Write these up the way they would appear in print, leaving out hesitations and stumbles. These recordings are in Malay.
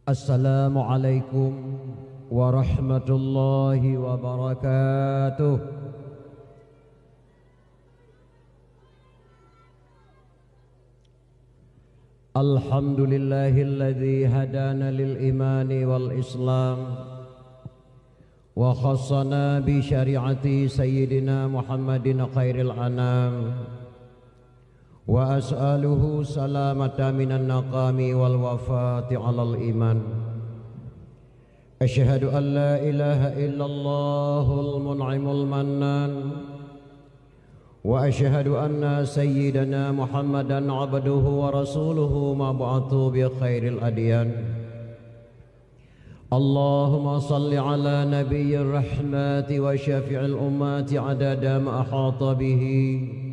Assalamualaikum warahmatullahi wabarakatuh. Alhamdulillahilladzi hadana lil imani wal islam wa khassana bi syari'ati sayyidina Muhammadin khairil anam wa as'aluhu salamata minan naqami wal wafati alal iman. Asyhadu an la ilaha illallahul mun'imul mannan wa asyhadu anna sayyidana Muhammadan abduhu wa rasuluhu mab'athu bi khairil adyan. Allahumma salli ala nabiyyir rahmati wa syafi'il ummati adada ma ahata bihi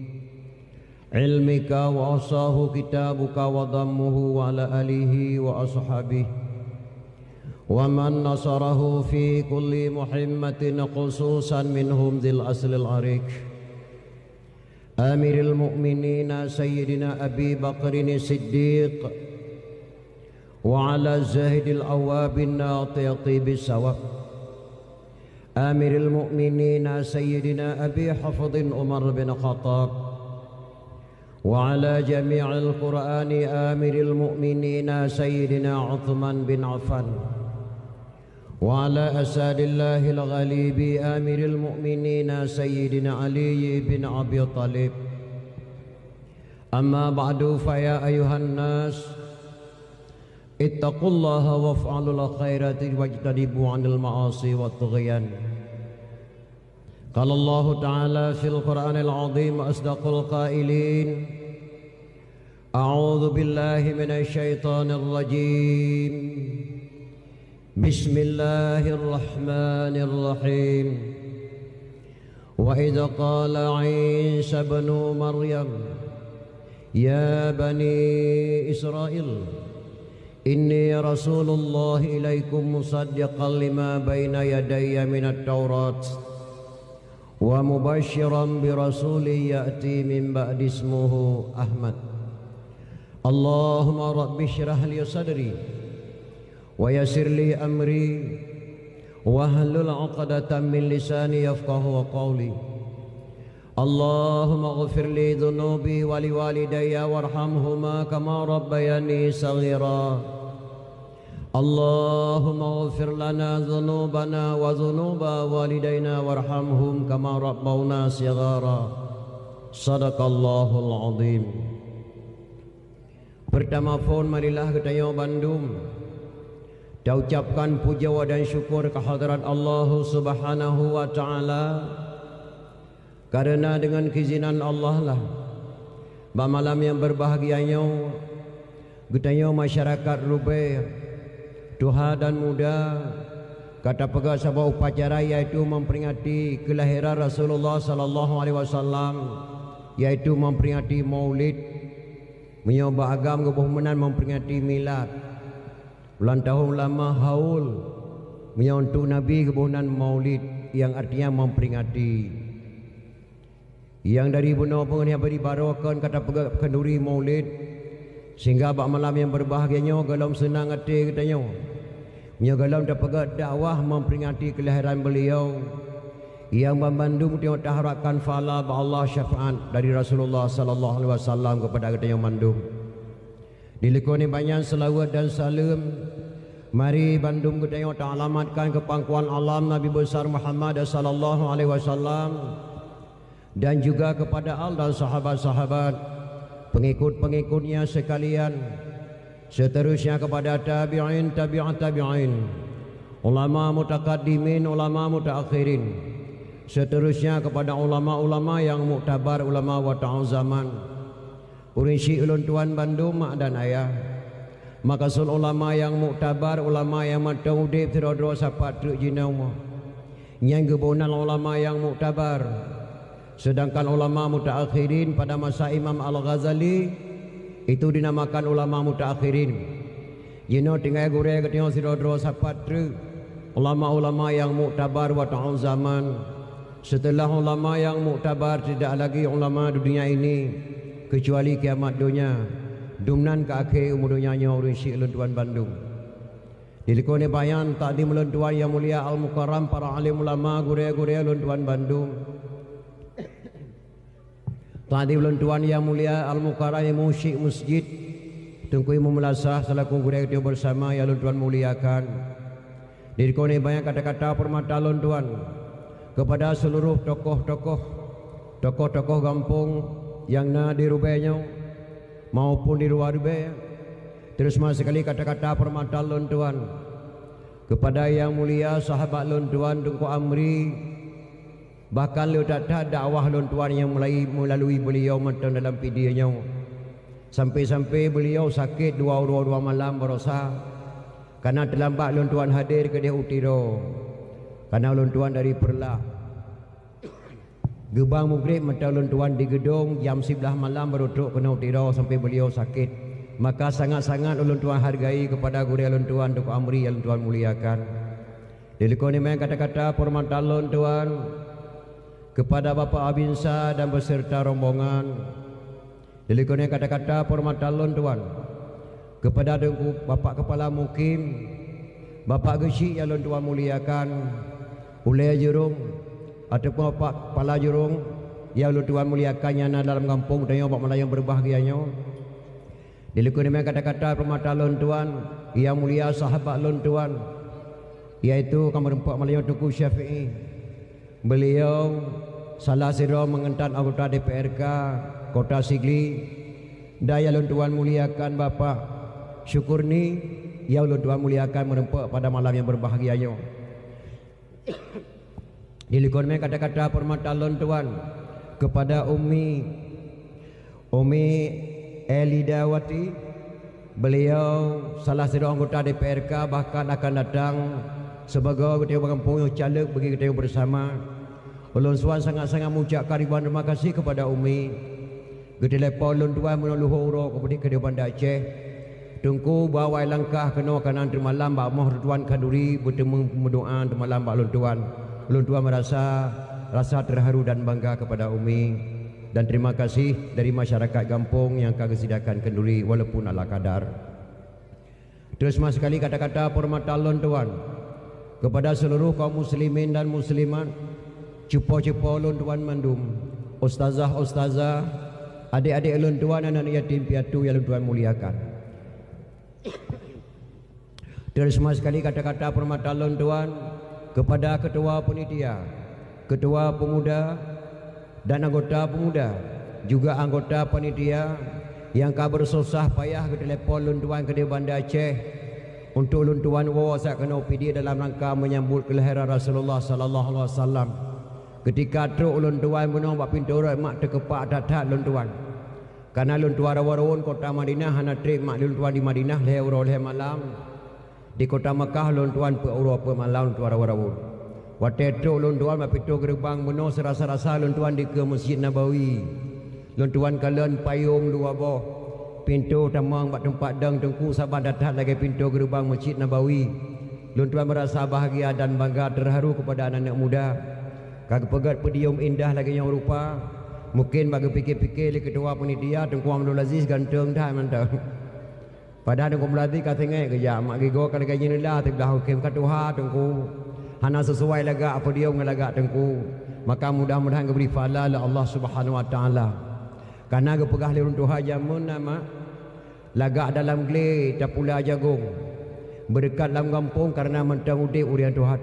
ilmika wa asahu kitabuka wa dhammuhu wa ala alihi wa ashabihi wa man nasarahu fi kulli muhimmatin khususan minhum dhil aslil arik amiril mu'minina sayyidina Abi Bakrin Siddiq wa ala zahidil awabin natiyati bisawab amiril mu'minina sayyidina Abi Hafdhin Umar bin Khattab wa ala jami'il Qur'ani amiril mu'minina sayyidina Uthman bin Affan wa ala asadillahil ghalibi amiril mu'minina sayyidina Ali bin Abi Talib. Amma ba'du, fa ya ayuhan nas ittaqullaha waf'alul khairati wajtanibu 'anil ma'asi wat tughyan. Qala Allah Ta'ala fil Qur'anil 'azim asdaqul qailin a'udzu billahi minasy syaithanir rajim. Bismillahirrahmanirrahim. Wa idza qala 'Isa ibn Maryam ya bani Israil inni rasulullah ilaikum musaddiqan lima baina yadayya minat taurat wa mubasysyiran bi rasulin ya'ti min ba'di ismuhu Ahmad. Allahumma rabbi syrah li sadri wa yassir li amri wa hlul 'uqdatam min lisani yafqahu qawli. Allahumma ighfir li dhunubi wa li walidayya warhamhuma kama rabbayani saghira. Allahumma ighfir lana dhunubana wa dhunuba walidayna warhamhum kama rabbawna shighara. Sadaqallahul azim. Pertama pun marilah kita yang Bandung kita ucapkan puja dan syukur kehadirat Allah Subhanahu wa taala, karena dengan keizinan Allah lah malam yang berbahagianya kita yang masyarakat Rubai tua dan muda kata pegawai sebuah upacara yaitu memperingati kelahiran Rasulullah sallallahu alaihi wasallam, yaitu memperingati Maulid. Menyoba agam kebuhmenan memperingati milad ulang tahun lama haul menyontu Nabi kebuhmenan Maulid yang artinya memperingati yang dari benar pengen beribarokan kata pegak kenduri Maulid sehingga bak malam yang berbahagianya galam senang hati katanya galam dapat dakwah memperingati kelahiran beliau yang membandung tengok taharapkan fala Allah syafaat dari Rasulullah sallallahu alaihi wasallam kepada kita yang mandum. Dilekoni banyak selawat dan salam. Mari Bandung kita yang alamatkan ke pangkuan alam Nabi besar Muhammad sallallahu alaihi wasallam dan juga kepada al dan sahabat-sahabat pengikut-pengikutnya sekalian, seterusnya kepada tabi'in tabi'at tabi'in, ulama mutaqaddimin ulama mutaakhirin, seterusnya kepada ulama-ulama yang muktabar, ulama wa ta'al zaman. Urinsi ulun tuan Bandung mak dan ayah, maka sul ulama yang muktabar, ulama yang matang udip tirodro sapat truk jinau yang gebunan ulama yang muktabar. Sedangkan ulama mutaakhirin pada masa Imam Al-Ghazali itu dinamakan ulama mutaakhirin. Jino tinggal gure ketengok tirodro sapat truk ulama-ulama yang muktabar wa ta'al zaman. Setelah ulama yang muktabar tidak lagi ulama dunia ini kecuali kiamat dunia. Dumnan ke akhir umur dunia nya urun syik Tuan Bandung. Dilikoni bayan takdim ulun tuan yang mulia al-mukarram para alim ulama gure-gure ulun tuan Bandung. Takdim ulun tuan yang mulia al-mukarram yang musyik masjid Tengku Imam Melasah selaku gure kita bersama yang ulun tuan muliakan. Dilikoni bayan kata-kata permata ulun tuan kepada seluruh tokoh-tokoh kampung yang na di Rubenya maupun di luar Rubenya. Terus sekali kata-kata permata ulun tuan kepada yang mulia sahabat ulun tuan Tengku Amri, bahkan letak dakwah ulun tuan yang melalui beliau matang dalam videonya, sampai-sampai beliau sakit dua malam berosa karena terlambat ulun tuan hadir ke dia utiro karena ulun tuan dari Perlah gebang maghrib matang ulun tuan di gedung jam 11 malam baru duduk kena utiro sampai beliau sakit. Maka sangat-sangat ulun tuan hargai kepada guru ulun tuan Tengku Amri yang tuan muliakan. Dilikoni main kata-kata permata ulun tuan kepada Bapak Abinsa dan beserta rombongan. Dilikoni kata-kata permata ulun tuan kepada Tengku Bapak Kepala Mukim, Bapak Gesi yang ulun tuan muliakan, Ulai Jurung ataupun Bapak Kepala Jurung yang ulun tuan muliakan yang ada dalam kampung dan yang Bapak Melayu berbahagianya. Dilikuni dengan kata-kata permata ulun tuan yang mulia sahabat ulun tuan iaitu Kamar Empat Melayu Tengku Syafi'i. Beliau salah siro mengentan anggota DPRK Kota Sigli. Daya ulun tuan muliakan Bapak Syukurni yang ulun tuan muliakan merempak pada malam yang berbahagianya. Dilikuni dengan kata-kata permata ulun tuan kepada Umi Elidawati. Beliau salah seorang anggota DPRK, bahkan akan datang sebagai ketua kampung yang caleg bagi kita bersama. Ulun tuan sangat-sangat mengucapkan ribuan terima kasih kepada Umi. Kita lepas ulun tuan menolong uruk kepada ketua Banda Aceh. Tengku bawa langkah kena kanan termalam bak moh tuan Kaduri bertemu berdoa termalam bak ulun tuan. Ulun tuan merasa terharu dan bangga kepada Umi. Dan terima kasih dari masyarakat kampung yang kagak sidakan kenduri walaupun ala kadar. Terus sekali kata-kata permata ulun tuan kepada seluruh kaum muslimin dan muslimat, cupo-cupo ulun tuan mandum, ustazah, adik-adik ulun tuan anak yatim piatu yang ulun tuan muliakan. Terus sekali kata-kata permata ulun tuan kepada ketua panitia, ketua pemuda dan anggota pemuda, juga anggota panitia yang kau bersusah payah ke telefon ulun tuan ke di Banda Aceh untuk ulun tuan wawasak kena OPD dalam rangka menyambut kelahiran Rasulullah sallallahu alaihi wasallam. Ketika truk ulun tuan menong bak pintu rak mak terkepak datat ulun tuan. Karena ulun tuan rawon kota Madinah hana trip mak ulun tuan di Madinah leh malam. Di kota Mekah ulun tuan pe malam ulun tuan rawon. Waktu itu ulun tuan pintu gerbang meno serasa-rasa ulun tuan di ke Masjid Nabawi. Ulun tuan kalian payung dua boh. Pintu tamang bak tempat dang Tengku sabar datang lagi pintu gerbang Masjid Nabawi. Ulun tuan merasa bahagia dan bangga terharu kepada anak-anak muda. Kagak pegat pedium indah lagi yang rupa. Mungkin bagi pikir-pikir ketua panitia Tengku Abdul Aziz ganteng dah mantap. Padahal Tengku Melati kata ngek kerja mak gigo kan gaji nila tebelah hukum katuha Tengku. Hana sesuai lagak apa dia ngelagak Tengku. Maka mudah-mudahan keberi pahala oleh Allah Subhanahu Wa Taala. Karena kepegah lirun Tuhan jamun nama lagak dalam gele tapula jagung. Berdekat dalam kampung karena mentang udip urian Tuhan.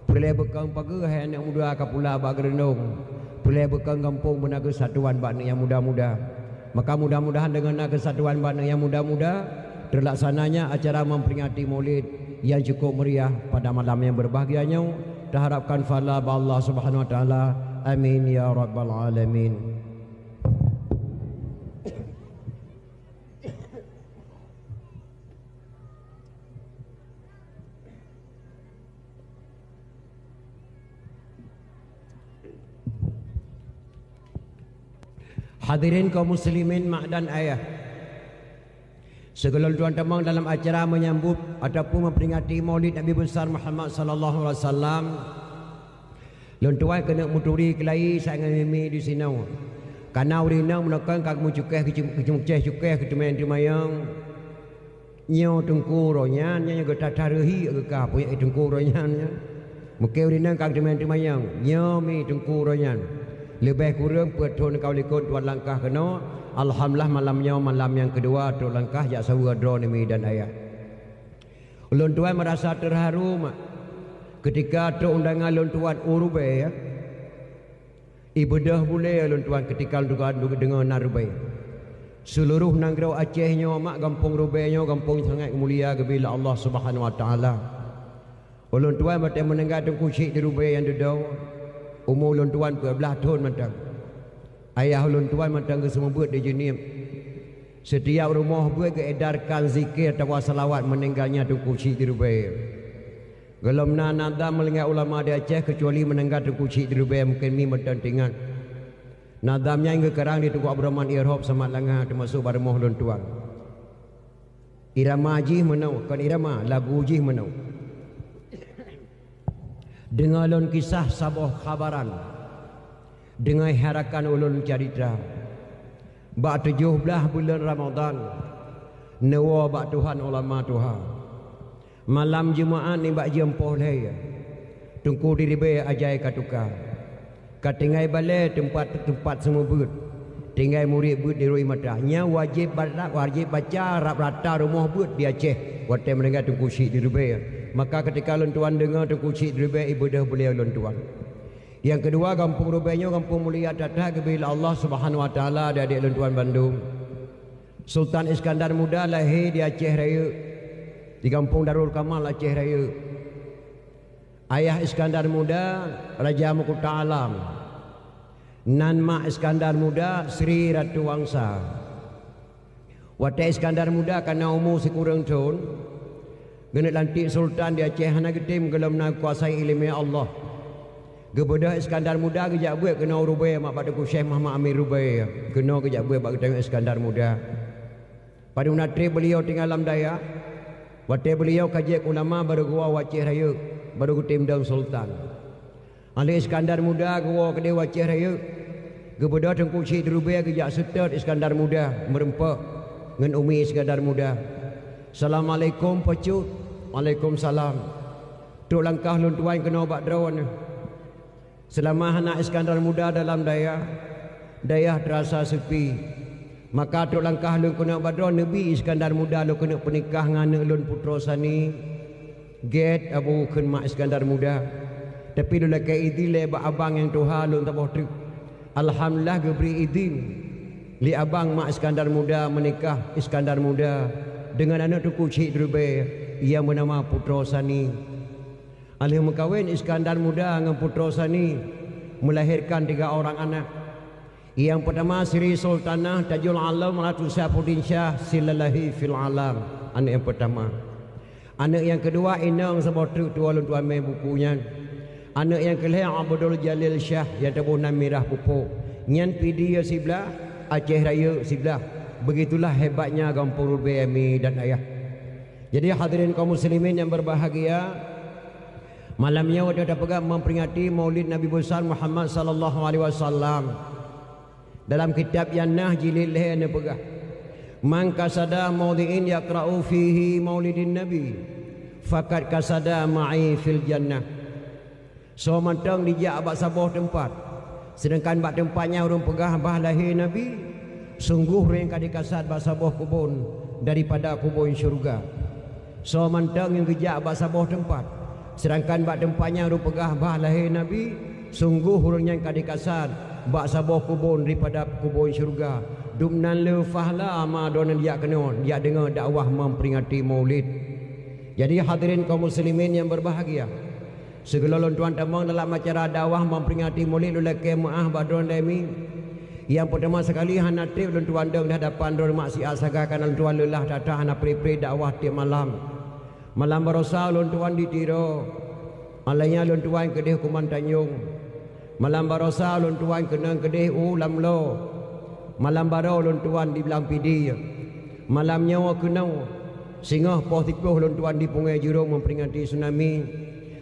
Pelai bekang pagi hai anak muda kapula bak gerendong. Pelai bekang kampung bena kesatuan bak yang muda-muda. Maka mudah-mudahan dengan kesatuan bak yang muda-muda terlaksananya acara memperingati Maulid yang cukup meriah pada malam yang berbahagianya. Diharapkan pahala Allah Subhanahu Wa Taala. Amin ya rabbal alamin. Hadirin kaum muslimin mak dan ayah, segala tuan temang dalam acara menyambut ataupun memperingati Maulid Nabi besar Muhammad sallallahu alaihi wasallam. Lun tuai kena muturi kelai sangat mimi di sini. Karena urina menekan kag mucukeh cukai ketemen timayang. nyo tengku ronyan nya go tatarahi ke ka punya tengku ronyan nya mukeu dina kang temen temayang nyo mi tengku ronyan lebih kurang petun kau likut tuan langkah kena alhamdulillah malamnya malam yang kedua tu langkah jak sawa dro ni dan ayah ulun tuan merasa terharu ketika tu undangan ulun tuan urube ya ibadah boleh ulun tuan ketika tuan dengar narube seluruh nangrau Acehnya mak kampung Rubenyo kampung sangat mulia bila Allah Subhanahu wa taala. Ulun tuan mate menengah tengku cik di Rubei yang dedau. Umur ulun tuan 12 tahun matang. Ayah ulun tuan matang ke semua buat di jenim. Setiap rumah buat ke edarkan zikir atau salawat meninggalnya tengku cik di Rubei. Gelom nada melengat ulama di Aceh kecuali menengah tengku cik di Rubei mungkin mi mententingan. Nadamnya hingga kerang di Tuku Abdurrahman Irhab sama langah termasuk pada mohlun tuan. Irama jih menau, kan irama lagu jih menau. Dengar lon kisah saboh khabaran. Dengar harakan ulun cerita. Bak 17 bulan Ramadan. Nawa bak Tuhan ulama Tuhan. Malam Jumaat ni bak jempoh leh. Tungku diri be ajai katukar. Katingai balai tempat semua bud. Tinggal murid bud di Rui Matahnya wajib baca rap rata rumah bud di Aceh. Waktu mendengar tengku syik di Rubai. Maka ketika lon tuan dengar tengku syik di Rubai ibadah boleh lon tuan. Yang kedua kampung Rubainya kampung mulia tatah bila Allah Subhanahu wa taala ada di lon tuan Bandung. Sultan Iskandar Muda lahir di Aceh Raya. Di kampung Darul Kamal Aceh Raya. Ayah Iskandar Muda Raja Mahkota Alam. Nan mak Iskandar Muda Sri Ratu Wangsa. Waktu Iskandar Muda karena umur sekurang tahun genit lantik Sultan di Aceh hana getim gelem nak kuasai ilmu Allah. Kepada Iskandar Muda kejak buat kena Rubai mak pada ku Syekh Muhammad Amir Rubai. Kena kejak buat bagi tengok Iskandar Muda. Pada unatri beliau tinggal dalam daya. Waktu beliau kajian ulama baru gua Aceh Raya. Baru kutim daun Sultan. Ali Iskandar Muda gua ke Dewa Aceh Raya. Kepada tengku cik Rubai kejak setet Iskandar Muda merempak dengan umi Iskandar Muda. Assalamualaikum pacut. Waalaikumsalam. Tuk langkah lun tuan kena obat drawan. Selama anak Iskandar Muda dalam daya terasa sepi. Maka tuk langkah lun kena obat drawan Nabi Iskandar Muda lu kena pernikah dengan lun putra sani. Get Abu Mak Iskandar Muda. Tapi lu laki izin le abang yang Tuhan lu tak boleh. Alhamdulillah geberi izin li abang Mak Iskandar Muda menikah Iskandar Muda dengan anak tuku cik Rubai ia bernama Putra Sani. Alih mengkawin Iskandar Muda dengan Putra Sani melahirkan 3 orang anak. Yang pertama Sri Sultanah Tajul Alam Ratu Syafuddin Shah Silalahi fil Alam. Anak yang pertama. Anak yang kedua Inang Sabotruk tua lun tuan main bukunya. Anak yang kelih Abdul Jalil Shah yang tabunan Mirah Pupuk. Nyan PD sebelah Aceh Raya sebelah. Begitulah hebatnya kampung Rubai dan ayah. Jadi hadirin kaum muslimin yang berbahagia, malamnya waktu dapat memperingati Maulid Nabi besar Muhammad sallallahu alaihi wasallam. Dalam kitab Yannah jilid leh pegah. Man kasada maudhi'in yaqra'u fihi maulidin nabi faqad kasada ma'i fil jannah. So mantang dijak abak saboh tempat. Sedangkan bak tempatnya urung pegah bah lahir nabi, sungguh ring kadi kasad bak saboh kubun daripada kubun syurga. So mantang yang dijak abak saboh tempat. Sedangkan bak tempatnya urung pegah bah lahir nabi, sungguh urung yang kadi kasad bak saboh kubun daripada kubun syurga. Dumnan le fahla ama donan dia kena dia dengar dakwah memperingati Maulid. Jadi hadirin kaum muslimin yang berbahagia, segelolon tuan tamang dalam acara dakwah memperingati Maulid lelaki maah badron demi. Yang pertama sekali hanatip lon tuan deng di hadapan dor maksiat sagakan lon tuan lelah datah hana pri-pri dakwah tiap malam. Malam barosa lon tuan ditiro. Alainya lon tuan kedih Kuman Tanjung. Malam barosa lon tuan kena kedih ulam lo. Malam barau lon tuan di belang PD. Malam nyawa kenau singgah poh tipuh lon tuan di Pungai Jurong memperingati tsunami.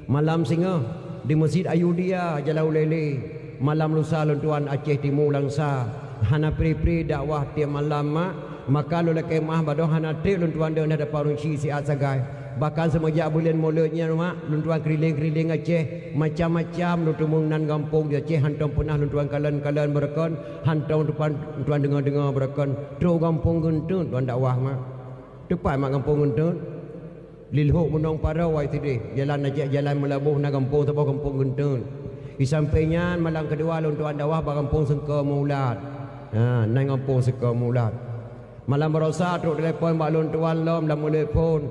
Malam singgah di Masjid Ayudia Jalau Lele. Malam lusa lon tuan Aceh Timur Langsa hana pri-pri dakwah tiap malam mak maka lu kemah badoh hanati lun tuan dia ada parunci si asagai bahkan semenjak bulan mulutnya mak lun tuan keriling-keriling Aceh macam-macam lun tumungan kampung dia Aceh hantam punah lun tuan kalian berkon hantam tuan dengar-dengar berkon tro kampung gentun tuan dakwah mak depan mak kampung gentun lilhuk menong parawai tadi jalan Aceh jalan melabuh na kampung sebuah kampung gentun di sampingnya malam kedua lun tuan dakwah kampung Sengka Mulat nang kampung Sengka Mulat malam berosa truk telefon mak lun tuan lom dah mula telefon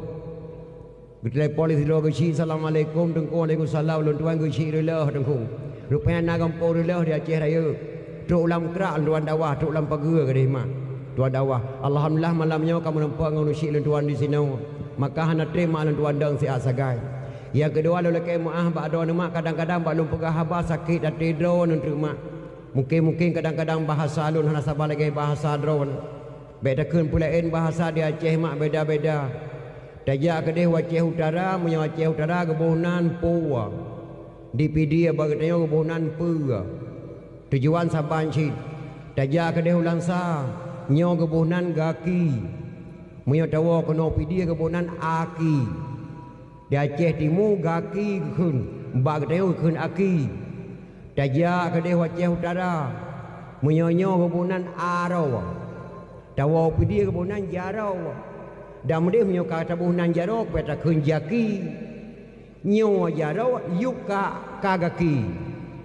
telefon di situ ke assalamualaikum tengku waalaikumsalam lun tuan ke relah tengku rupanya nak kampung relah di Aceh Raya truk ulam kerak tuan dakwah truk ulam pagar ke mak tuan dakwah alhamdulillah malamnya kamu nampak ngau nusyik lun tuan di sini maka hana terima lun tuan dang si asagai yang kedua lu leke maah bak do mak kadang-kadang bak lun pegah haba sakit dan tidur nun mak mungkin kadang-kadang bahasa lun hana sabar lagi bahasa drone beda keun pulain bahasa di Aceh mak beda-beda tajak ke deh Aceh Utara punya Aceh Utara kebunan puwa DPD bagatnya kebunan pua tujuan Sabanci tajak ke deh Ulangsa nyo kebunan Gaki punya tawa kena PD kebunan Aki di Aceh Timur Gaki keun bagatnya keun Aki tajak ke deh Aceh Utara punya nyo kebunan Araw tawa PD kebunan Jarau dan dia punya kata kebunan Jarau peta keun Jaki nyo Jarau yuka kagaki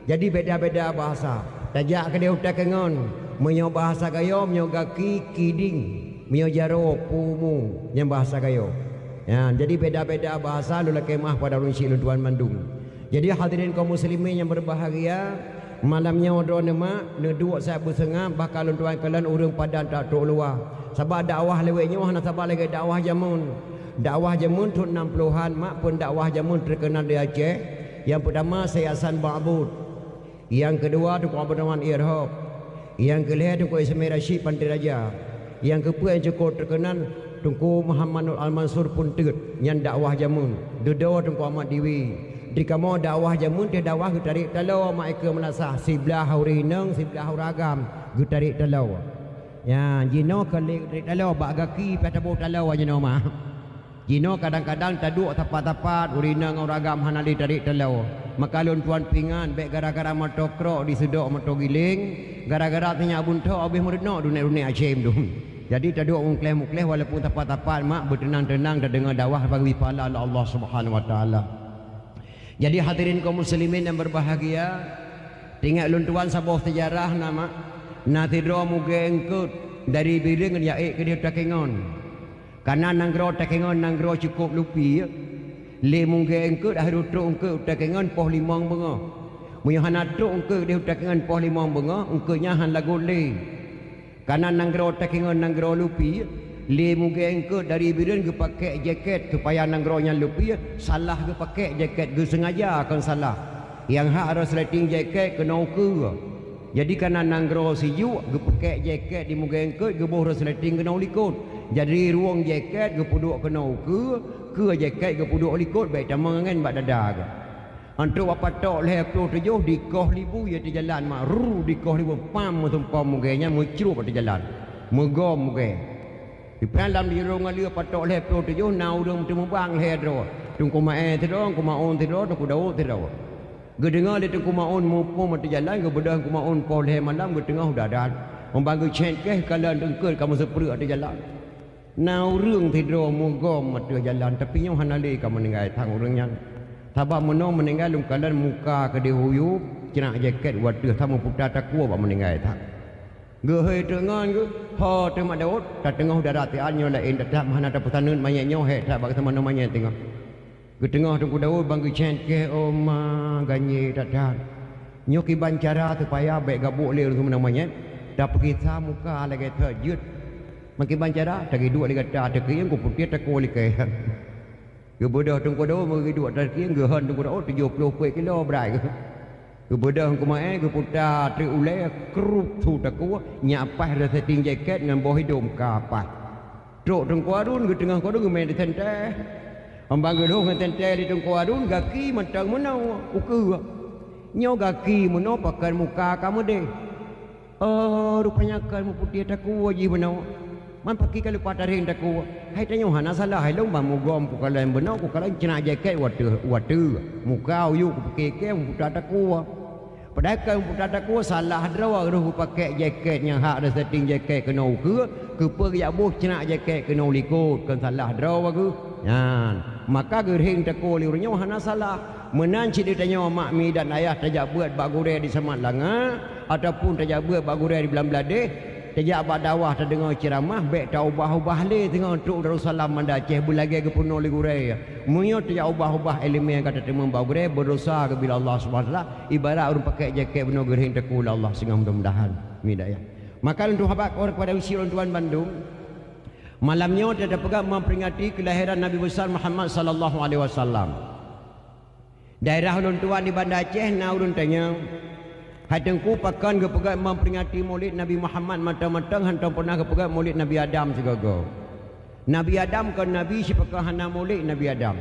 jadi beda-beda bahasa tajak ke dia utakengon punya bahasa gayo punya Gaki Kiding punya Jarau Pumu yang bahasa gayo ya, jadi beda-beda bahasa lu kemah pada runsi lu tuan Bandung jadi hadirin kaum muslimin yang berbahagia malamnya wadon mak neduk saya bersengah bakal tuan kalian urang padan tak tok luar sebab dakwah lewetnya wah nak sabar lagi dakwah jamun tu 60-an mak pun dakwah jamun terkenal di Aceh yang pertama Sayasan Ba'bud yang kedua tu Abu Rahman Irhab yang kelima tu Ismail Rashid Pantai Raja yang keempat yang cukup terkenal Tunku Muhammad Nur Al-Mansur pun tegut yang dakwah jamun dua Tunku Ahmad Dewi di kamu dakwah jamun dia dakwah gutarik talau maika menasah sebelah haurineng sebelah hauragam gutarik talau ya jino kali talau bak gaki patabu talau jino mah jino kadang-kadang taduk tapat-tapat urineng hauragam hanali tarik talau maka lun tuan pingan baik gara-gara motokrok disedok motor giling gara-gara tanya bunto habis merenok dunia Aceh tu jadi taduk mukleh walaupun tapat-tapat mak bertenang-tenang dan dengar dakwah bagi pahala Allah Subhanahu wa taala. Jadi hadirin kaum muslimin yang berbahagia tinggal lun tuan sabuh sejarah nama natidro muge engkut dari biring yaik ke dia takengon karena nanggro takengon nanggro cukup lupi le muge engkut dah rutuk engkut takengon poh limang benga munya hanatuk engkut dia takengon poh limang benga engkutnya han lagu le karena nanggro takengon nanggro lupi le muge engkut dari biren ke pakai jaket supaya nangronya lupi salah ke pakai jaket ke sengaja akan salah yang hak harus resleting jaket kena ukur jadi karena nanggro siyu ke pakai jaket di muge engkut ke boh resleting kena ulikut jadi ruang jaket ke puduk kena ukur ke jaket ke puduk ulikut baik tamangan bak dada ke antuk apa tok leh 27 di koh libu ya di jalan mak ru di koh libu pam tumpam mugenya mucrup di jalan megom muge di dalam di rumah dia patok leh 27 nau dum temu bang leh ro tungku mae tiro ku maon tiro tungku dau tiro ge dengar dia tungku maon mupo mati jalan ge bedah ku maon po leh malam ge tengah dah dah membagi cek ke kalian dengkel kamu seperuk di jalan nau reung tiro mugom mati jalan tapi nyo hanali kamu meninggal tang urangnya sabab meno meninggal lum kalian muka ke dihuyu cenak jaket waduh tamu putar takwa ba meninggal tak gehei tengan ke ha temak daud tak tengah darat tiannya lain tak mana ada petanun mayatnya he tak bagi teman namanya tengah ke tengah tunggu daud banggi cengke oma ganye dadat nyoki bancara supaya baik gabuk le rumah namanya dah pergi sa muka lagi terjut makin bancara tak dua lagi kata tak yang ku putih tak ku lagi ke bodoh tunggu daud bagi dua tak yang gehan tunggu daud 70 kilo berai ke bodoh ku mae ke putar tri ulai krup tu tak ku nyapah dah setting jaket dengan bawah hidung kapas truk tunggu arun ke tengah kodong main di tenteh ambang ke dong tenteh di tunggu arun gaki mentang menau ukur nyo gaki menau pakai muka kamu deh rupanya kamu putih tak ku wajib menau Man pakai kalau pataring tak ku. Hai tanya hana salah hai long bang mugom ku kalau benar ku kalau cina jaket watu muka you ku pakai ke putar tak ku. Padahal kan putar tak ku salah draw ku pakai jaket yang hak ada setting jaket kena ke pergi abuh cina jaket kena likut kan salah draw ku. Yan maka gerhing tak ku liurnya hana salah. Menanci dia tanya mak mi dan ayah tajak buat bak gureh di Semat Langa ataupun tajak buat bak gureh di Belam Beladeh. Tajak abad dawah terdengar ceramah baik tak ubah-ubah le tengok untuk Darussalam mandaceh bulagi ke penuh li gurei munyo tajak ubah-ubah elemen kata temung bau gurei berdosa ke bila Allah Subhanahu ibarat orang pakai jaket penuh gerhing tekul Allah sehingga mudah-mudahan midaya maka untuk habaq orang kepada usia orang tuan Bandung malamnya dia pegang memperingati kelahiran Nabi besar Muhammad sallallahu alaihi wasallam daerah orang tuan di Banda Aceh na urun tanya hadengku pakan ke pegat memperingati maulid Nabi Muhammad matang-matang hantam pernah ke pegat maulid Nabi Adam segaga. Nabi Adam kan Nabi si pegang hana maulid Nabi Adam.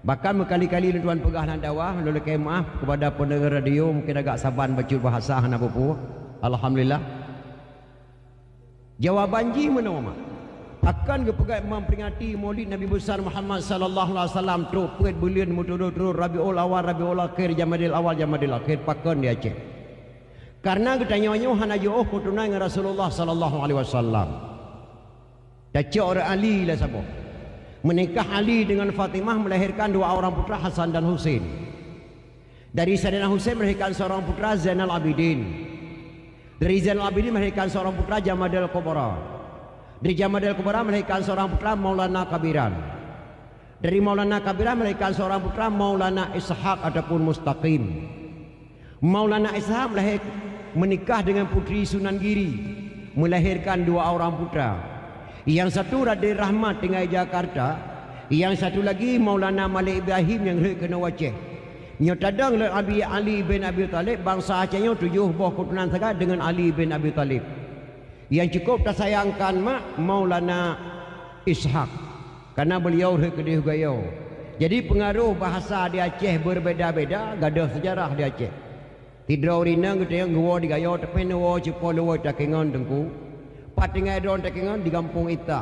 Bahkan berkali-kali tuan pegah lan dawah lalu ke maaf kepada pendengar radio mungkin agak saban baca bahasa hana pupu. Alhamdulillah. Jawaban ji mana mak? Akan ke pegat memperingati maulid Nabi besar Muhammad sallallahu alaihi wasallam terus puet bulan mutudul terus Rabiul Awal Rabiul Akhir Jamadil Awal Jamadil Akhir pakan di Aceh. Karena ketanya-nya hana jauh kutunai dengan Rasulullah sallallahu alaihi wasallam. Daca orang Ali lah siapa? Menikah Ali dengan Fatimah melahirkan dua orang putra Hasan dan Husain. Dari Sayyidina Husain melahirkan seorang putra Zainal Abidin. Dari Zainal Abidin melahirkan seorang putra Jamadil Kubra. Dari Jamadil Kubra melahirkan seorang putra Maulana Kabiran. Dari Maulana Kabiran melahirkan seorang putra Maulana Ishaq ataupun Mustaqim. Maulana Ishaq menikah dengan putri Sunan Giri, melahirkan dua orang putra. Yang satu Raden Rahmat tinggal Jakarta, yang satu lagi Maulana Malik Ibrahim yang kena Aceh. Nyotadang Abi Ali bin Abi Talib bangsa Acehnya 7 buah keturunan saja dengan Ali bin Abi Talib. Yang cukup tersayangkan mak Maulana Ishaq karena beliau kedih gayau. Jadi pengaruh bahasa di Aceh berbeza-beza, gadah sejarah di Aceh. Tidrau rina kita yang gua di gayau tapi nawa cepo lawa takengan tengku. Patingai don takengan di kampung Ita.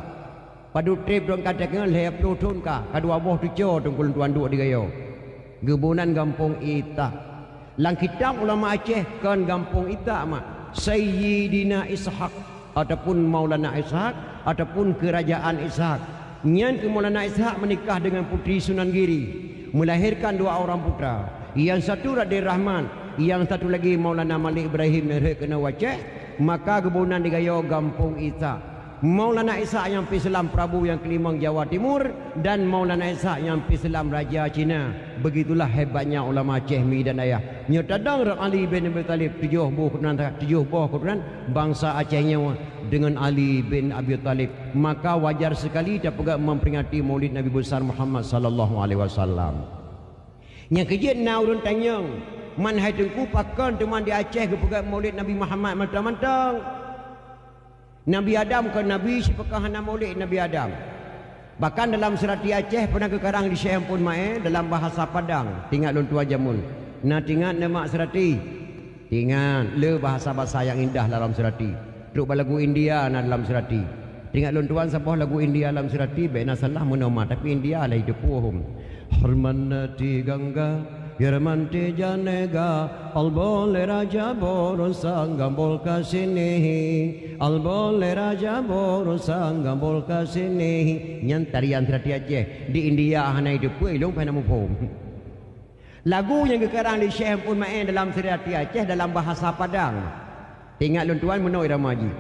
Padu trip don takengan lehap lutun ka kadua boh tujo tengku tuan duk di gayau. Gebunan kampung Ita. Lang kitab ulama Aceh kan kampung Ita mak Sayyidina Ishaq ataupun Maulana Ishaq ataupun kerajaan Ishaq. Nyan ke Maulana Ishaq menikah dengan putri Sunan Giri, melahirkan dua orang putra. Yang satu Raden Rahman, yang satu lagi Maulana Malik Ibrahim yang kena Aceh. Maka kebunan digayau kampung Ita. Maulana Ishaq yang Islam Prabu yang kelima Jawa Timur dan Maulana Ishaq yang Islam Raja Cina. Begitulah hebatnya ulama Aceh mi dan ayah. Nyotadang Ali bin Abi Talib 7 buah keturunan bangsa Acehnya dengan Ali bin Abi Talib. Maka wajar sekali dia pegang memperingati Maulid Nabi besar Muhammad sallallahu alaihi wasallam. Yang kejut naurun tanyang man hai tengku pakan teman di Aceh ke pegang Maulid Nabi Muhammad mentang-mentang. Nabi Adam kan Nabi si pekahana maulid Nabi Adam. Bahkan dalam serati Aceh pernah kekarang di Syekh Ampun Mae dalam bahasa Padang. Tinggal lun tua jamun. Nah tinggal nama serati. Tinggal le bahasa-bahasa yang indah dalam serati. Truk lagu India na dalam serati. Tinggal lun tuan sabah lagu India dalam serati bena salah menoma tapi India lah hidup puhum. Harmanati Gangga Yermanti janega albole raja boron sanggambol kasini albole raja boron sanggambol kasini nyan tarian serati Aceh di India hana hidup pun ilung pada mupum. Lagu yang kekarang di Syekh Ampun Mae dalam serati Aceh dalam bahasa Padang. Tinggal lun tuan menoi ramaji.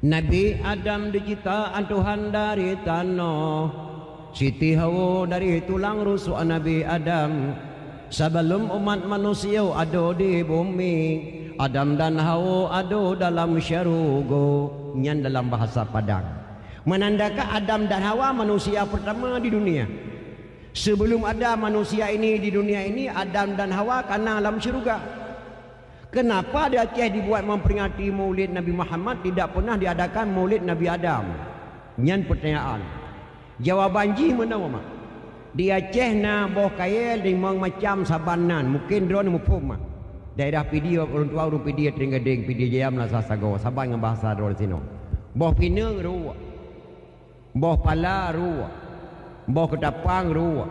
Nabi Adam diciptaan Tuhan dari tanah. Siti Hawa dari tulang rusuk Nabi Adam. Sebelum umat manusia ada di bumi, Adam dan Hawa ada dalam syurga. Nyan dalam bahasa Padang menandakan Adam dan Hawa manusia pertama di dunia. Sebelum ada manusia ini di dunia ini, Adam dan Hawa karena alam syurga. Kenapa di Aceh dibuat memperingati Maulid Nabi Muhammad, tidak pernah diadakan Maulid Nabi Adam? Nyan pertanyaan. Jawaban ji mana mak? Di Aceh na boh kaya dengan macam sabanan, mungkin drone mupum mak. Daerah PD orang tua orang PD tinggal deng PD jayam lah sasago, saban dengan bahasa drone sino. boh pinang ruak, boh pala ruak, boh ketapang ruak,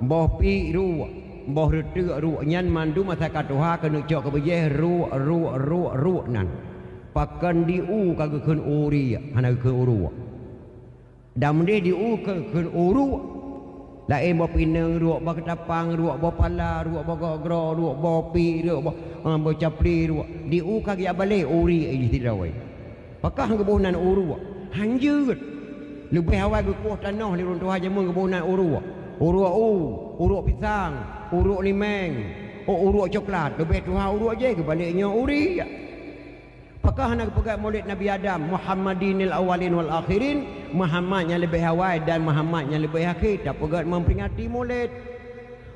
boh pi ruak, boh retek ruak. Nyan mandu masyarakat Tuhan kena cok kebejeh ruak nan. Pakan diu kagak kun uri, hana kun uruak. Dam dia diu kun uruak. Lain boh pinang ruak, boh ketapang ruak, boh pala ruak, boh gogro ruak, boh pi ruak, boh capli ruak. Diu kagak balik uri aja tidak wei. Pakah kebunan uruak. Hanjut. Lebih awal ke kuah tanah di runtuh aja mun kebunan uruak. Uruak pisang, uruak limeng, uruak coklat. Lebih Tuhan uruak je ke baliknya uri. Pakah nak pegang maulid Nabi Adam, Muhammadinil awalin wal akhirin, Muhammadnya lebih awal dan Muhammadnya lebih akhir. Tak pegang memperingati maulid.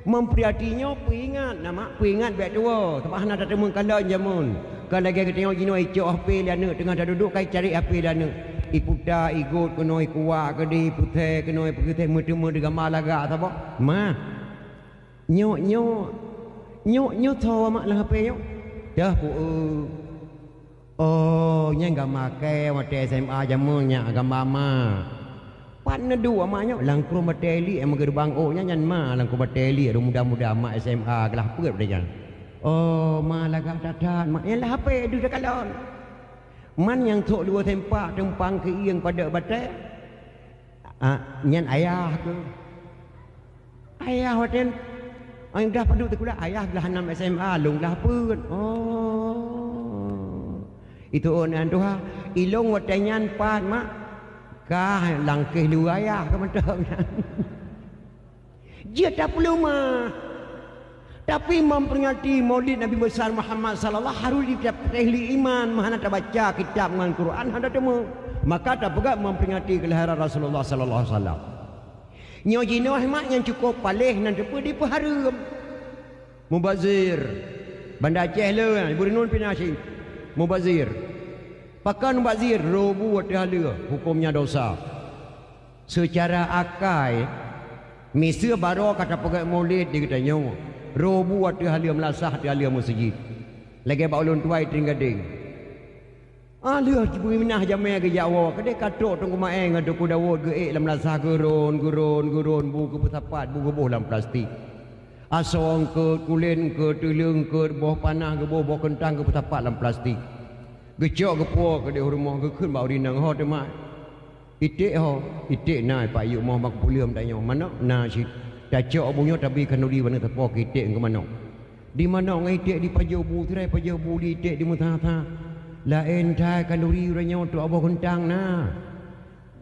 Memperingatinya peringat nama peringat baik tua. Sebab nak temu kala jamun. Kalau lagi kita tengok jino icok api dan tengah dah duduk kai cari api dan iputa ikut kenoi kuat ke di putih kenoi putih mutemu dengan malaga apa ma nyo tahu mak lah api nyo dah pu oh nya enggak makai mate SMA jamunya agak mama pan dua maknya langkru mateli emang gerbang oh nya nyan ma langkru mateli ada muda-muda mak SMA kelah peut dah. Oh, malaga dadan, mak yang lah apa du dekalon. Man yang tok dua tempat tempang ke ieng pada batai. Nyan ayah ke. Ayah hoten. Ang dah padu tekula ayah belah 6 SMA long lah pun. Oh. Itu onan Tuhan. Ilong watanyan pat mak. Kah langkih lu ayah ke mentang. Dia tak perlu mah. Tapi memperingati maulid Nabi besar Muhammad sallallahu harus dipelihli iman mahana tak baca kitab dengan Quran ada temu maka tak pegak memperingati kelahiran Rasulullah sallallahu alaihi wasallam. Nyo jino mak yang cukup palih nan depa di pahara mubazir Banda Aceh le Ibu Renun Pinasi mubazir pakan mubazir robu wadhala hukumnya dosa secara akai misa baro kata pegak maulid di kita nyo robu watu halia melasah di halia masjid lagi ba ulun tuai tinggading alia bumi minah jamai ke Jawa kedai katok tunggu maeng ada ku dawud ge lam melasah gurun bu ke petapat bu geboh dalam plastik asong ke kulin ke tulung ke boh panah ke boh kentang ke petapat dalam plastik gecok ke puak ke dia rumah ke kun ba urinang ho demak itik nai pak yuk mau mak puliam tanya mana na sit cacok bunyo tapi kanuri wana tepo kitik ke mana di mana ngai itik di pajobu tirai pajobu di itik di mutha lain thai kanuri ranyo tu abo kentang na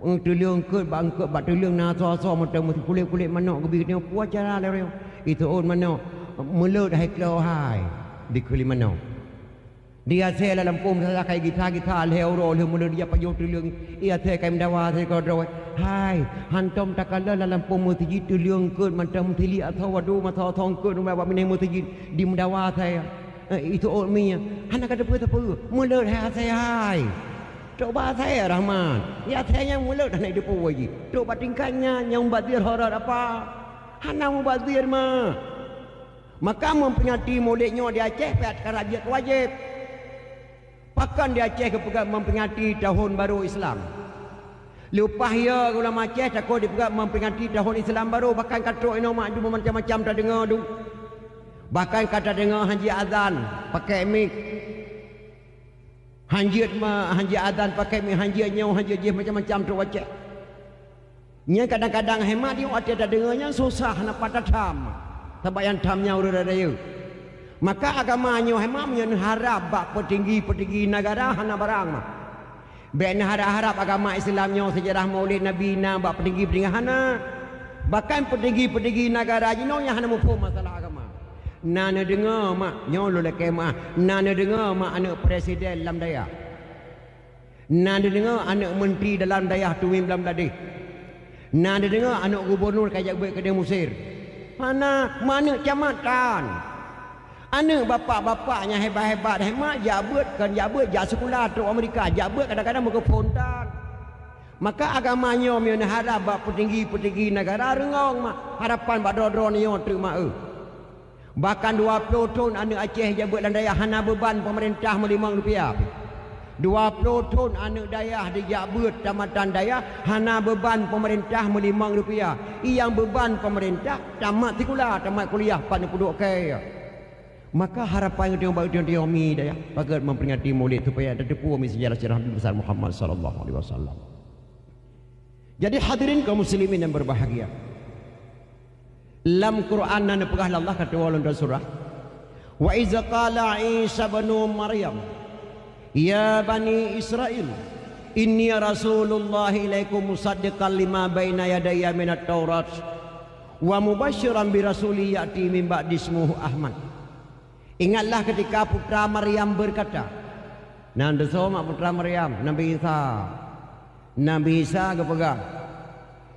tulung ke bangke bat tulung na so mata kulit mana ke bi puak cara le itu on mana mulut hai klo hai di kulit mana dia se la lampum sa kai gitar leo le mulut dia pajo tulung ia se kai mendawa se ko ro hai hantom takala la lampum mutiji tulung ke mantam tili atau wadu mata thong ke rumah ba mine mutiji di mendawa saya itu on minya hana kada apa mulut hai saya coba saya Rahman ya saya mulut nak depu waji coba tingkatnya yang bazir horor apa hana mubazir mah maka memperingati maulidnya di Aceh pihak karajiat wajib pakan di Aceh kepegat memperingati tahun baru Islam lupah ya ulama Aceh takut dipegat memperingati tahun Islam baru bahkan kata ino mak macam-macam tak dengar tu bahkan kata dengar haji azan pakai mic haji azan pakai mic haji jih macam-macam tu Aceh nya kadang-kadang hemat dia ada dengarnya susah nak patah tham sebab yang thamnya udah ada you maka agamanya hemamnya harap bak petinggi negara hana barang mah ben harap agama Islamnya sejarah maulid Nabi na bak petinggi hana bahkan petinggi negara jinonya hana mufhum masalah agama nana dengar mak nyolo leke mak nana dengar mak anak presiden dalam daya nana dengar anak menteri dalam daya tuwim dalam ladih nana dengar anak gubernur kajak buat kedai Mesir mana kecamatan anak bapak-bapaknya hebat-hebat hemat jabat jak sekolah tu Amerika jabat kadang-kadang muka pontan maka agamanya mian harap bak petinggi negara rengong mak harapan bak dro-dro ni tu mak bahkan 20 tahun anak Aceh jabat landaya hana beban pemerintah RM5 20 tahun anak dayah di Jakbut Tamatan Dayah hana beban pemerintah RM5. Yang beban pemerintah tamat kuliah pada puduk kaya. Maka harapan yang dia mi dayah bagi memperingati Maulid supaya ada tepu sejarah-sejarah Nabi besar Muhammad sallallahu alaihi wasallam. Jadi hadirin kaum muslimin yang berbahagia. Dalam Quran dan pegah Allah kata dalam surah wa iza qala Isa bin Maryam ya bani Israel inni rasulullah ilaikum musaddiqan lima baina yadayya minat taurat wa mubasysyiran bi rasuli ya'ti min ba'di ismuhu Ahmad. Ingatlah ketika putra Maryam berkata, nanda sama putra Maryam Nabi Isa kepegang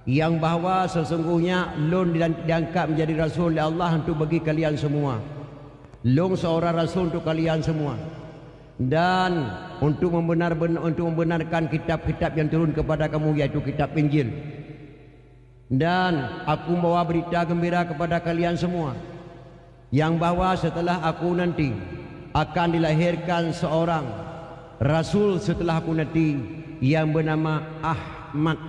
yang bahawa sesungguhnya lun diangkat menjadi rasul oleh Allah untuk bagi kalian semua. Lun seorang rasul untuk kalian semua. Dan untuk membenarkan kitab-kitab yang turun kepada kamu, yaitu kitab Injil. Dan aku membawa berita gembira kepada kalian semua, yang bahawa setelah aku nanti akan dilahirkan seorang rasul setelah aku nanti yang bernama Ahmad.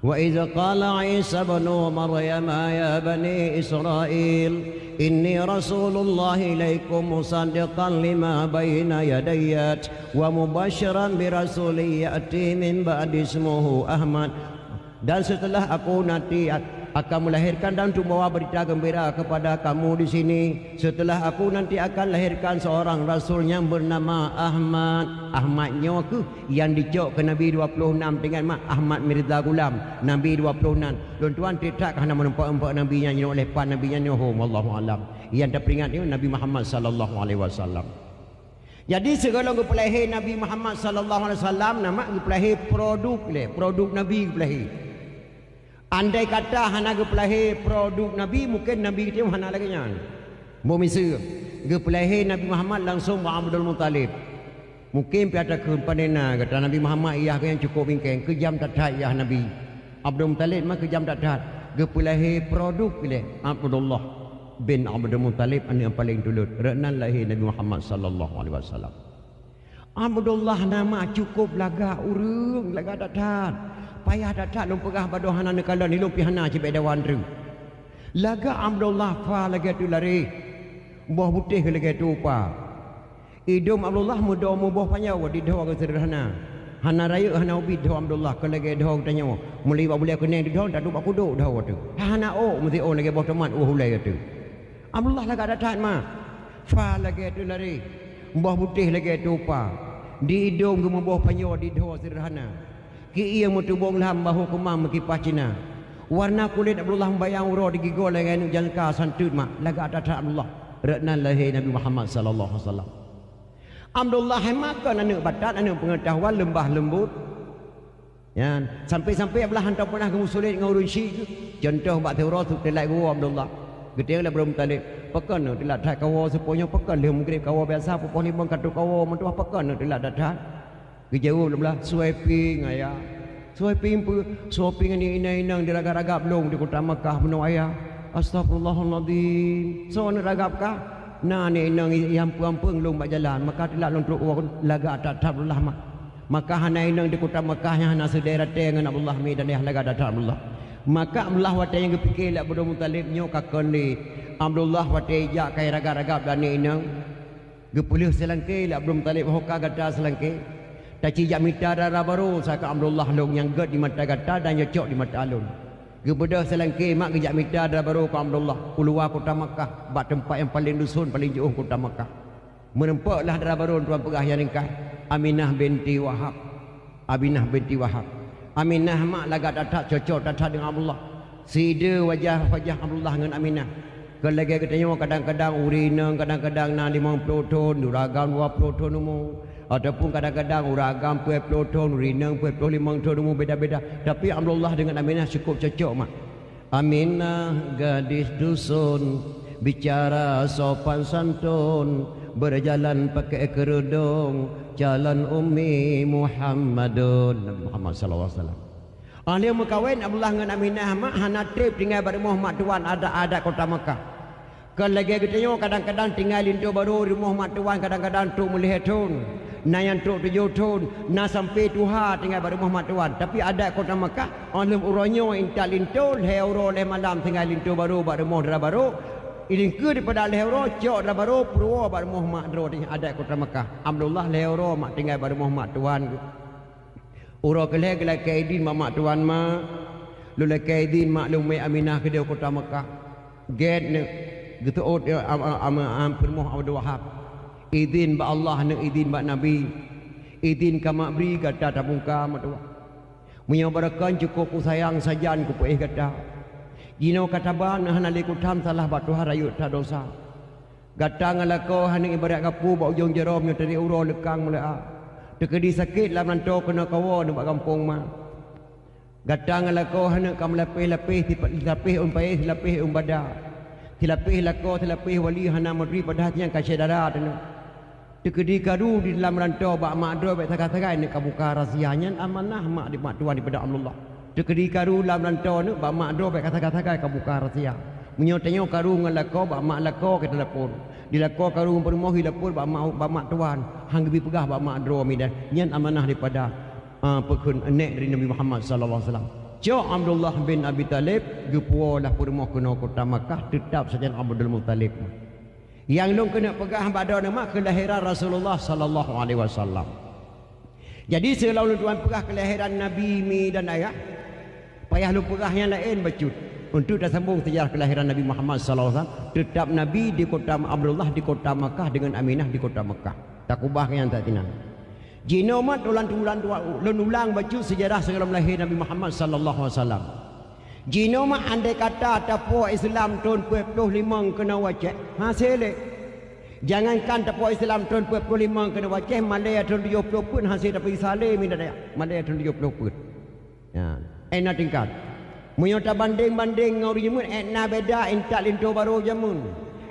Wa idza qala Isa bin Maryam ya bani Israel inni rasulullah ilaikum musaddiqan lima baina yadayya wa mubasysyiran bi rasulin ya'ti min ba'di ismuhu Ahmad. Dan setelah aku nanti akan melahirkan dan untuk membawa berita gembira kepada kamu di sini. Setelah aku nanti akan lahirkan seorang rasul yang bernama Ahmad. Ahmadnya ke yang dicok ke Nabi 26 dengan Ahmad Mirza Gulam Nabi 26. Tuan-tuan tidak kerana menempah-empah Nabi nya oleh pan Nabi nya wallahu alam. Yang terperingat ni Nabi Muhammad sallallahu alaihi wasallam. Jadi segala kepelahir Nabi Muhammad sallallahu alaihi wasallam nama kepelahir produk Nabi kepelahir. Andai kata hana gepelahir produk Nabi, mungkin Nabi kita hana lagi nya. Mau misal gepelahir Nabi Muhammad langsung Abdul Muttalib. Mungkin piata ke panena kata Nabi Muhammad ia yang cukup bingkeng kejam tak ya Nabi. Abdul Muttalib mah kejam tak dah. Gepelahir produk pilih Abdullah bin Abdul Muttalib yang paling dulu. Renan lahir Nabi Muhammad sallallahu alaihi wasallam. Abdullah nama cukup laga urung laga datat. Payah datat lum pegah badoh hana nekala ni lum pihana cibai dawan ru. Laga Abdullah fa laga tu lari. Buah putih laga tu pa. Idum Abdullah muda buah panjang di doa sederhana. Hana raya hana ubi doa Abdullah ke laga doa tanya. Muli ba boleh kena di doa tak duk aku duk doa tu. Hana mesti lagi buah teman hulai tu. Abdullah laga datat ma. Fa laga tu lari. Buah putih laga tu pa. Di idum ke buah panjang di doa sederhana. Ki ia mutubong lam bahu kumam mekipah Cina. Warna kulit Abdullah membayang urah di gigol dengan jangka santut mak. Laga atas Abdullah. Reknan lahir Nabi Muhammad sallallahu alaihi wasallam. Abdullah hemakan anak batat, anak pengetahuan lembah lembut. Ya, sampai-sampai Abdullah hantar pernah ke musulit dengan urun syik. Contoh bak Taurat tu telai gua Abdullah. Geting lah belum talib. Pekan telah dah kawa sepunya pekan dia mungkin kawa biasa pupuk limang katu kawa mentua pekan telah dah. Kejauh belah swiping ayah. Swiping ini inang diragap-ragap long di kota Makkah penuh ayah. Astagfirullahaladzim. So nak ragap kah? Nah ni inang yang puang-puang long bak jalan. Maka telah long truk laga atat Allah mak. Maka hana inang di kota Makkah yang hana sedera dengan Abdullah mi dan laga atat Allah. Maka Abdullah wate yang kepikir lah Abdul Muttalib nyok kakon ni. Abdullah wate jak kai ragap-ragap dan ni inang. Gepulih selangkai lah Abdul Muttalib hoka gata selangkai. Taci jamita darah baru saka Abdullah long yang ged di mata gata dan nyocok di mata alun. Gebedah selangkai mak gejak mita darah baru ke Abdullah keluar kota Makkah bak tempat yang paling dusun paling jauh kota Makkah. Menempaklah darah baru tuan pegah yang nikah Aminah binti Wahab. Aminah mak lagat datat cocok datat dengan Abdullah. Sida wajah Abdullah dengan Aminah. Kelagi katanya kadang-kadang urinang, kadang-kadang na 50 ton, uragam 20 ton umur. Ataupun kadang-kadang uragam 20 ton, urinang 25 ton umur beda-beda. Tapi Abdullah dengan Aminah cukup cocok mak. Aminah gadis dusun, bicara sopan santun, berjalan pakai kerudung, jalan Ummi Muhammadun. Nabi Muhammad sallallahu alaihi wasallam. Dia berkahwin Abdullah dengan Aminah mak hana trip tinggal pada Muhammad tuan ada kota Makkah. Kalau lagi kita kadang-kadang tinggal lintu baru di Muhammad tuan kadang-kadang tu melihat tun. na yang tok 7 tahun na sampai Tuhan tinggal pada Muhammad Tuhan. Tapi adat kota Mekah alam uronyo intak lintul heuro le malam tinggal lintul baru pada Muhammad baru iling ke daripada leuro cok baru purwa pada Muhammad ro tinggal adat kota Mekah. Alhamdulillah leuro mak tinggal pada Muhammad Tuhan. Uro keleh keleh kaidin Muhammad Tuhan ma lula kaidin maklum mai Aminah ke dia kota Mekah. Get ne gitu permoh Abdul Wahab izin ba Allah ne izin ba Nabi izin ka mak beri kata tabungka matua munya barakan cukup ku sayang sajan ku puih kata gino kata ba nah nali ku tham salah ba Tuhan rayu ta dosa gata ngalako haning ibarat kapu ba ujung jerom nyo tadi uro lekang mula tekedi sakit lam nanto kena kawo ne ba kampung ma gata ngalako haning kam lapih-lapih tipih umpai lapih umbada tilapih lako tilapih wali hana madri pada yang kasih darat tu tekedi kadu di dalam rantau bak mak do bak takai ni kabuka rahsianya amanah mak di mak tuan daripada Allah tekedi kadu dalam rantau ni bak mak do bak takai kabuka rahsia menyotanyo kadu ngalako bak mak lako ke telefon dilako kadu permohi lapor bak mak tuan hang gebi pegah bak mak do midan nyen amanah daripada pekun anak dari Nabi Muhammad sallallahu alaihi wasallam. Cok Abdullah bin Abi Talib gepuo lah purmo kena kota Makkah tetap saja Abdul Muttalib. Yang long kena pegah pada nama kelahiran Rasulullah sallallahu alaihi wasallam. Jadi selalu tuan pegah kelahiran Nabi mi dan ayah. Payah lu pegah yang lain bacut. Untuk dah sambung sejarah kelahiran Nabi Muhammad sallallahu alaihi wasallam, tetap Nabi di kota Abdullah di kota Makkah dengan Aminah di kota Makkah. Tak ubah yang tak tinang. Jino mat ulang baca sejarah sebelum lahir Nabi Muhammad sallallahu alaihi wasallam. Jino mat andai kata tapo Islam tahun 45 kena wacak hasil. Jangankan tapo Islam tahun 45 kena wacak Malaya tahun 70 pun hasil dapat saleh minda daya. Malaya tahun 70 pun. Ya, ena tingkat. Menyota banding-banding ngau rimun ena beda intak linto baru jamun.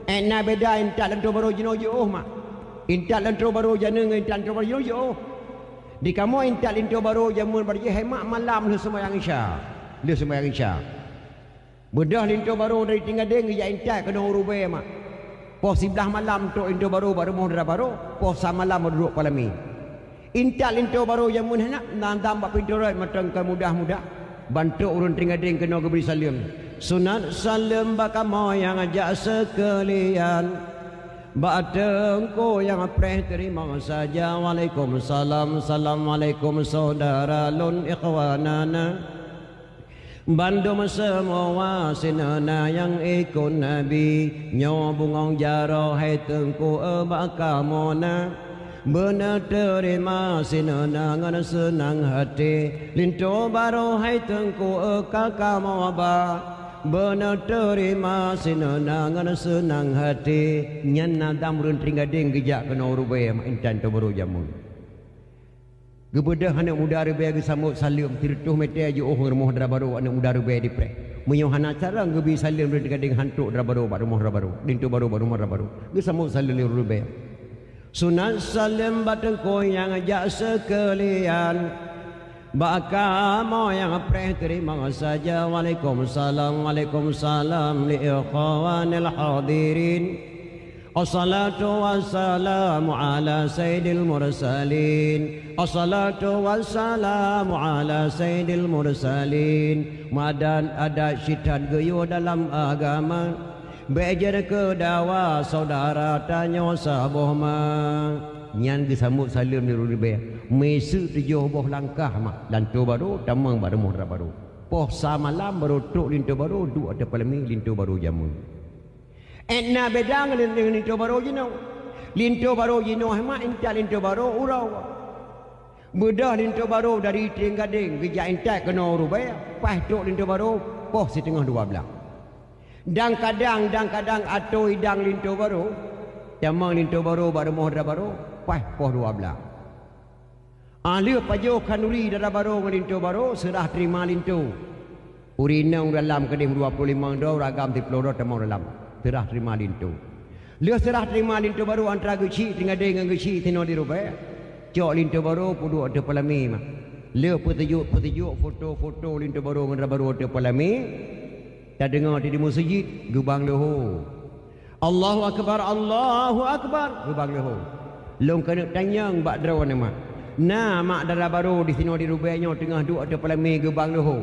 Ena beda intak linto baru jino jo mak. Intak lentro baru jana dengan intak lentro baru yo. Di kamu intak lentro baru jamun berje hemat malam lu sembahyang isya. Lu sembahyang isya. Bedah lentro baru dari tinggal deng ya intak kena urube mak. Pos 11 malam tok lentro baru mudah baru, pos malam duduk palami. Intak lentro baru jamun hendak nandam bab pintu rai matang ke mudah-mudah. Bantu urun tinggal deng kena geberi salam. Sunat salam bakamo yang ajak sekalian. Ba'dengku yang preh terima saja. Waalaikumsalam. Assalamualaikum saudara lun ikhwanana. Bandum semua sinana yang ikut Nabi. Nyo bungong jaro hai tengku bakamona. Benar terima sinana ngan senang hati. Linto baru hai tengku kakamaba. Benar terima sinana ngan senang hati. Nyan nadam run tringading gejak kena urubaya mak intan tu baru jamun. Gebedah anak muda rubaya gesambut salim tirtuh mete aja oh rumah dara baru anak muda rubaya dipreh. Menyo hana cara gebi salim run tringading hantuk dara baru rumah dara baru. Dintu baru rumah dara baru. Gesambut salim rubaya. Sunat salim bateng ko yang ajak sekalian. Bakamo yang preh terima saja. Waalaikumsalam. Waalaikumsalam li ikhwanil hadirin. Assalatu wassalamu ala sayyidil mursalin. Assalatu wassalamu ala sayyidil mursalin. Madan ada syitan geyo dalam agama. Bejar ke dawa saudara tanya saboh ma. Nyan disambut salim di rubaya. Mesu 7 boh langkah mak lantu baru tamang baru muhra baru. Poh samalam baru tok lintu baru duk ada palami lintu baru jamun. Enna bedang lintu baru jino. Lintu baru jino mak inta lintu baru urau. Bedah lintu baru dari Tenggading gejak intak kena rubaya. Pas tok lintu baru poh setengah 12. Dan kadang atau hidang lintu baru tamang lintu baru muhra baru pas poh 12. Ahli pajo kanuri dara baru ngelintu baru serah terima lintu. Urinau dalam kedim 25 do ragam 30 do temau dalam. Serah terima lintu. Dia serah terima lintu baru antara geci tinggal dengan geci tino di rubai. Cok lintu baru pudu ada palami mah. Dia petunjuk foto-foto lintu baru ngendra baru ada palami. Tak dengar di masjid gebang leho. Allahu akbar, Allahu akbar gebang leho. Long kena tanya bak draw nama. Na mak dara baru di sini di rubainya tengah duk ada pelami gebang lohor.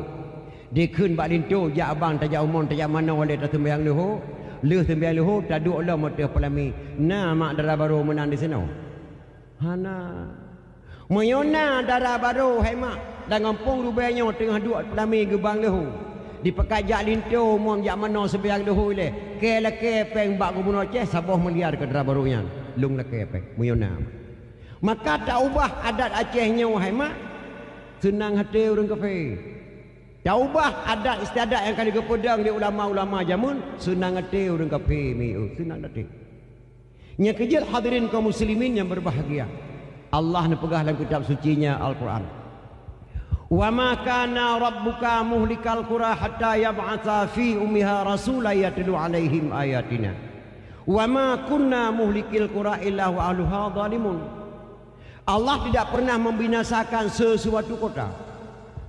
Dia kun bak lintu jak abang tajak umon tajak mana wale tak sembahyang lohor. Leh sembahyang lohor tak duk lah mata pelami. Na mak dara baru menang di sini. Hana. Mayona dara baru hai mak. Dan ngampung rubainya tengah duk pelami gebang lohor. Di pekajak lintu mon jak mana sembahyang lohor le. Ke leke peng bak gubernur Aceh sabah meliar ke dara barunya. Lung leke peng. Mayona. Maka tak ubah adat Acehnya wahai mak. Senang hati orang kafir. Tak ubah adat istiadat yang kali kepedang di ulama-ulama jamun. Senang hati orang kafir. Senang hati. Yang kejil hadirin kaum muslimin yang berbahagia. Allah nepegah dalam kitab sucinya Al-Quran. Wa ma kana rabbuka muhlikal qura hatta yab'atha fi ummiha rasulan yatlu alaihim ayatina. Wa ma kunna muhlikil qura illa wa ahluha zalimun. Allah tidak pernah membinasakan sesuatu kota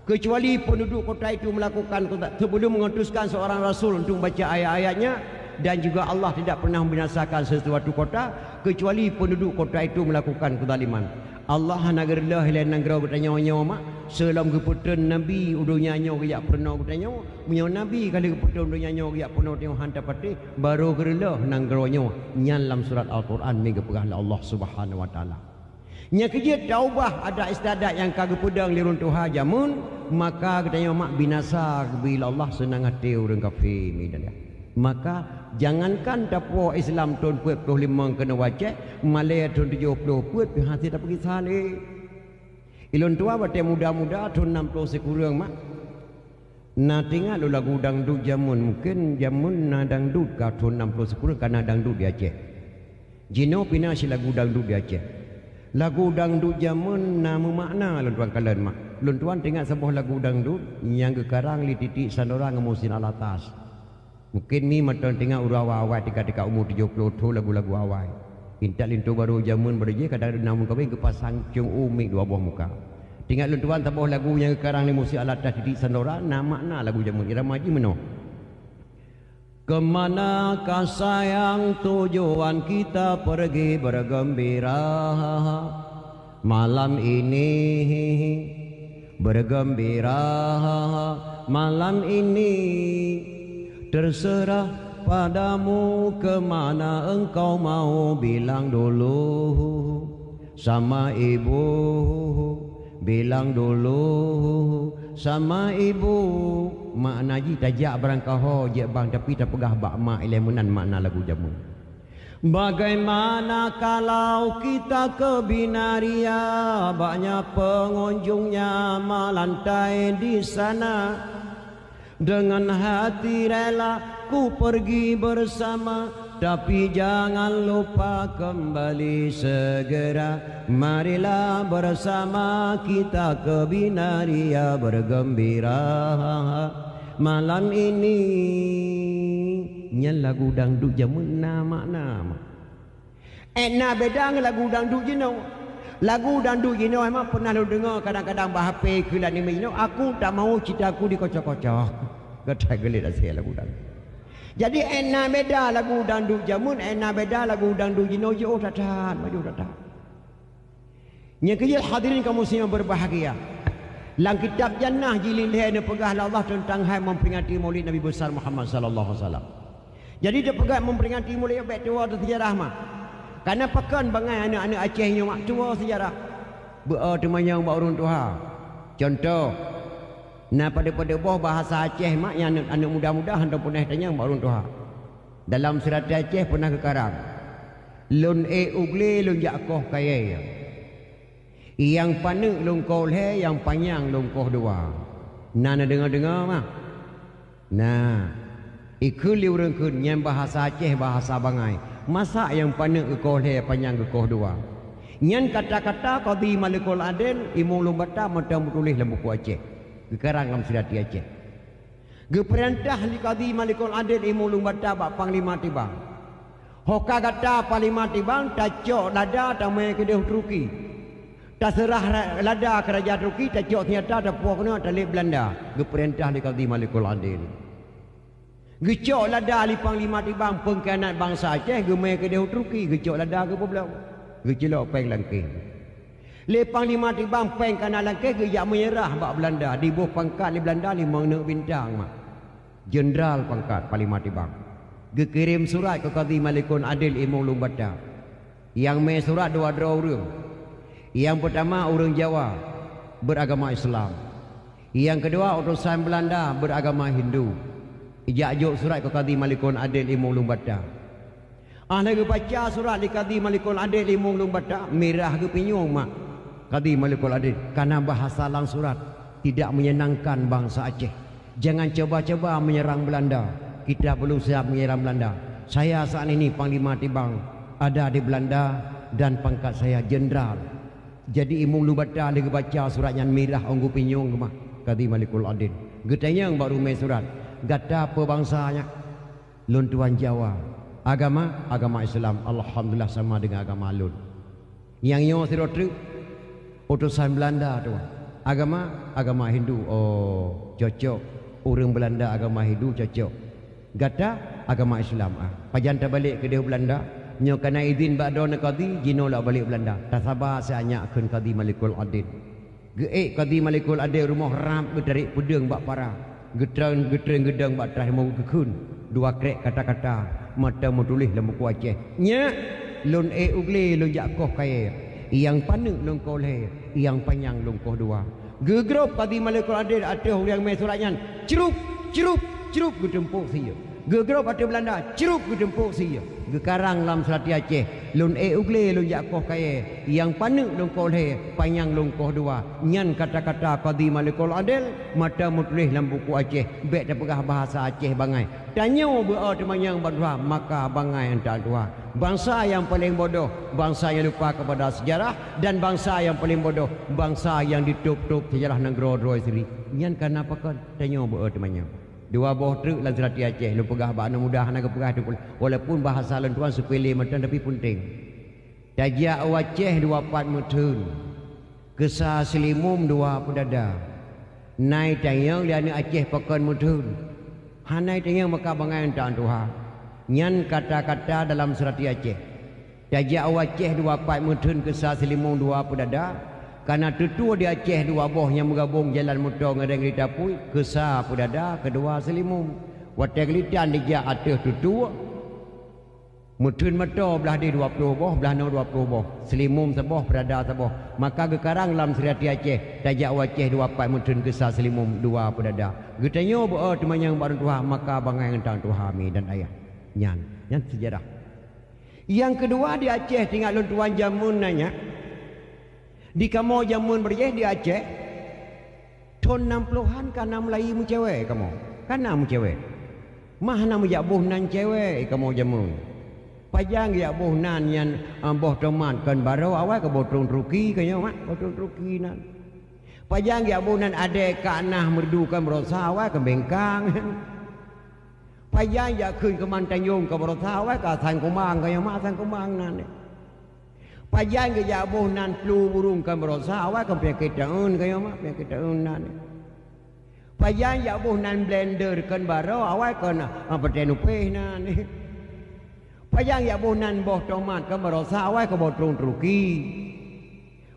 kecuali penduduk kota itu melakukan sebelum mengutuskan seorang rasul untuk baca ayat-ayatnya, dan juga Allah tidak pernah membinasakan sesuatu kota kecuali penduduk kota itu melakukan kezaliman. Allah nagerlah hilang negara bertanya mak selam keputusan nabi udunya nyawa yak pernah bertanya punya nabi kali keputusan udunya nyawa yak pernah tengok hantar pati baru gerlah nanggeronyo nyalam surat Al-Quran mega pegah Allah Subhanahu wa taala. Nya kerja taubah ada istiadat yang kagak pedang lirun Tuhan jamun, maka katanya mak binasa bila Allah senang hati orang kafir ni dia. Maka jangankan tapo Islam tahun 45 kena wajah, Malaya tahun 70 puat hati tak pergi saleh. Ilun tua bate muda-muda tahun 60 sekurang mak. Na tinggal lagu dangdut jamun, mungkin jamun na dangdut ka tahun 60 sekurang karena dangdut di Aceh. Jino pina si lagu dangdut di Aceh. Lagu dangdut jamun nama makna lun tuan kalian mak. Lun tuan tengok sebuah lagu dangdut yang kekarang li titik sandora ngemusin alatas. Mungkin mi matan tengok urawa-awai tika-tika umur 70 tu lagu-lagu awai. Intak lintu baru jamun berje kadang namun kawin kepasang cung umik dua buah muka. Tengok lun tuan sebuah lagu yang kekarang li musin alatas titik sandora nama makna lagu jamun irama haji meno. Kemanakah sayang tujuan kita pergi bergembira malam ini, bergembira malam ini, terserah padamu kemana engkau mau bilang dulu sama ibu, bilang dulu sama ibu. Makna ji tajak berangkah je bang tapi tak pegah bak mak ilemunan makna lagu jamun. Bagaimana kalau kita ke Binaria, banyak pengunjungnya melantai di sana. Dengan hati rela ku pergi bersama, tapi jangan lupa kembali segera. Marilah bersama kita ke Binaria bergembira malam ini. Nyan lagu dangdut jamun nama-nama. Nak beda dengan lagu dangdut jino. Lagu dangdut jino memang pernah lu dengar kadang-kadang bahapa kelan ni jino. Aku tak mau cerita aku dikocok-kocok. Kata gelit asyik lagu dangdut. Jadi enak beda lagu dangdut jamun, enak beda lagu dangdut jino je. Oh datang, maju datang. Yang kejil hadirin kaum muslimin berbahagia. Dalam kitab Jannah jilid ni pegah Allah tentang hai memperingati Maulid Nabi besar Muhammad sallallahu alaihi wasallam. Jadi dia pegah memperingati Maulid baik tua atau sejarah mah. Karena pekan bangai anak-anak Acehnya mak tua sejarah. Temannya buat urun Tuhan. Contoh, nah pada bawah bahasa Aceh mak yang anak muda-muda hendak pernah tanya buat urun Tuhan. Dalam surat Aceh pernah kekarang. Lun ugle lun jakoh kaya. Yang panik lungkoh le, yang panjang lungkoh dua. Nana dengar-dengar mah. Nah, ikut liurang kun yang bahasa Aceh bahasa Bangai. Masa yang panik lungkoh le, panjang lungkoh dua. Yang kata-kata qadi Malikul Adil imung lumbata mata tulis dalam buku Aceh. Kekarang dalam surat Aceh. Geperintah li qadi Malikul Adil imung lumbata bak panglima tibang. Hoka kata panglima tibang tacok lada tamai kedeh Turki. Tak serah lada kerajaan Turki, tak cok ternyata ada puak kena talib Belanda. Geperintah di Qadi Malikul Adil. Gecok lada li panglima tibang pengkhianat bangsa Aceh, gemai ke dehu Turki, gecok lada ke pulau. Gecilok peng langkeh. Le panglima tibang peng kana langkeh ge yak menyerah bak Belanda di buh pangkat di Belanda 5 bintang mak. Jenderal pangkat panglima tibang. Ge kirim surat ke Qadhi Malikul Adil Imong Long Bata. Yang me surat dua orang. Yang pertama orang Jawa beragama Islam. Yang kedua utusan Belanda beragama Hindu. Ijak surat ke Qadhi Malikul Adil Imong Long Bata. Lagi baca surat di Qadhi Malikul Adil Imong Long Bata, merah ke pinyong mak. Qadhi Malikul Adil karena bahasa lang surat tidak menyenangkan bangsa Aceh. Jangan coba-coba menyerang Belanda. Kita perlu siap menyerang Belanda. Saya saat ini panglima tibang ada di Belanda dan pangkat saya jenderal. Jadi Imong Long Bata lagi baca suratnya merah onggu pinyong mak. Qadhi Malikul Adil. Getanya baru main surat. Gata apa bangsanya? Luntuan Jawa. Agama Islam. Alhamdulillah sama dengan agama Lun. Yang nyo sirotru utusan Belanda tu. Agama Hindu. Oh, cocok. Orang Belanda agama Hindu cocok. Gata agama Islam. Pajan balik ke dia Belanda. Nyo kena izin bakdo nak Qadhi jino lah balik Belanda. Tak sabar saya anyakkan Qadhi Malikul Adil. Geek Qadhi Malikul Adil rumah ram getarik pedeng bak para. Getrang gedang bak trah mau kekun. Dua krek kata-kata mata menulis dalam buku Aceh. Nya lun ugle lun jakoh kaya. Yang panik lun koleh, yang panjang lun koh dua. Gegrop Qadhi Malikul Adil ateh yang mai suratnya. Cerup gedempuk sia. Gegrop ateh Belanda, cerup gedempuk sia. Gekarang lam Selati Aceh, lun ugle lun jakoh kaya. Yang panik lun koleh, panjang lun koh dua. Nyan kata-kata Qadhi Malikul Adil mata menulis dalam buku Aceh. Bek dah pegah bahasa Aceh bangai. Tanya berarti yang berdua maka bangai entah dua. Bangsa yang paling bodoh, bangsa yang lupa kepada sejarah, dan bangsa yang paling bodoh, bangsa yang ditutup sejarah negara droi sendiri. Nyan kan apa kan? Tanya berarti yang dua boh truk lan Selati Aceh lu pegah bak mudah nak pegah tu walaupun bahasa lan tuan sepele macam tapi penting. Tajak Aceh 24 mutun. Kesah Selimum 2 pedada. Nai tayang dia ni Aceh pakan mutun. Hanai tayang maka bangai entah Tuhan. Nyan kata-kata dalam Selati Aceh. Tajak Aceh 24 mutun kesah Selimum 2 pedada. Karena tutua di Aceh 2 boh yang menggabung jalan motor ngadeng di Tapui. Kesah pedada kedua Selimum. Watai kelitan dijak atas tutua. Mutun motor belah di 20 boh, belah no 20 boh. Selimum seboh, pedada seboh. Maka gekarang dalam Selati Aceh. Tajak Aceh 24 mutun kesah Selimum 2 pedada. Getanyo berarti yang baru Tuhan maka bangai entang Tuhami dan ayah. Nyan sejarah. Yang kedua di Aceh tinggal lun tuan jamun nanya. Di kamu jamun berjeh di Aceh tahun 60-an karena Melayu mu cewek kamu. Karena mu cewek. Mana mu jak boh nan cewek kamu jamun. Pajang jak boh nan yang boh tomat kan baru awal ke botong truki kaya mak botong truki nan. Pajang jak boh nan ade kanah merdu kan berosa awal ke bengkang. Pajang jak keun ke Mantanyong ke berosa awal ke San Kumang kaya mak San Kumang nan. Pajang ke jabuh nan flu burung kan berosa awak kan penyakit daun kaya mak penyakit daun nan. Pajang jabuh nan blender kan baro awak kan pertenu peh nan. Pajang jabuh nan boh tomat kan berosa awak kan botong truki.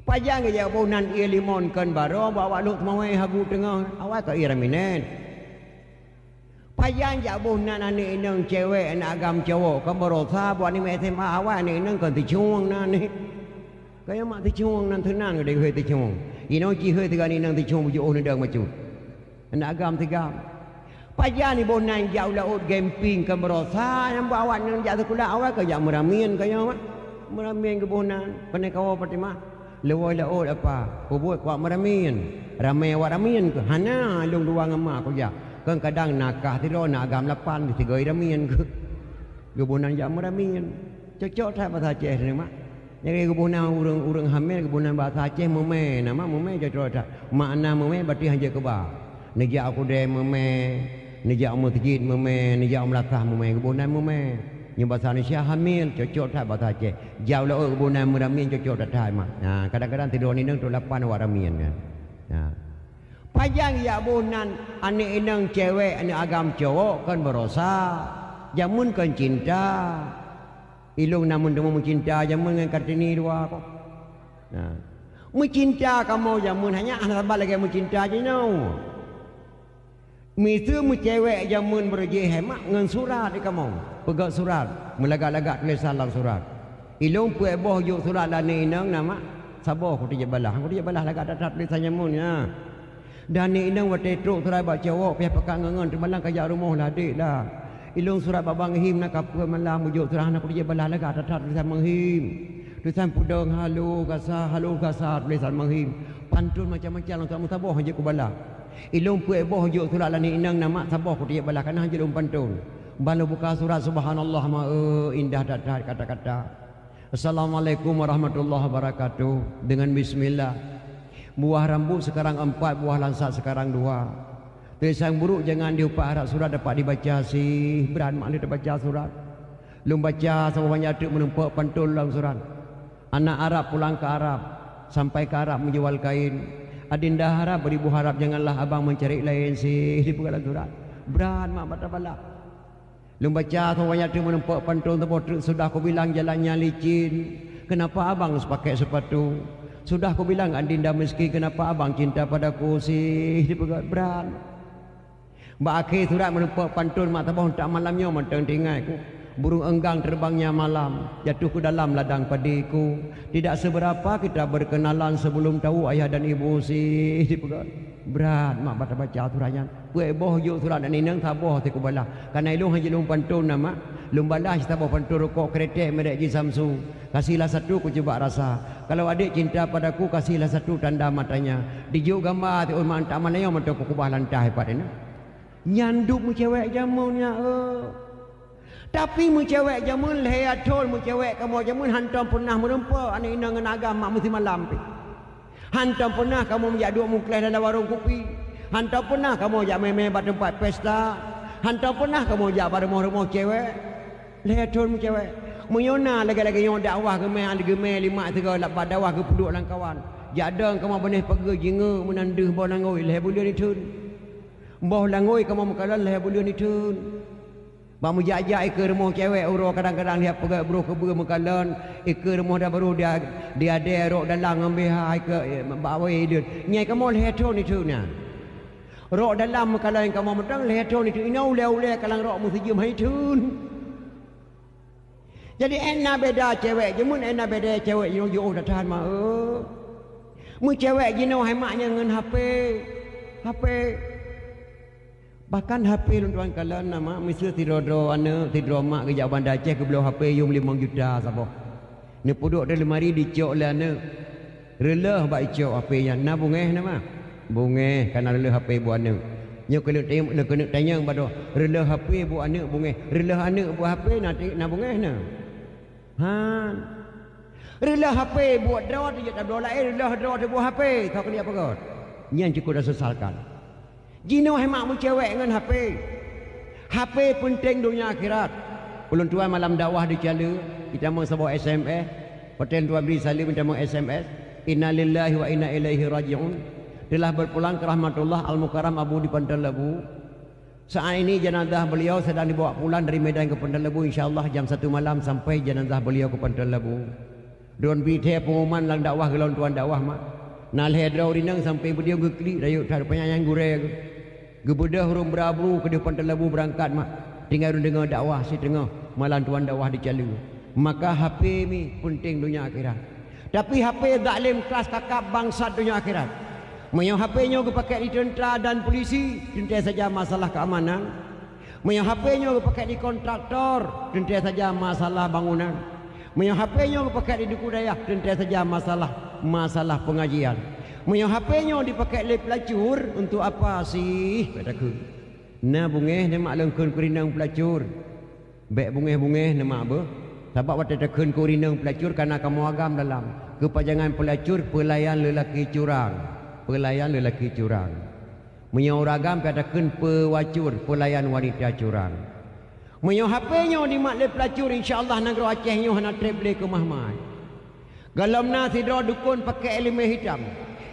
Pajang ke jabuh nan ia limon kan baro bawa lut mawai hagu tengah awak kan iraminen. Pajang jabuh nan ane inang cewek anak agam cowok kan berosa buat ni SMA awak ane inang kan ticuang nan. Kaya mak ticuang nan tenan ke dia ticuang. Ino ci he tiga ni nang ticuang bujuk ni dang macu. Anak agam tiga. Pajang ni bonan jauh laut camping kan berosa yang bawa nang jatuh sekolah awak ke jak meramian kaya mak. Meramian ke bonan pandai kawa Fatimah. Lewoi laut apa? Buat kuat meramian. Ramai awak ramian ke? Hana long dua ngama aku jak. Kadang nakah tiro nak agam lapan tiga ramian ke. Kebunan jak meramian. Cocok tak bahasa Aceh ni mak. Jadi kebunan urang hamil kebunan bahasa Aceh meme nama meme cocok tak. Makna meme berarti hanya keba. Nejak aku deh meme, nejak masjid meme, nejak melakah meme kebunan meme. Yang bahasa Indonesia hamil cocok tak bahasa Aceh. Jauh lah kebunan meramian cocok tak mak. Nah, kadang-kadang tidur ni nang tu lapan awak ramian kan. Nah. Pajang ya bunan anak inang cewek anak agam cowok kan berosa. Jamun kan cinta. Ilung namun demo mencinta jamun dengan kartini dua kok. Nah, mencinta kamu jamun hanya anak lagi mencinta je no. Misu cewek jamun berje hemat ngan surat di kamu. Pegang surat, melagak-lagak tulisan dalam surat. Ilung puai boh juk surat dan ni inang nama sabar aku dia balah. Aku dia balah lagak datat tulisan jamun ya. Dan ni inang wate truk surat bak cewek pihak pekan ngan tu malang kajak rumah lah dik dah. Ilung surat babang him nak apa malam mujuk surah nak dia balah lagak datat tulisan menghim. Tulisan pudang halu kasar tulisan menghim. Pantun macam-macam untuk kamu sabar aja ku balah. Ilung puai boh juk surat dan ni inang nama sabar aku dia balah kana aja lum pantun. Balu buka surat subhanallah ma indah datat kata-kata. Assalamualaikum warahmatullahi wabarakatuh. Dengan bismillah. Buah rambut sekarang 4, buah lansat sekarang 2. Tulisan buruk jangan diupah harap surat dapat dibaca sih. Beran makna dia baca surat. Lum baca sama banyak atuk menumpak pantun dalam surat. Anak Arab pulang ke Arab. Sampai ke Arab menjual kain. Adinda harap beribu harap janganlah abang mencari lain sih. Di dalam surat. Beran mak baca balak. Lum baca sama banyak atuk menumpak pantun terpotret. Sudah aku bilang jalannya licin. Kenapa abang pakai sepatu? Sudah aku bilang adinda meski kenapa abang cinta padaku sih. Di beran. Mbak akhir surat menumpak pantun mak tabah tak malamnya matang tinggal ku. Burung enggang terbangnya malam, jatuh ke dalam ladang padiku. Tidak seberapa kita berkenalan sebelum tahu ayah dan ibu sih. Berat mak baca suratnya. Puai boh juk surat dan inang tabah tiku balah. Karena ilung haji lum pantun nama. Lum balah tabah pantun rokok kretek merek ji Samsung. Kasihlah satu ku coba rasa. Kalau adik cinta padaku kasihlah satu tanda matanya. Dijuk gambar ti ulma tak malaya mata ku kubah lantah hebat ini. Nyanduk mu cewek jamunnya tapi mu cewek jamun lehatol mu cewek kamu jamun hantam pernah merempa anak ina dengan agama mesti malam pi. Hantam pernah kamu menjak duk mukles dalam warung kopi. Hantam pernah kamu jak meme pada tempat pesta. Hantam pernah kamu jak pada rumah-rumah cewek. Lehatol mu cewek. Menyona lagi-lagi yang dakwah ke meh gemeh 5 3 8 dakwah ke penduk lang kawan. Jak dang kamu benih pergi jinga menanduh bonangoi leh bulian itun. Mbah langoi kamu makalan leh bulian itun. Bamu jajak ke rumah cewek uro kadang-kadang dia pergi bro ke buru makalan ke rumah dah baru dia ada rok dalam ambil hai ke bawa dia. Nyai kamu leh itun ituna. Rok dalam makalan kamu mentang leh itun itu ina ule-ule kalang rok mesti jum hai itun. Jadi enak beda cewek jemun enak beda cewek yang jauh dah tahan mah mu cewek gino hai maknya ngan HP bahkan HP tuan kalian nama misal tidro ane tidro mak ke jak Bandar Aceh ke belah HP yung 5 juta sabo ni puduk dalam lemari dicok le ane relah bak cok HP nya na bungeh nama bungeh kana relah HP bu ane nyo kena tanya bado relah HP bu ane bungeh relah ane bu HP na bungeh na han relah HP buat drawat je tak dola relah drawat bu HP kau kena apa kau nyan cukup dah sesalkan. Jino hemat mu cewek dengan HP. HP penting dunia akhirat. Ulun tuan malam dakwah di Cala, kita mau sebuah SMS. Hotel tuan beri salim kita mau SMS. Inna lillahi wa inna ilaihi raji'un. Telah berpulang ke rahmatullah Al-Mukarram Abu di Pantai Lebu. Saat ini jenazah beliau sedang dibawa pulang dari Medan ke Pantai Lebu. InsyaAllah jam 1 malam sampai jenazah beliau ke Pantai Lebu. Don berita pengumuman lang dakwah gelon tuan dakwah mak. Nal hedrau rinang sampai beliau geklik dayuk tar penyayang gureh. Gebedah hurung berabru ke depan Lebu berangkat mak. Tinggal dengar dakwah si tengah malam tuan dakwah di Cala. Maka HP ni penting dunia akhirat. Tapi HP zalim kelas kakap bangsat dunia akhirat. Menyo HP-nya ke pakai di tentera dan polisi, tentu saja masalah keamanan. Menyo HP-nya ke pakai di kontraktor, tentu saja masalah bangunan. Menyo HP-nya ke pakai di duku daya, tentu saja masalah pengajian. Menyo HP-nya dipakai oleh pelacur untuk apa sih? Kataku. Na bungeh na mak lengkeun kurinang pelacur. Bek bungeh na apa? Sebab waktu tekun kurinang pelacur karena kamu agam dalam kepajangan pelacur pelayan lelaki curang. Pelayan lelaki curang. Menyo ragam katakan pewacur pelayan wanita curang. Menyo HP-nya di mak le pelacur insya-Allah negara Aceh nyo hana treble ke mahmai. Galamna tidro dukun pakai elemen hitam.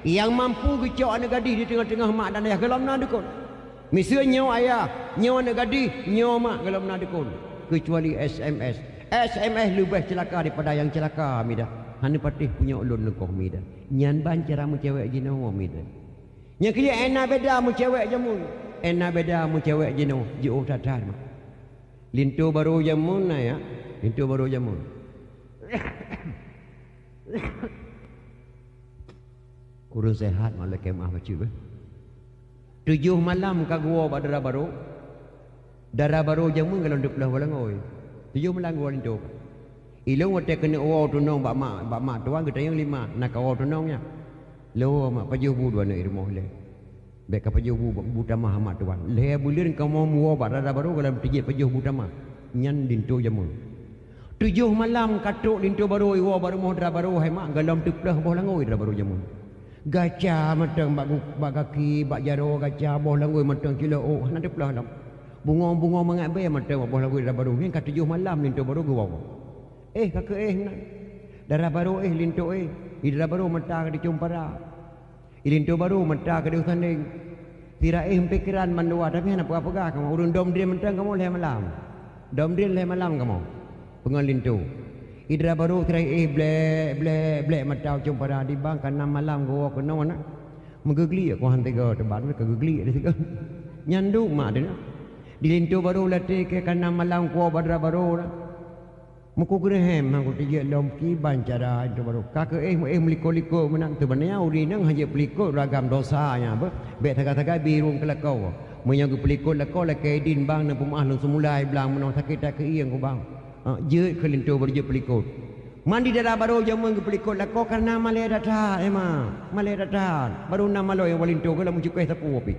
Yang mampu gecok anak gadis di tengah-tengah mak dan ayah galamna dukun. Misalnya ayah, nyawa anak gadis, nyawa mak galamna dukun. Kecuali SMS. SMS lebih celaka daripada yang celaka mida. Hanya patih punya ulun lekoh mida. Nyan ban cara mu cewek jino mida. Nya kia ena beda mu cewek jamun. Ena beda mu cewek jino jo tatar mah. Lintu baru jamun ya. Lintu baru jamun. Kurang sehat malah kemah macam 7 malam ka gua badara baru. Darah baru jamun kalau duk lah walangoi. 7 malam gua lintu. Ilung wate kena awa tunong bak mak tuan kita yang 5 nak awa tunongnya. Lo mak pajuh bu dua nak irmoh le. Bek ka pajuh bu tamah mak tuan. Le bulir kau mau muwa badara baru kalau tijit pajuh bu tamah. Nyan lintu jamun. 7 malam katuk lintu baru iwa baru moh darah baru hai mak galam tuklah boh langoi darah baru jamun. Gaca matang bak kaki bak jaro gaca boh langoi matang kilo oh nak deplah lam. Bunga-bunga mengabai matang boh langoi darah baru. Ni kat 7 malam lintu baru gua. Kakak nak. Darah baru lintu darah baru mata di cumpara. Lintu baru mata ke di usanding. Tira pikiran mandua tapi nak apa-apa kamu urun dom dia mentang kamu leh malam. Dom dia leh malam kamu. Pengal lintu. Idra baru tira ble mata cumpara di bang kan 6 malam gua kena mana. Megegli aku hantega teban ke gegli ada tiga. Nyandu mak dia. Di lintu baru latih ke kan 6 malam gua badra baru. Muku grehem aku tiga lomki bancara itu baru. Kakak meliko-liko menang tu banyak uri nang hanya peliko ragam dosanya apa. Bet tagak-tagak biru kelakau. Menyagu peliko lakau la kedin bang na pumah lu semulai belang menang sakit tak iang ku bang. Je ke lintu baru je peliko. Mandi darah baru jamun ke peliko lakau karena malai datang malai datang. Baru nama lo yang walintu ke la mucukai sapu api.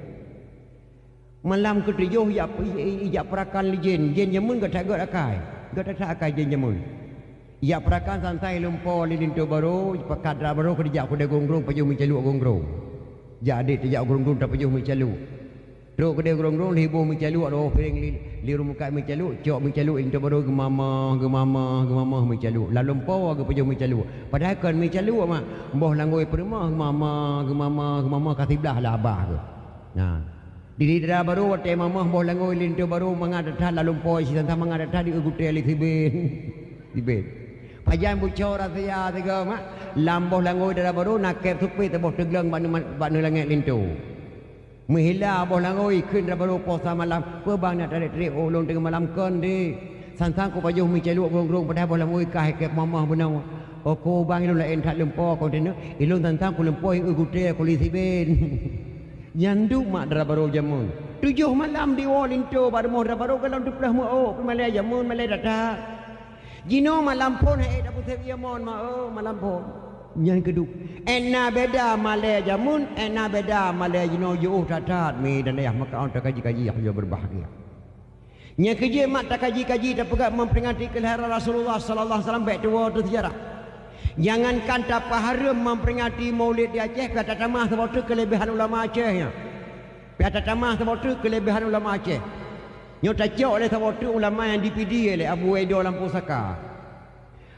Malam ketujuh ya perakan jen jamun ke tagot akai. Gata tak akai jen jamun. Ya perakan santai lumpur lintu baru pakat darah baru kerja aku dah gongrong pajuh mencalu gongrong. Jadi tidak gongrong tak pajuh mencalu. Terus kedai gongrong hibuh mencalu ada piring li rumukat mencalu, cok mencalu lintu baru gemama mencalu. Lalu lumpur ke pajuh mencalu. Padahal kan mencalu mak boh langoi permah gemama kasih belah lah abah ke. Nah. Di darah baru wate mamah boh langoi lintu baru mengadatah lalu poi si tentang mengadatah di ugutel tibet. Pajan bucor rasanya tiga mak lamboh langoi darah baru nakep supi teboh tegelang banu langit lintu. Mihila boh langoi kun darah baru posa malam pe bang nak tarik ulun tengah malam kon di. Sansang ko pajuh mi celuk grong padahal boh langoi kah kep mamah benau. Ko bang ilun lain tak lempo kontainer ilun tentang ko lempo ugutel ko lisibin. Nyandu mak darah baru jamun 7 malam di walintu baru moh darah baru kalau duplah mu malai jamun malai datang jino malam pun dak pusat ia mon malam pun nyan keduk ena beda malai jamun ena beda malai jino yo tatat mi dan ayah maka on tak kaji yo berbahagia nya kerja mak tak kaji tak pegat memperingati kelahiran Rasulullah sallallahu alaihi wasallam baik tua tu sejarah. Jangankan tak haram memperingati maulid di Aceh. Kata tamah sebab tu kelebihan ulama Acehnya. Kata tamah sebab tu kelebihan ulama Aceh. Nyo tak cok oleh sebab tu ulama yang dipidi oleh Abu Waido Lampu Saka.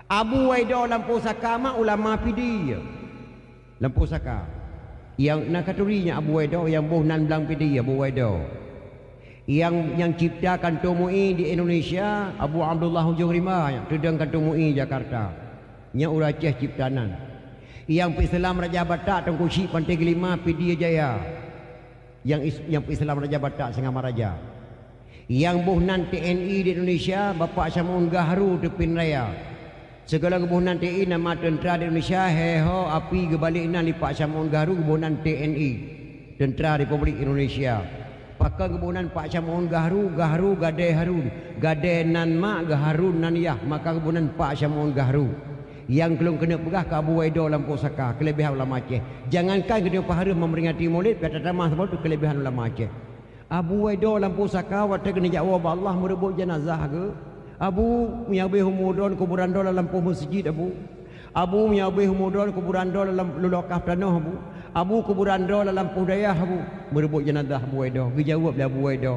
Abu Waido Lampu Saka mak ulama pidi. Lampu Saka. Yang nak katurinya Abu Waido yang boh nan belang pidi Abu Waido. Yang ciptakan Tumui di Indonesia Abu Abdullah Hujung Rimah yang tudang Tumui Jakarta. Nya ura Aceh ciptanan. Yang Islam Raja Batak Tengku Syik Pantai Kelima Pidi Jaya. Yang Islam Raja Batak Sengama Raja. Yang buhnan TNI di Indonesia Bapak Syamun Gahru Tepin Raya. Segala kebuhnan TNI nama tentera di Indonesia heho api gebalik nan Pak Syamun Gahru kebuhnan TNI Tentera Republik Indonesia. Pakai kebunan Pak Syamun Gahru gade haru gade nan mak gaharu nan yah maka kebunan Pak Syamun Gahru yang kelung kena pegah ke Abu Waido Lampu Saka kelebihan ulama Aceh. Jangankan kena pahala memperingati maulid kata tamah sebab tu kelebihan ulama Aceh. Abu Waido Lampu Saka waktu kena jawab Allah merebut jenazah ke Abu miyabe humudon kuburan do dalam masjid Abu miyabe humudon kuburan do dalam lulokaf tanah Abu kuburan do dalam budaya merebut jenazah Abu Waido dijawab oleh Abu Waido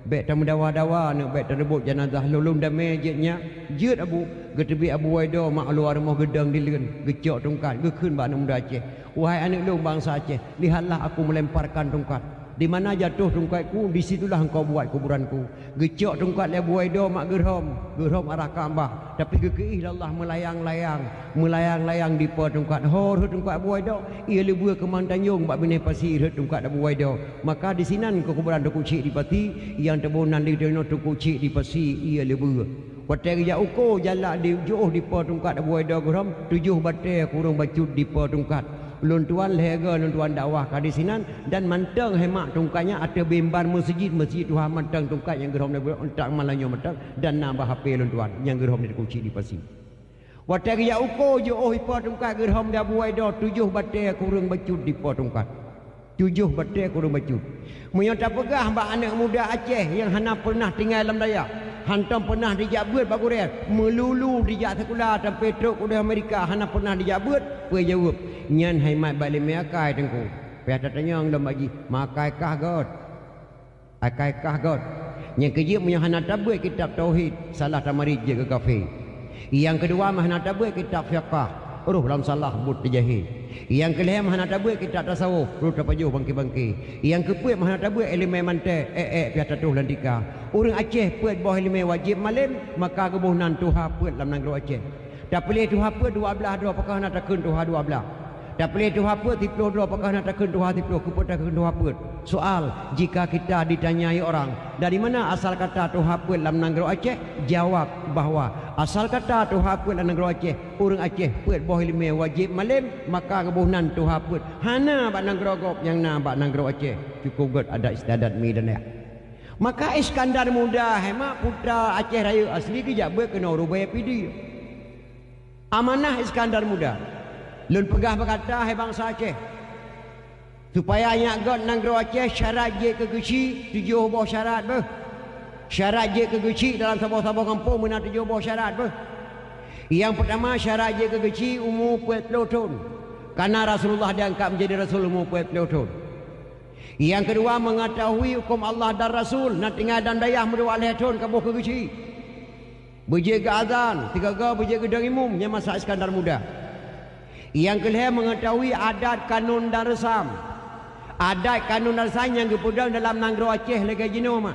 baik tamu dawa-dawa nak baik terebut jenazah lulum damai jetnya jet Abu getebi Abu Waido mak luar rumah gedang dilen gecok tongkat gekeun ba anak muda Aceh wahai anak lu bangsa Aceh lihatlah aku melemparkan tongkat Di mana jatuh tungkatku, di situlah engkau buat kuburanku. Gecok tungkat le buai do mak gerhom arah Kaabah. Tapi gekeih Allah melayang-layang di po tungkat hor tungkat buai do. Ia lebih ke Mantanjung bak benih pasir tungkat buai do. Maka di sinan ke kuburan tu cik di pati yang tebunan di deno tu cik di pasir ia lebih. Watai ya uko jala di jauh di po tungkat buai do gerhom 7 batai kurung bacut di po tungkat. Luntuan lega luntuan dakwah kadisinan dan manteng hemak tungkatnya ada bimbar masjid Tuhan manteng tungkat yang gerom ni untuk malanyo manteng dan nambah HP luntuan yang gerom ni kunci di pasir. Watai ya uko jo oh ipo tungkat gerom dah buai do 7 batai kurung bacut di po tungkat. 7 batai kurung bacut. Munyo tak pegah mbak anak muda Aceh yang hana pernah tinggal dalam daya. Hantam pernah dijabut bagurian melulu dijak sekolah sampai truk udah Amerika hana pernah dijabut pe jawab nyan hai mai balik meakai tengku pe tanya ngam bagi makai kah god akai kah god yang kerja punya hana tabut kitab tauhid salah tamarij ke kafe yang kedua mah hana tabut kitab fiqh ruh dalam salah but dijahil yang kelima hana tabut kitab tasawuf ruh tapajuh bangki-bangki yang keempat mah hana tabut elemen mante piata tuh landika orang Aceh puat bawah elemen wajib malam maka kebunan tuha puat dalam negeri Aceh tak pilih tuha puat 12 dua apakah nak takun tuha 12 tak pilih tuha puat 32 apakah nak takun tuha 30 kepada tuha puat soal jika kita ditanyai orang dari mana asal kata tuha puat dalam negeri Aceh jawab bahawa asal kata tuha puat dalam negeri Aceh orang Aceh puat bawah elemen wajib malam maka kebunan tuha puat hana bak negeri gop yang na bak negeri Aceh cukup god ada istiadat mi dan ya. Maka Iskandar Muda hemat putra Aceh Raya asli kejap berkena Rubaya PD. Amanah Iskandar Muda. Lun pegah berkata hai bangsa Aceh. Supaya nyak god negeri Aceh syarat je kegeci 7 buah syarat ber. Syarat je kegeci dalam sabah-sabah kampung mena 7 buah syarat ber. Yang pertama syarat je kegeci umur 40 tahun. Karena Rasulullah diangkat menjadi Rasul umur 40 tahun. Yang kedua mengetahui hukum Allah dan Rasul nak tinggal dan dayah merdua lehtun kabuh kegeci berjaga azan 3 berjaga dengimum yang masa Iskandar Muda. Yang kelima mengetahui adat kanun dan resam yang dipedang dalam negeri Aceh lega jino mak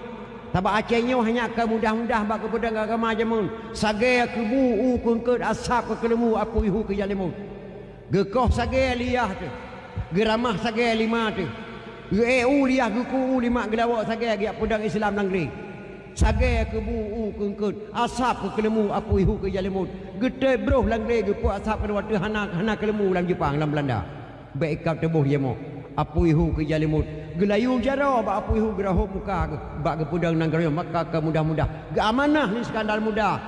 sebab Aceh nyo hanya ke mudah-mudah bak kepedang agama jamun sage kebu kengked asap ke kelemu aku ihu ke jalimun gekoh sage liyah tu geramah sage lima tu EU dia guku lima gelawak sage dia pedang Islam negeri sage ke bu kengked asap ke kelemu apu ihu ke jalimut gede broh negeri gepu asap ke waktu hana kelemu dalam Jepang dalam Belanda baik kau tebuh dia mo apu ihu ke jalimut gelayu jaro ba apu ihu gerahuk muka ba ke pedang negeri maka ke mudah-mudah ge amanah ni Iskandar Muda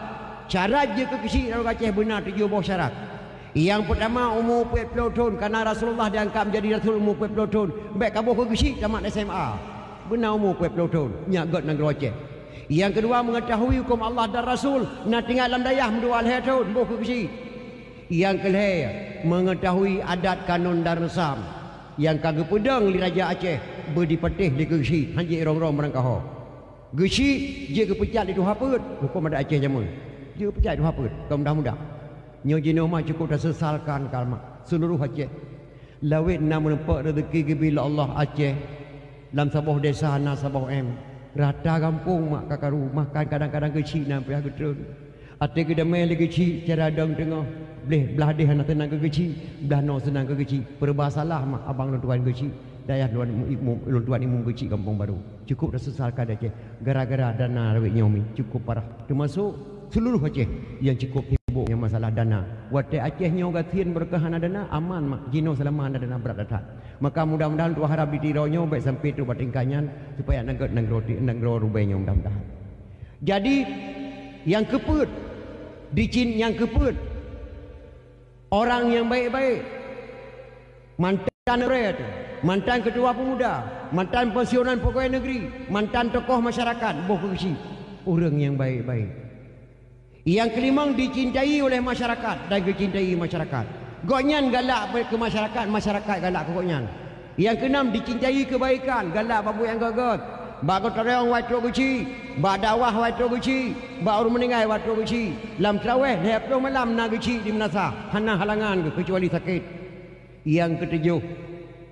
cara je ke kecil dalam Aceh benar 7 buah syarat. Yang pertama umur 40 tahun karena Rasulullah diangkat menjadi Rasul umur 40 tahun. Baik kabuh ke kecil tamat SMA. Benar umur 40 tahun. Nyak god negeri Aceh. Yang kedua mengetahui hukum Allah dan Rasul. Nak tinggal dalam dayah mendua alih tahun. Buh ke kecil. Yang kelima mengetahui adat kanun dan resam. Yang kagak pedang di Raja Aceh. Berdipetih di kecil. Hanjik rong-rong merangkah. Kecil dia kepecat di tuha perut. Hukum ada Aceh jamun. Dia kepecat di tuha perut. Kau mudah-mudah. Nyo jino mak cukup dah sesalkan kalmak seluruh Aceh lawit nak menempat rezeki ke bila Allah Aceh dalam sabah desa na sabah rata kampung mak kakaru makan kadang-kadang kecil nampai aku terus ate ke damai lagi kecil cara dang tengah boleh belah dia nak tenang ke kecil belah no senang ke kecil perbasalah mak abang lu tuan kecil dayah lu tuan imum kecil kampung baru cukup dah sesalkan Aceh gara-gara dana lawit nyomi cukup parah termasuk seluruh Aceh yang cukup hibuk yang masalah dana. Watai Aceh nyo gatien berkahana dana aman mak jino selama dana berat datang. Maka mudah-mudahan tu harap ditironyo baik sampai tu batingkanyan supaya negro rubenya mudah-mudahan. Jadi yang keput dicin yang keput orang yang baik-baik mantan red, mantan ketua pemuda, mantan pensiunan pegawai negeri, mantan tokoh masyarakat, boh kecil orang yang baik-baik. Yang kelima dicintai oleh masyarakat dan dicintai masyarakat. Gonyan galak ke masyarakat, masyarakat galak ke gonyan. Yang keenam dicintai kebaikan, galak babu yang gagal. Ba kotorong watro guci, ba dakwah watro guci, ba orang meninggal watro guci. Lam traweh 20 malam na guci di menasa, hana halangan kecuali sakit. Yang ketujuh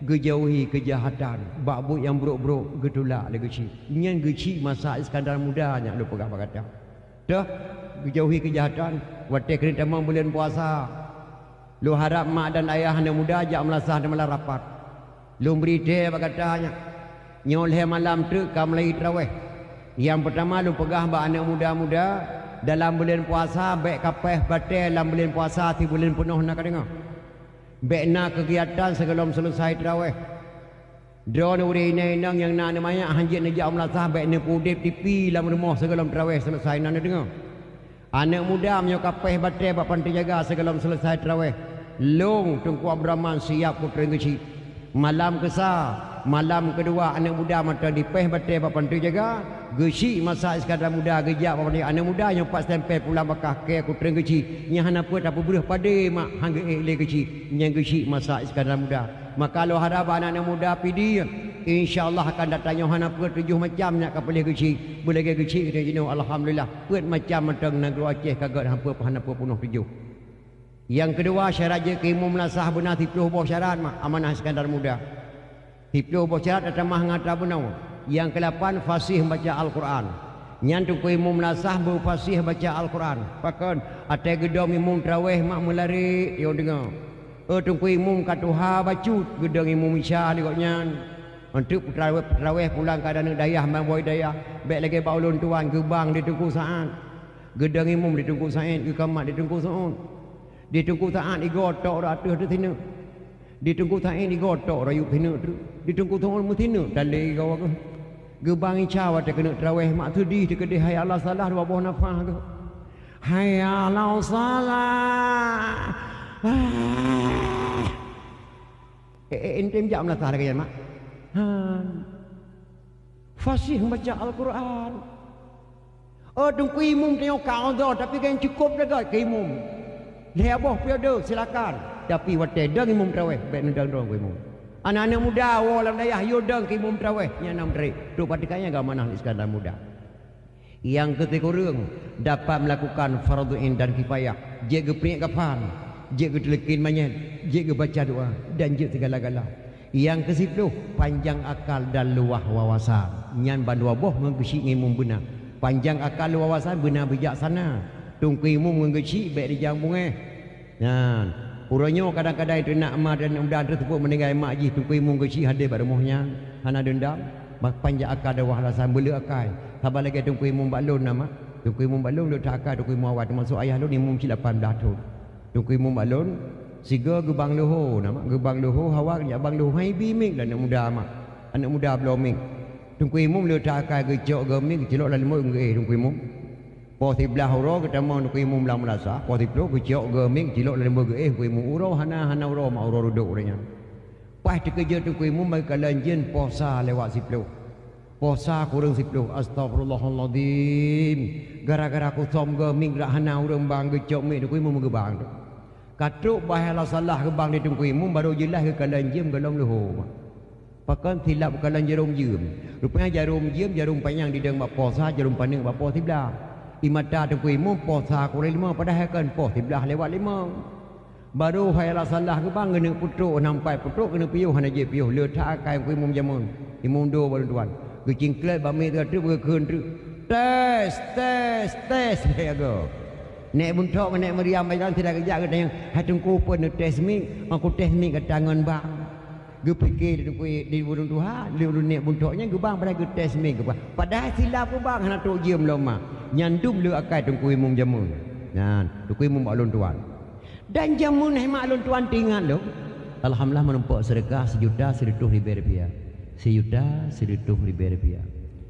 Gejauhi kejahatan, bak-buk yang buruk-buruk getulak le geci. Nyan geci masa Iskandar Muda nya lu pegang kata. Dah gejauhi kejahatan, wate kena tamang bulan puasa. Lu harap mak dan ayah anak muda ajak melasah dan malam rapat. Lu beri dia katanya. Nyoleh malam tu kam lai tarawih. Yang pertama lu pegah bak anak muda-muda dalam bulan puasa baik kapeh batal dalam bulan puasa ti bulan penuh nak dengar. Bekna kegiatan sebelum selesai tarawih. Drone uri nang yang nak namanya hanjit najak melasah bekna pudip tipi dalam rumah sebelum tarawih selesai nak dengar. Anak muda menyokapeh batal bak pantai jaga sebelum selesai tarawih. Long Tungku Abraman siap putra kecil. Malam kesar, malam kedua anak muda mata dipeh batal bak pantai jaga. Gesi masa Iskandar Muda gejak bak pantai anak muda yang pas tempel pulang bakah ke putra kecil. Nya hana apa tak berah pada mak hangga le kecil. Nya gesi masa Iskandar Muda. Maka kalau harap anak muda pidi InsyaAllah akan datang Yohana pun 7 macam nak kapal kecil. Boleh kecil kita jenuh alhamdulillah. Pun macam matang negeri Aceh kagak hampa hana penuh 7. Yang kedua syarat je keimum melasah benar 30 buah syarat mak amanah Iskandar Muda. 30 buah syarat ada mah ngata benar. Yang ke-8 fasih baca Al-Quran. Nyan tu keimum melasah berfasih baca Al-Quran. Pakan ate gedong imum tarawih mak melari yo dengar. Tu keimum katuha bacut gedong imum isya ligotnya. Untuk terawih pulang keadaan dayah mamboy dayah. Baik lagi baulun tuan gebang ditunggu saat. Gedang imum ditunggu saat, ikamat ditunggu saat. Ditunggu saat digotok ratus tu tina. Ditunggu saat digotok rayu tina tu. Ditunggu saat mutina tali kau aku. Gebang icaw ada kena terawih mak tu di kedai hai Allah salah dua buah nafas tu. Hai Allah salah. Ente jam lah tak mak. Fasih membaca Al-Quran. Tunggu imum tengok kau tu. Tapi kan cukup dah ke imum. Lehabah piada silakan. Tapi waktu dang imum terawih. Baik nendang dong ke imum. Anak-anak muda walam dayah yudang ke imum terawih. Yang enam terik. Tu patikannya agak mana Iskandar Muda. Yang ketiga orang dapat melakukan fardu'in dan kifayah. Jaga peringkat kapan. Jaga telekin banyak. Jaga baca doa. Dan jaga segala-gala. Yang ke-10 panjang akal dan luah wawasan. Nyan bandua boh mengkesi ngimum benar. Panjang akal luah wawasan benar bijaksana. Tungku imum mengkesi baik di jambung Nah, urangnya kadang-kadang itu nak mak dan muda tersebut meninggal mak ji tungku imum kesi hadir pada rumahnya. Hana dendam. Panjang akal dan wawasan bela akal. Sabar lagi tungku imum baklun nama. Tungku imum baklun duk tak akal tungku imum awak termasuk ayah lu imum ci 18 tahun. Tungku imum baklun siga gebang luhur nama gebang luhur hawak ya bang luhur hai bimik lah anak muda mak anak muda belum mik tungku imum le tak akai gejok gemik celok la lemoi nge tungku imum po 11 uro ketemu tungku imum la melasa po 10 gejok gemik celok la lemoi ge tungku imum uro hana uro mak uro duduk orangnya pas dikerja tungku imum bagi kalanjin puasa lewat 10 puasa kurang 10 astagfirullahaladzim gara-gara aku som gemik dak hana urang bang gejok mik tungku imum gebang tu. Katuk bahayalah salah gebang di tungku imum baru jelas ke kalan jam galong luhur. Pakan silap kalan jarum jam. Rupanya jarum panjang di dalam puasa jarum pandang bapa sebelah. Imata tungku imum puasa kurang 5 padahal kan puasa sebelah lewat 5. Baru hayalah salah gebang kena putruk nampai putruk kena piuh hana je piuh letak akai tungku imum jamun. Imum do baru tuan. Gecingklet bami tu berkeun tu. Tes go. Nek buntok nek meriam bayan tidak kerja kata yang hatungku pun tes mik aku tes mik ke tangan bang ge fikir di burung Tuhan lu nek buntoknya ge bang pada ge tes mik ge padahal silap ku bang hana tok jiem loma nyandum lu akai tungku imum jamun nah tungku imum alun tuan dan jamun hemat alun tuan tinggal lu alhamdulillah menempok sedekah 1 juta 100 ribu rupiah 1 juta 100 ribu rupiah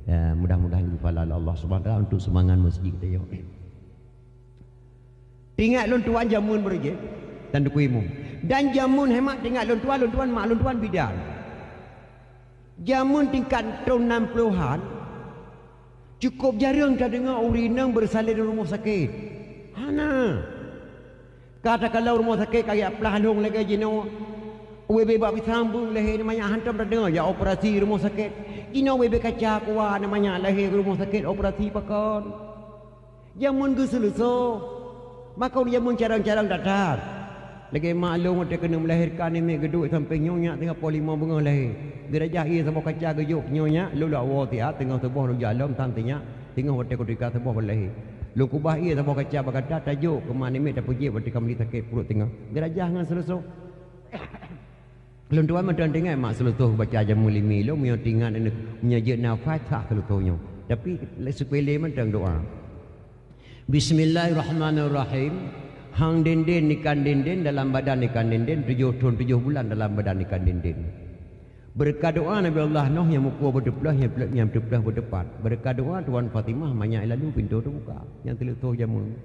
ya mudah-mudahan dipala Allah Subhanahu wa taala untuk semangat masjid kita yo. Tinggal luntuan jamun berje dan duku imum. Dan jamun hemat tinggal luntuan mak luntuan bidan. Jamun tingkat tahun 60-an cukup jarang kita dengar urinang bersalin di rumah sakit. Hana. Kata kalau rumah sakit kayak pelahung lagi jino. WB bab sambung lahir namanya hantam dah dengar ya operasi rumah sakit. Jino WB kaca kuah namanya lahir rumah sakit operasi pakan. Jamun geseluso. Maka dia mun carang-carang datang. Lagi maklum dia kena melahirkan ni mek geduk sampai nyonya tengah pol 5 bengah lahir. Gerajah ia sama kaca gejok nyonya lu dak wa ti tengah tubuh lu jalam tantinya tengah hotel ketika tubuh lahir. Lu kubah ia sama kaca berkata tajuk ke mana mek dak puji berarti kami sakit perut tengah. Gerajah ngan selusuh. Belum tuan madan dengar mak selusuh baca jamu limi lu mio tinggal menyajet nafas tak selusuhnya. Tapi sepele madan doa. Bismillahirrahmanirrahim. Hang denden ikan denden dalam badan ikan denden 7 tahun 7 bulan dalam badan ikan denden. Berkat doa Nabi Allah Nuh yang muka berdebelah yang berdebelah berdepan. Berkat doa Tuan Fatimah banyak lalu pintu tu buka yang terletup jamun.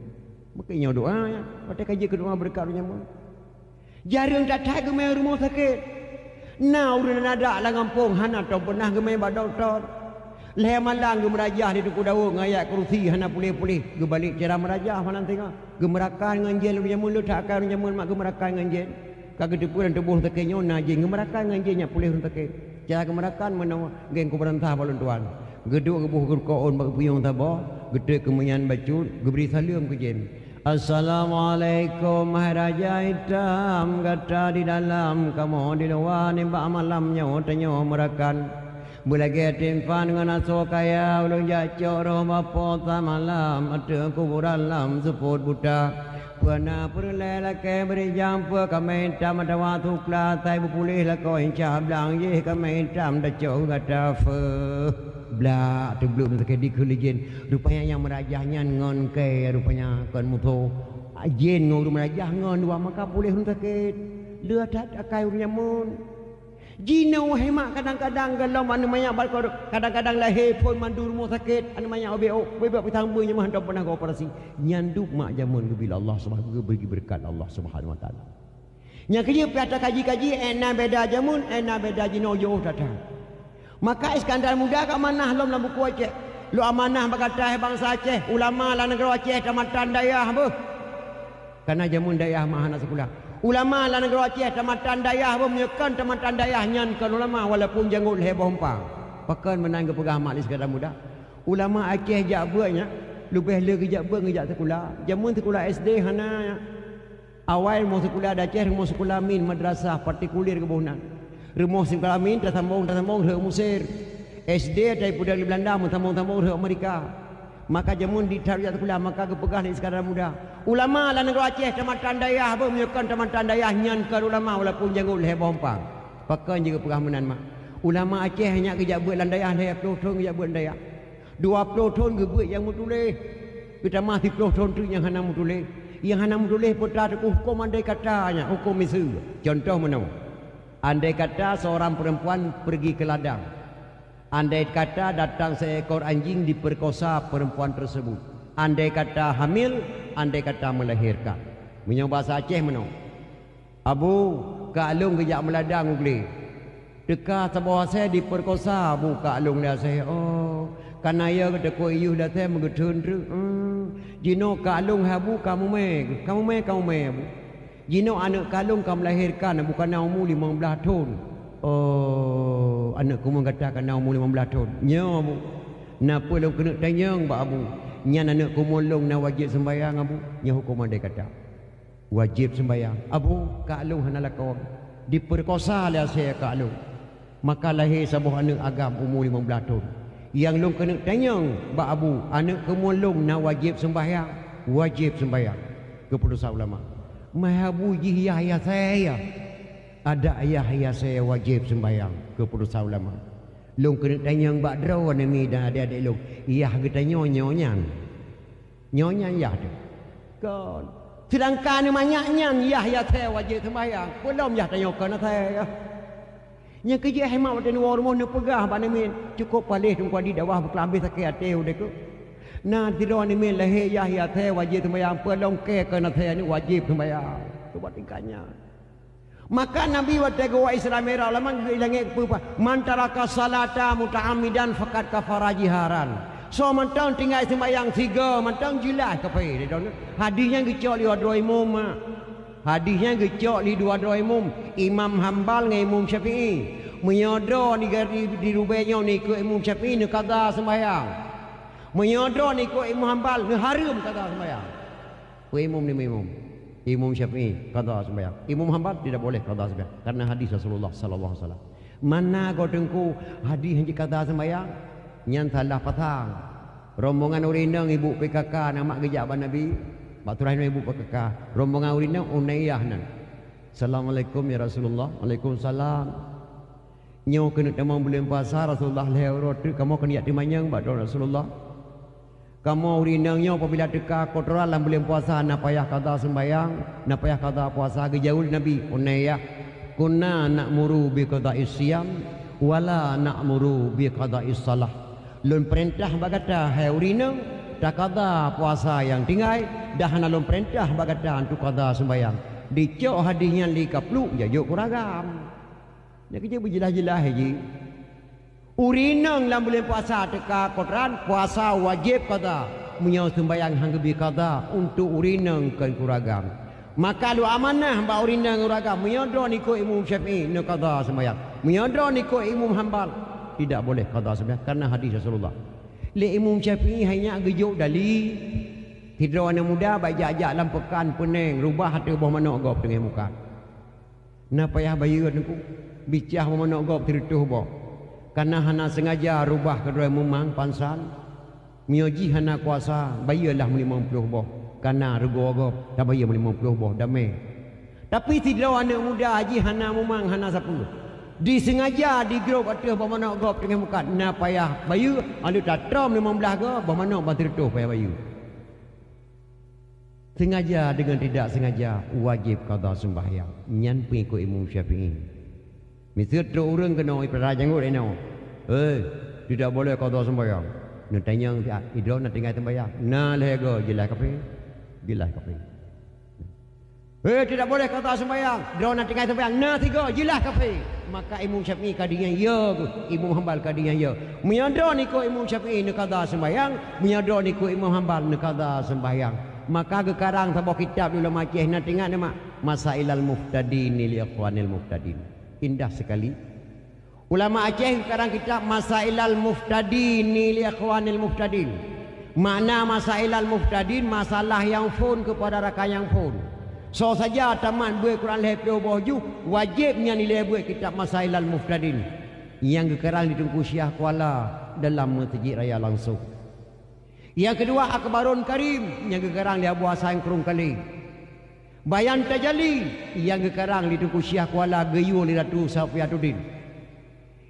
Makanya doa ya. Pada kaji kedua berkat jamun. Jarang datang ke rumah sakit. Nah udah ada lah kampung hana tau pernah ke main doktor. Leh malang ke merajah di tuku daun ngayak kerusi hana pulih-pulih ke balik cara merajah mana tengok gemerakan nganjel jamun lu tak akan jamun mak gemerakan nganjel kagak depu dan tubuh tekenyo najing gemerakan nganjelnya pulih teke cara gemerakan menawa geng ku berantah balon tuan geduk gebuh gerkoon bak puyung tabo gede kemenyan bacut geberi salam ke jen. Assalamualaikum maharaja hitam kata di dalam kamu di luar ni bak malamnya otanyo merakan Bulagi timpan dengan aso kaya ulun jacok roh bapa malam ada kuburan lam seput buta pernah perle lake beri jampa kami tam ada waktu kelatai berpulih lah kau incah belang ye kami tam dah jauh kata fe bla tu belum terkedi kulijen rupanya yang merajahnya ngon ke rupanya kon muto jen nguru merajah ngon dua maka pulih terked leh tak akai urnyamun Jino hemat kadang-kadang gelam anu banyak balkor kadang-kadang lahir pun mandu rumah sakit anu banyak obeo bebek pitambanya mah dak pernah operasi nyanduk mak jamun bila Allah Subhanahu bagi berkat Allah Subhanahu wa taala. Nya kerja piata kaji-kaji ena beda jamun ena beda jino jauh datang. Maka Iskandar muda kat manah lom dalam buku Aceh. Lu amanah berkata bangsa Aceh, ulama la negara Aceh tamatan dayah apa? Karena jamun dayah mah anak sekolah. Ulama la negara Aceh tamatan dayah menyekan tamatan dayah nyan kan ulama walaupun janggut leher bompang. Pakan menang ke pegah mak Iskandar muda. Ulama Aceh jak buatnya lebih le kejak buat ngejak sekolah. Jamun sekolah SD hana awal mau sekolah Aceh mau sekolah min madrasah partikulir kebunan. Rumah sekolah min dah sambung ke Mesir. SD daripada di Belanda sambung ke Amerika. Maka jamun ditaruh sekolah maka kepegah ni Iskandar muda. Ulama la negara Aceh tamatan dayah apa menyekan tamatan dayah nyan ke ulama walaupun janggut leher bompang. Pakan juga pegah menan mak. Ulama Aceh hanya kejak buat landayah leher 20 tahun kejak buat landayah. 20 tahun ke buat yang mutuleh. Kita masih 10 tahun tu yang hana mutuleh. Yang hana mutuleh putra hukum andai katanya hukum Mesir. Contoh mana? Andai kata seorang perempuan pergi ke ladang. Andai kata datang seekor anjing diperkosa perempuan tersebut. Andai kata hamil, andai kata melahirkan. Punya bahasa Aceh mana? Abu, Kak Long kejak meladang boleh. Dekat sebuah saya diperkosa Abu Kak Long dah saya. Oh, karena ia kata ko iuh dah saya mengetun tu. Jino Kak Long Abu kamu me Abu. Jino anak Kak Long kamu melahirkan bukan umur 15 tahun. Oh, anakku mengatakan umur 15 tahun. Nya Abu. Napa lu kena tanya Mbak Abu? Nyan anak kumulung na wajib sembahyang Abu. Nya hukum dia kata wajib sembahyang. Abu Kak Long hanalah kau diperkosa lah saya Kak Long. Maka lahir sebuah anak agam umur 15 tahun. Yang long kena tanya Mbak Abu, anak kumulung na wajib sembahyang. Wajib sembahyang. Keputusan ulama. Mahabu jihiyah ya saya. Ada ayah saya wajib sembahyang. Keputusan ulama. Long kena tanya Mbak Draw ni dah adik-adik long. Iyah kita nyonya. Nyonya ya tu. Kan. Sedangkan banyaknya ya saya wajib sembahyang. Belum ya tanya kena saya. Nya kerja hemat pada luar rumah ni pegah pak ni cukup palih tunggu di bawah berkelambi sakit hati udah ku. Nah tidak ni min lahir ya saya wajib sembahyang. Belum ke kena saya ni wajib sembahyang. Tu buat tingkatnya. Maka Nabi waktu gua Islam merah lama hilangnya apa? Mantaraka salata muta'amidan fakat kafara jiharan. So mantang tinggal sembahyang tiga, mantang jelas kapai dia tahu. Hadisnya gecok li dua imam. Hadisnya gecok li dua imam. Imam Hambal dengan Imam Syafi'i. Menyodor ni di rubainya ni ke Imam Syafi'i ni qada sembahyang. Menyodor ni ke Imam Hambal ni haram qada sembahyang. Imam ni imam. Imam Syafi'i qada sembahyang. Imam Hanbal tidak boleh qada sembahyang karena hadis Rasulullah sallallahu alaihi wasallam. Mana kau tengku hadis yang qada sembahyang? Nyan salah patang. Rombongan urinang ibu PKK nama gejak Nabi. Baturan ibu PKK. Rombongan urinang Unayyah nan. Assalamualaikum ya Rasulullah. Waalaikumsalam. Nyo kena temang bulan puasa Rasulullah lehoro tu kamu kena yak timanyang batu Rasulullah. Kamu urinangnya apabila teka kotoran dalam bulan puasa nak payah qada sembayang, nak payah qada puasa gejaul Nabi Unayyah. Kunna na'muru bi qada'is siyam wala na'muru bi qada'is salah. Lun perintah bagata hai urinang tak qada puasa yang tinggal dah lun perintah bagata untuk qada sembayang. Dicok hadisnya li kaplu ya yo kuragam. Nak kerja berjelas-jelas haji. Urinang dalam bulan puasa teka kotoran puasa wajib qada. Menyau sembayang hang bi qada untuk urinang kan kuragam. Maka lu amanah ba urinang kuragam menyodro niko Imam Syafi'i nak qada sembayang. Menyodro niko Imam Hanbal tidak boleh qada sembayang karena hadis Rasulullah. Le Imam Syafi'i hanya gejuk dali hidro anak muda baik ajak dalam pekan pening rubah hati bawah mana gop tengah muka. Na payah bayu aku bicah memonok gop tertuh bo karena hana sengaja rubah kedua memang pansan mioji hana kuasa bayalah 50 bo karena rego gop tak bayar 50 bo damai tapi tidak anak muda haji hana memang hana 10 disengaja di grup atuh memonok gop dengan muka na payah bayu alu tatram 15 go memonok ba tertuh payah bayu sengaja dengan tidak sengaja wajib qada sembahyang nyan pengikut Imam Syafi'i. Misal tu orang kena ipara janggut eno. Tidak boleh qada sembahyang. Nak tanya idro nak tinggal sembahyang. Nah lego jelas kape. Jelas kape. Tidak boleh qada sembahyang. Idro nak tinggal sembahyang. Nah tiga jelas kape. Maka Imam Syafi'i kadinya ya, Imam Hanbal kadinya ya. Menyadar niko Imam Syafi'i nak qada sembahyang, menyadar niko Imam Hanbal nak qada sembahyang. Maka gekarang sabah kitab ulama Aceh nak tengok nama Masailal Muftadin li Ikhwanil Muftadin. Indah sekali. Ulama Aceh sekarang kitab Masailal Muftadin li Ikhwanil Muftadin. Makna Masailal Muftadin masalah yang phone kepada rakan yang phone. So saja taman buat Quran lepas boju wajibnya nilai buat kitab Masailal Muftadin yang sekarang ditunggu Syekh Kuala dalam masjid raya langsung. Yang kedua Akbarun Karim yang sekarang dia buat sayang kurung kali. Bayan Tajali yang sekarang ditunggu Syekh Kuala Gayu li Ratu Safiatuddin.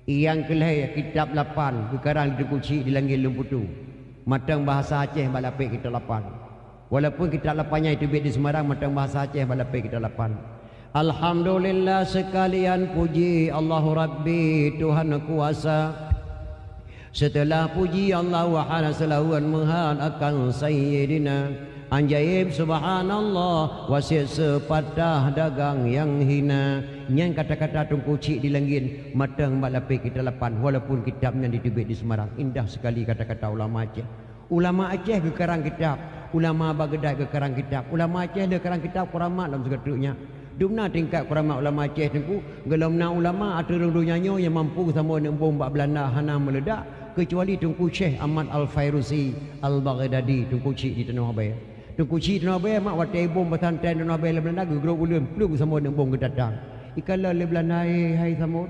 Yang kelih kitab 8 sekarang ditunggu Cik di Langgil Lemputu. Matang bahasa Aceh balapik kita 8. Walaupun kitab 8-nya itu di Semarang matang bahasa Aceh balapik kita 8. Alhamdulillah sekalian puji Allahu Rabbi Tuhan kuasa. Setelah puji Allah wa hala salawan muhal akan Sayyidina Anjaib subhanallah wasit sepatah dagang yang hina. Yang kata-kata tungku cik di Langgin matang balapik kita 8. Walaupun kitabnya ditebit di Semarang. Indah sekali kata-kata ulama Aceh. Ulama Aceh gekarang kitab, ulama Baghdad gekarang kitab, ulama Aceh gekarang kitab kuramat dalam segatuknya. Dumna tingkat kuramat ulama Aceh tengku gelamna ulama aturung dunyanya yang mampu sama dengan bom bak Belanda hana meledak kecuali Tungku Syekh Ahmad Al-Fairuzi Al-Baghdadi Tungku Cik di Tanah Abang. Tungku Cik Tanah Abang mak watai bom pesantren Tanah Abang Belanda gegrok ulun peluk sama dengan bom kedatang. Ikala le Belanda hai samut.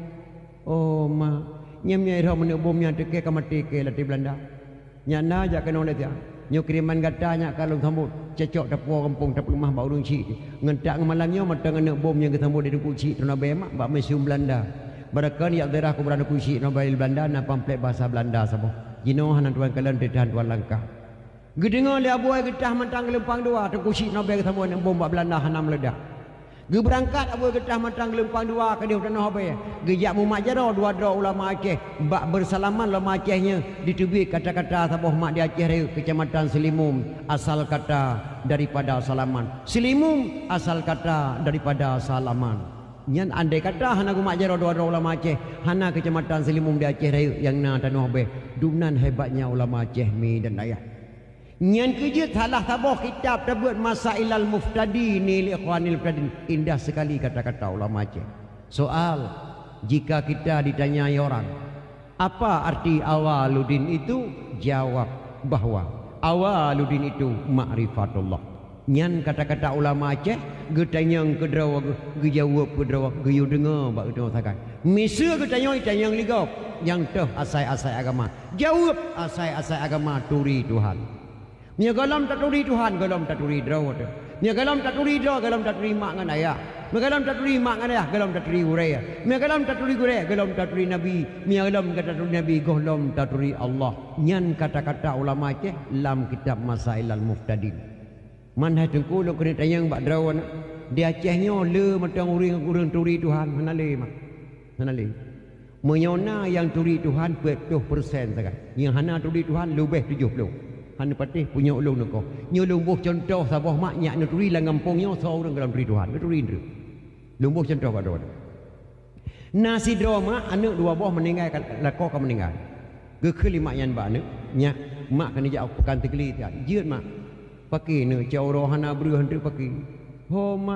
Oh ma nyamnya ira men bom yang teke kamati ke lati Belanda. Nyana jak kena le dia. Nyo kiriman gatanya kalau samut cecok dapur kampung dapur rumah bau urung cik ngentak malamnya matang anak bom yang ketambut di Tungku Cik Tanah Abang mak bak museum Belanda. Barakan ya daerah ku berada kuisi Nobel Belanda na pamflet bahasa Belanda sabo. Jino hanan tuan kalian dedan tuan langkah. Gedengar le abuai getah mantang lempang dua Tungku Cik Nobel ketemu dengan bom Belanda hana meledak. Ge berangkat abuai getah mantang lempang dua ke dia tanah Abang. Gejak mumak jaro dua ulama Aceh bak bersalaman ulama Acehnya ditubik kata-kata saboh mak di Aceh raya Kecamatan Selimum asal kata daripada salaman. Selimum asal kata daripada salaman. Nyan andai kata hana gumak jaro dua ulama Aceh hana Kecamatan Selimum di Aceh raya yang na tanah Abang. Dumnan hebatnya ulama Aceh mi dan ayah. Nyan kerja salah tabuh kitab terbuat Masailal Muftadin li Ikhwanil Muftadin. Indah sekali kata-kata ulama Aceh. Soal jika kita ditanyai orang apa arti awaluddin itu, jawab bahwa awaluddin itu ma'rifatullah. Nyan kata-kata ulama Aceh getanyang ke drawa ge jawab ke drawa ge yu dengar bak kita sakai. Misa getanyang ligau yang teh asai-asai agama. Jawab asai-asai agama turi Tuhan. Nya galam tak turi Tuhan, galam tak turi drawa tu. Nya galam tak turi drawa, galam tak turi mak ngan ayah. Galam tak turi mak ngan ayah, galam tak turi guraya. Galam tak turi guraya, galam tak turi nabi. Galam kata turi nabi, galam tak turi Allah. Nyan kata-kata ulama Aceh lam kitab Masailal Muftadin. Manhaj tengku lo kena tayang bak drawan di Acehnya le macam orang turi Tuhan hanale mak hanale menyona yang turi Tuhan 20% saja yang hana turi Tuhan lebih 70 hana patih punya ulung nako nyulung buh contoh sabah maknya nak turi lang kampungnya seorang dalam turi Tuhan turi ndru lumbuh contoh bak drawan nasi drama anak dua buah meninggal lako ka meninggal ge kelima yan ba anak nya mak kena jak pekan tegeli tiat jeut mak pakai ne jauh hana beruh hendak pakai. Homa,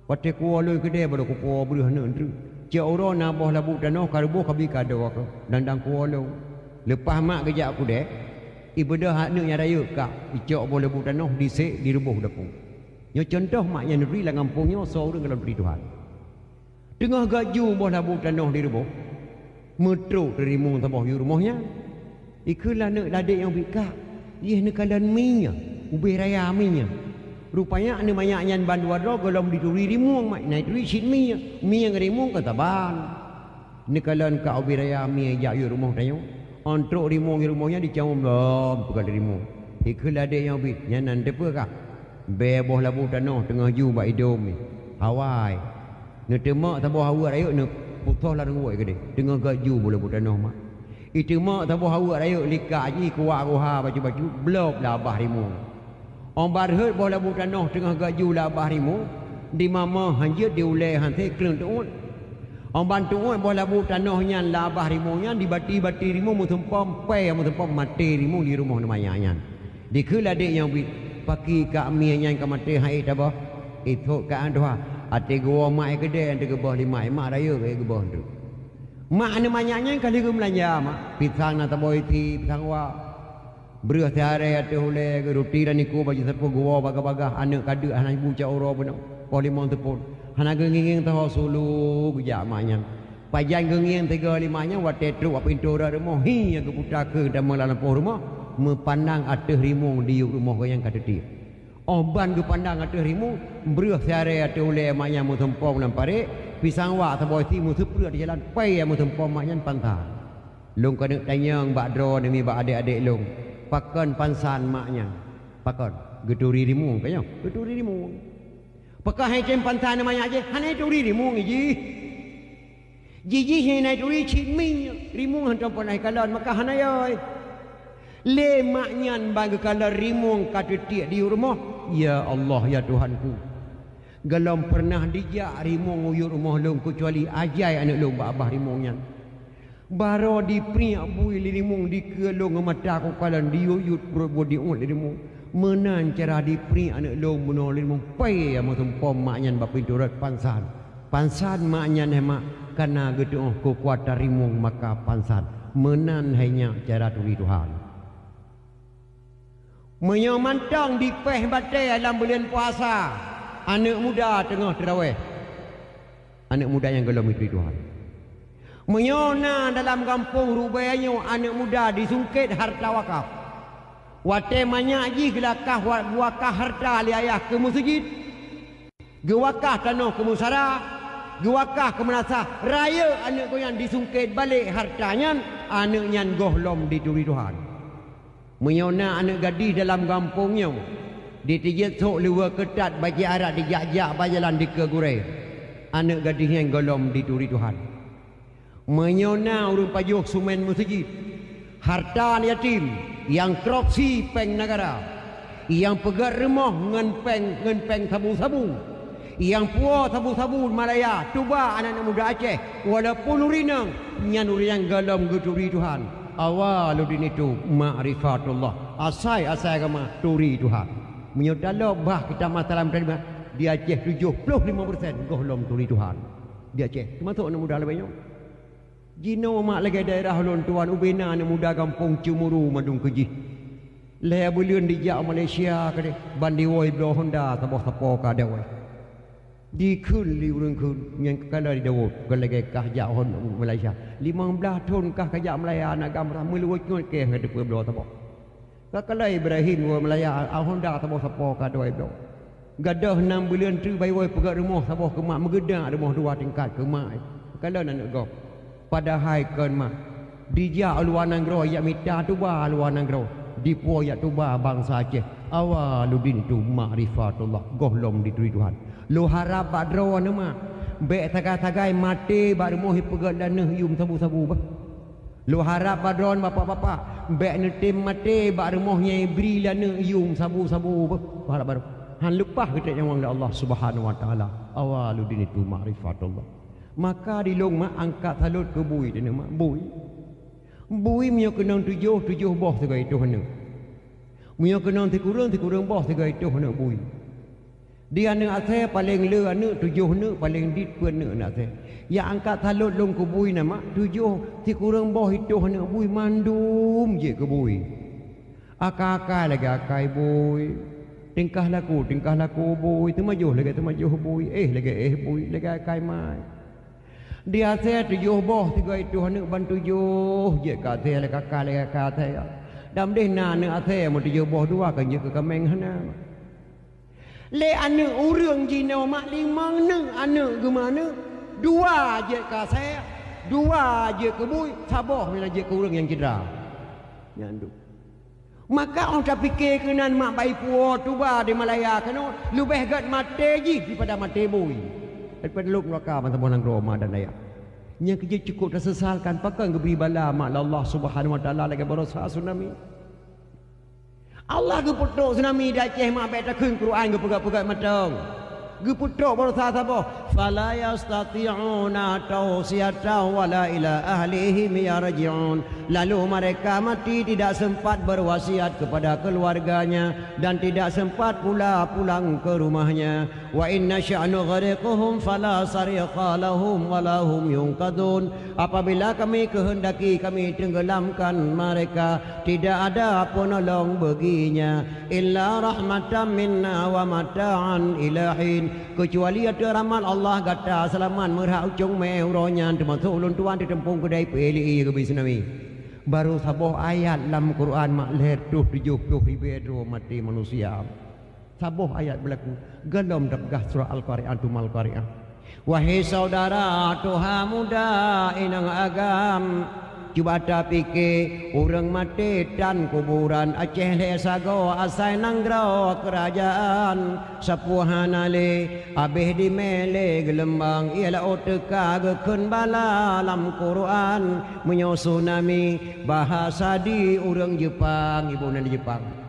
pate kuala kedai baru kupu beruh hendak. Jauh na boh labu tanah karbo kabi kado aku dandang kuala. Lepas mak kerja aku dek, ibadah hak ne yang raya kak. Icok boh labu tanah disek dirubuh dapur. Nyo contoh mak yang negeri lah kampungnya seorang dalam diri Tuhan. Tengah gaju boh labu tanah dirubuh. Metruk dari mung tabah yu rumahnya. Ikulah ne ladek yang bikak. Ia ne kalan minyak. Ubih raya minya. Rupanya ane manyaknya bandua do golom dituri rimung mak naik turi sit minya. Minya rimung kata ban. Ni kalan ka ubih raya minya jak yu rumah tayo. Ontrok rimung rumahnya dicawum lom pegal rimung. Ikulah dia yang ubih nyanan depa ka. Beboh labu tanah tengah ju bak idom ni. Hawai. Ne temak tabah hawa raya ne putoh la ngoi ke de. Tengah gaju bola labu tanah mak. Itu mak tabah hawa raya likak ji kuat kuha baju-baju blok labah rimung. Orang barhut bola labu tanah tengah gaju labah rimu di mama hanjut diulai hantai keleng tuun. Orang bantu bola labu tanahnya labah rimunya di bati-bati rimu mutumpam pai mutumpam mati rimu di rumah namanya. Dikula dek yang paki kami yang kamati hai tabah itu ka andwa ate gua mai gede ante gebah lima mak raya ke gebah tu. Mak namanya kali ke belanja mak pisang na taboy ti pisang wa beruh tiare ate hule ke roti dan iku baju sepo gua baga-baga anak kadu anak ibu cak oro benak polimon tepun hana genging tahu sulu gejak maknya pajan genging 3-5-nya wate truk apa pintu rumah hi yang kebuta ke dan melampau rumah mepandang atas rimung di rumah yang kata dia oban ke pandang atas rimung beruh tiare ate hule maknya mu tempom lampare pisang wa taboy ti mu sepru di jalan pai mu tempom maknya pantang long kena tanyang bak dro demi bak adik-adik long pakan pansan maknya pakan geduri rimung kaya geduri rimung pakai hai cem pansan namanya aja hanai duri rimung ji hanai duri ciming rimung hantam panai kalan maka hanai oi le maknya bagi kalan rimung kata tiak di rumah ya Allah ya Tuhanku galam pernah dijak rimung uyur rumah long kecuali ajai anak long abah rimungnya baro di priak bui lirimung di kelong mata ko kalan diuyut berbodi ul lirimung menan cara di priak anak long menol lirimung pai ama tempom maknya bab pinturat pansan maknya hemak karena gitu ko kuata rimung maka pansan menan hanya cara turi Tuhan menyamantang di peh batai dalam bulan puasa anak muda tengah tarawih anak muda yang gelom turi Tuhan menyona dalam kampung rubayanya anak muda disungkit harta wakaf. Wate banyak ji gelakah wakah harta li ayah ke masjid. Gewakah tanah ke musara, gewakah ke menasa. Raya anak ko yang disungkit balik hartanya, anaknya gohlom dituri Tuhan. Menyona anak gadis dalam kampungnya ditijat sok luar ketat bagi arak dijak-jak bajalan di kegurai. Anak gadis yang golom dituri Tuhan. Menyona urung pajuh sumen masjid harta yatim yang korupsi peng negara yang pegat remah ngen peng sabu-sabu yang puas sabu-sabu Malaya tuba anak-anak muda Aceh walaupun urinang nyan urinang galam geturi Tuhan awaludin itu ma'rifatullah asai agama turi Tuhan menyodala bah kita masalah terima di Aceh 75% gohlom turi Tuhan di Aceh termasuk anak muda lebihnya Jino mak lagi daerah lon tuan ubena anak muda kampung Cemuru Madung Keji. le bulion di jak Malaysia ka de bandi woi bro Honda tapo ka de woi di kun li urang kun yang kala di dawut kala ke kah jak Honda Malaysia 15 tahun kah ka jak Malaysia nak gamra muluj ngoi ke ngade pu bro tapo ka kala Ibrahim wo Malaysia Honda tapo ka de woi bro gadah 6 bulan tu bai woi pegat rumah tapo ke mak megedak rumah 2 tingkat ke mak kala nak go padahal kan mak di jak luanan gro ya mita tu ba luanan gro di poyak tu bah bangsa Aceh awaludin tu ma'rifatullah gohlom ditui Tuhan lu harap badro nama bek tagai-tagai mati baru mohi pegat dan yum sabu-sabu bah lu harap badron bapak-bapak bek netim mati baru mohnya beri dan yum sabu-sabu bah harap baru han lepas kita yang Allah Subhanahu wa taala awaludin itu ma'rifatullah maka di long mak angkat salut ke bui dan mak bui mio kenang tujuh boh segai itu hana mio kenang ti kurang boh segai itu hana bui dia nak ase paling le anak tujuh ne paling dit pun nak ase ya angkat salut long ke bui nama tujuh ti kurang boh itu hana bui mandum je ke bui akak lagi akai bui tingkah laku bui temajuh bui lagi bui lagi akai mai dia saya 7 boh 3 itu hendak bantu 7 je kat saya le kakak le kakak saya dam deh na nak saya mo 7 boh 2 kan je ke kameng hana le anak urang jina mak 5 ne anak ke mana 2 je kat saya 2 je ke bui saboh mina je ke urang yang cedera nyandu maka orang tak fikir kenan mak baik puo tu ba di Malaya kano lebih gat mate ji daripada mate bui daripada luk neraka masa bonang Roma dan ayat yang kerja cukup tersesalkan pakai geberi bala mak Allah Subhanahu wa taala lagi berosa tsunami Allah ke putuk tsunami dah Aceh mak baik tak keun Quran ke pegat-pegat matang ge putuk berosa sabo fala yastati'una tawsiyatan wala ila ahlihim yarji'un lalu mereka mati tidak sempat berwasiat kepada keluarganya dan tidak sempat pula pulang ke rumahnya wa inna sya'nu ghariquhum fala sariqa lahum wala hum yunqadun apabila kami kehendaki kami tenggelamkan mereka tidak ada penolong baginya illa rahmatan minna wa mata'an ilahin kecuali ada rahmat Allah kata selamat merhak ujung mehronya termasuk ulun tuan di tempung kedai PLI ke tsunami baru sabuh ayat dalam Quran mak letuh 70 ribu mati manusia sabuh ayat berlaku gelom degah surah Al-Qari'ah tumal Qari'ah wahai saudara tuha muda inang agam cuba tak fikir orang mati dan kuburan Aceh le sago asai nangrau kerajaan sapuhan ale abih di mele gelembang ialah oteka gekun bala dalam Quran menyo tsunami bahasa di orang Jepang ibu di Jepang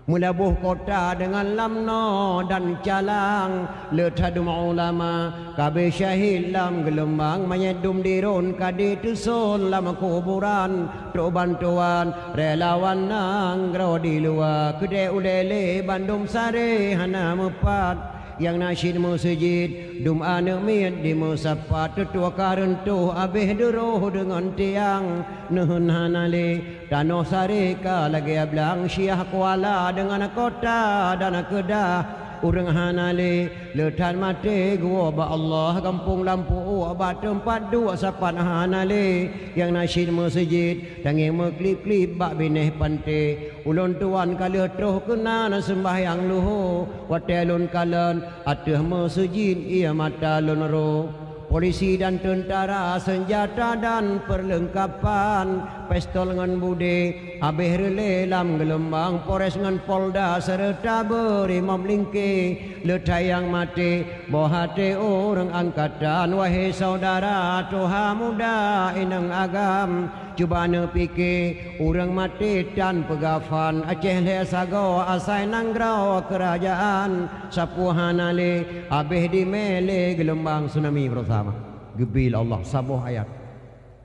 mulabuh kota dengan lamno dan calang letadum ulama kabe syahid lam gelembang mayadum dirun kadi tusul lam kuburan tu bantuan relawan nang grau di luar kede ulele bandum sare hana mepat yang nasyid masjid dum anak miat di musapat tetua karentuh abih duruh dengan tiang nuhun hanale dano sarika lagi ablang syiah kuala dengan kota dan kedah urang hanale letan mati gua ba Allah kampung lampu ba tempat dua sapan hanale yang nasyid masjid tangi meklip-klip bak bineh pante ulun tuan kala troh kena sembahyang luhu watelun kalan ateh masjid ia mata lonro polisi dan tentara senjata dan perlengkapan pistol dengan bude abih rele lam gelembang pores dengan polda serta berimam lingke letai yang mati bohate orang angkatan wahai saudara tuha muda inang agam cuba ne fikir orang mati dan pegafan Aceh le sago asai nangrau kerajaan sapuhan ale abih di mele gelembang tsunami bersama gebil Allah sabuh ayat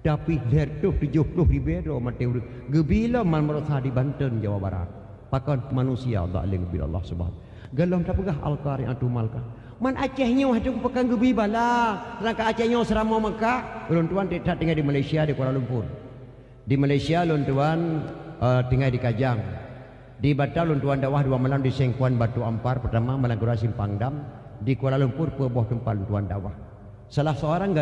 tapi letuh 70 ribu mati urang gebila man merasa di Banten Jawa Barat pakan manusia tak le gebil Allah subhanahu galom tak pegah Al-Qari'ah tumalka man Acehnya hadu pekan gebi bala rangka Acehnya serama Mekah ulun tuan tidak tinggal di Malaysia di Kuala Lumpur di Malaysia ulun tuan tinggal di Kajang Di Batalun tuan dakwah 2 malam di Sengkuan Batu Ampar, pertama malam Gura Simpang Dam, di Kuala Lumpur Peboh tempat tuan dakwah. Salah seorang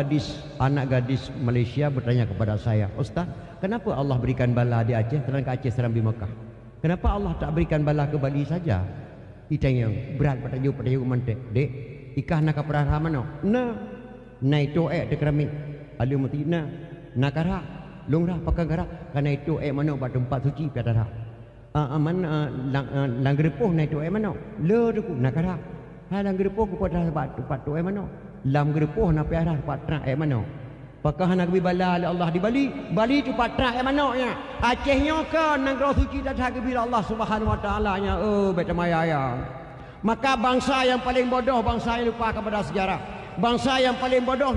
anak gadis Malaysia bertanya kepada saya, "Ustaz, kenapa Allah berikan bala di Aceh sedangkan ke Aceh seram di Mekah? Kenapa Allah tak berikan bala ke Bali saja?" Ditanya, berat pertanyaan mantek. "Dek, ikah nak perah mana?" Na itu de keramik. Alu mati na kara. Longrah pakai kara. Karena itu mana buat tempat suci piadara. Lang gerepoh na itu mana? Le deku na kara. Lang gerepoh ku pada tempat tu mana? Lam gerepoh na piara tempat trak mana? Pakah nak bi bala Allah di Bali. Bali tu patra mana nya? Acehnya ke negara suci datang ke bila Allah Subhanahu Wa Taala nya. Beta maya ya. Maka bangsa yang paling bodoh bangsa yang lupa kepada sejarah. Bangsa yang paling bodoh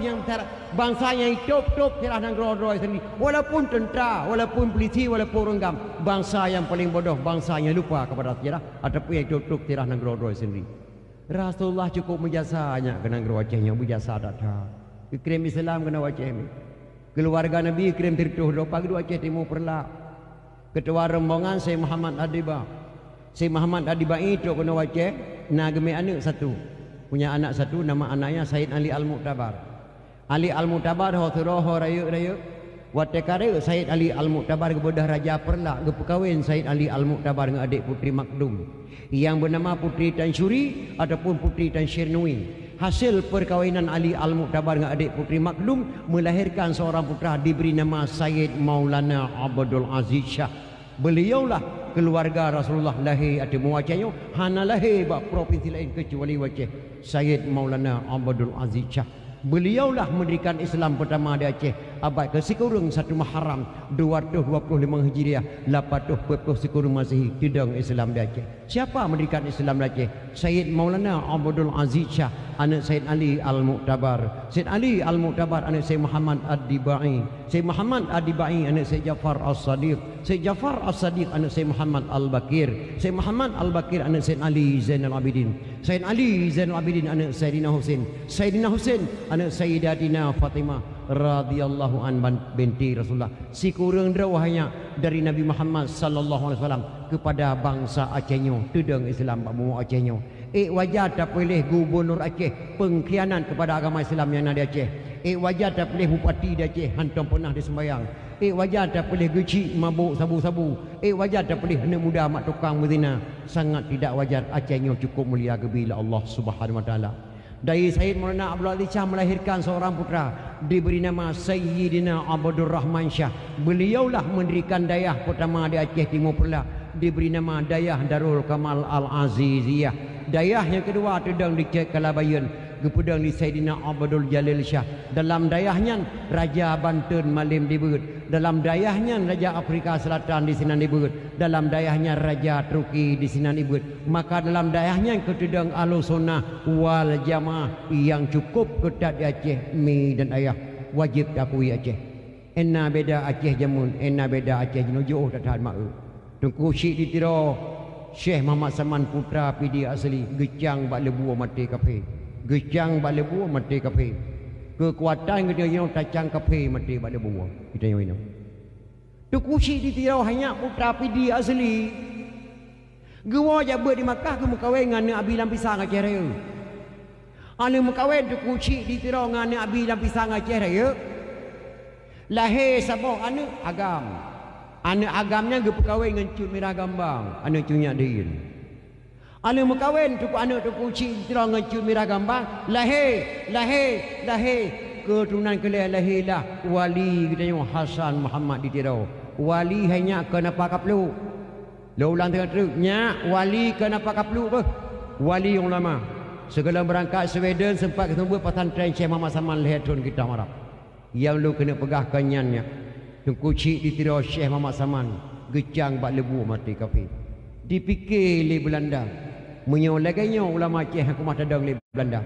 bangsa yang hidup telah negara sendiri. Walaupun tentera, walaupun polisi, walaupun renggam, bangsa yang paling bodoh bangsa yang lupa kepada sejarah ataupun yang hidup telah negara sendiri. Rasulullah cukup menjasanya ke negara Aceh yang berjasa datang. Kirim Islam kena Aceh ni. Keluarga Nabi kirim tertuh do pagi do Aceh Timur Perlak. Ketua rombongan Syekh Muhammad Adiba. Syekh Muhammad Adiba itu kena Aceh, nageme anak satu. Punya anak satu, nama anaknya Said Ali Al-Mu'tabar. Ali Al-Mu'tabar ho raya watekare Said Ali Al-Mu'tabar kepada Raja Perlak kepekawin Said Ali Al-Mu'tabar dengan adik putri Makdum yang bernama Putri Tan Syuri ataupun Putri Tan Syirnui. Hasil perkawinan Ali Al-Mu'tabar dengan adik putri Makdum melahirkan seorang putra diberi nama Sayyid Maulana Abdul Aziz Shah. Beliaulah keluarga Rasulullah lahir atau muwacahnya hana lahir bak provinsi lain kecuali Aceh. Sayyid Maulana Abdul Aziz Shah. Beliaulah mendirikan Islam pertama di Aceh abad ke-1 Muharram 225 Hijriah 840 Masehi tidang Islam di Aceh. Siapa mendirikan Islam di Aceh? Sayyid Maulana Abdul Aziz Shah, anak Sayyid Ali Al-Mu'tabar. Sayyid Ali Al-Mu'tabar anak Sayyid Muhammad Ad-Dibai. Sayyid Muhammad Ad-Dibai anak Sayyid Jafar As-Sadiq. Sayyid Jafar As-Sadiq anak Sayyid Muhammad Al-Bakir. Sayyid Muhammad Al-Bakir anak Sayyid Ali Zainal Abidin. Sayyid Ali Zainal Abidin anak Sayyidina Husain. Sayyidina Husain anak Sayyidatina Fatimah radhiyallahu an binti Rasulullah. Si kurang drawahnya dari Nabi Muhammad sallallahu alaihi wasallam kepada bangsa Acehnya tudang Islam bamu Acehnya. Wajar tak boleh gubernur Aceh pengkhianat kepada agama Islam yang ada di Aceh. Wajar tak boleh bupati di Aceh hantam pernah disembayang. Wajar tak boleh gecik mabuk sabu-sabu. Wajar tak boleh anak muda mak tukang berzina. Sangat tidak wajar Acehnya cukup mulia bila Allah Subhanahu wa taala. Dari Sayyid Maulana Abdul Aziz Shah melahirkan seorang putra diberi nama Sayyidina Abdul Rahman Shah. Beliaulah mendirikan dayah pertama di Aceh Timur Perlak, diberi nama Dayah Darul Kamal Al-Aziziyah. Dayah yang kedua terdang di Cek Kalabayan, gepedang di Sayyidina Abdul Jalil Shah. Dalam dayahnya Raja Banten Malim dibut. Dalam dayahnya Raja Afrika Selatan di sini dibut. Dalam dayahnya Raja Turki di sini dibut. Maka dalam dayahnya ketedang Alusona wal Jamaah yang cukup ketat di Aceh, mi dan ayah wajib takui Aceh. Enna beda Aceh jamun, enna beda Aceh jenujuh tak tahan mak. Tungku syik ditiro Syekh Muhammad Saman putra PD asli gecang bak lebu mati kafe. Gecang bak lebu mati kafe. Kekuatan kita yang tacang kafe mati bak lebu. Kita yang ini. Tungku syik ditiro hanya putra PD asli. Gua jabat di Makkah ke mukawin dengan Abi Lampisang Aceh Raya. Ane mukawin tu kucik di tiro dengan Abi Lampisang Aceh Raya. Lahir sabah ane agam. Ane agamnya ge perkawin dengan Cun Merah Gambang. Ane Cunyak Din. Ane mukawin tu ane tu kucik di tiro dengan Cun Merah Gambang. Lahir. Keturunan kelih lahirlah wali kita Hasan Muhammad di tiro. Wali hanya kenapa kaplu? Lo ulang tengah teruknya wali kenapa kaplu apa? Wali yang lama. Segala berangkat Sweden sempat ketemu pesantren Syekh Muhammad Saman Lehetun kita marah. Yang lu kena pegah kanyannya. Tungku cik ditiro Syekh Muhammad Saman gecang bak lebu mati kafe. Dipikir le Belanda. Menyolaganya ulama Aceh aku mah tadang le Belanda.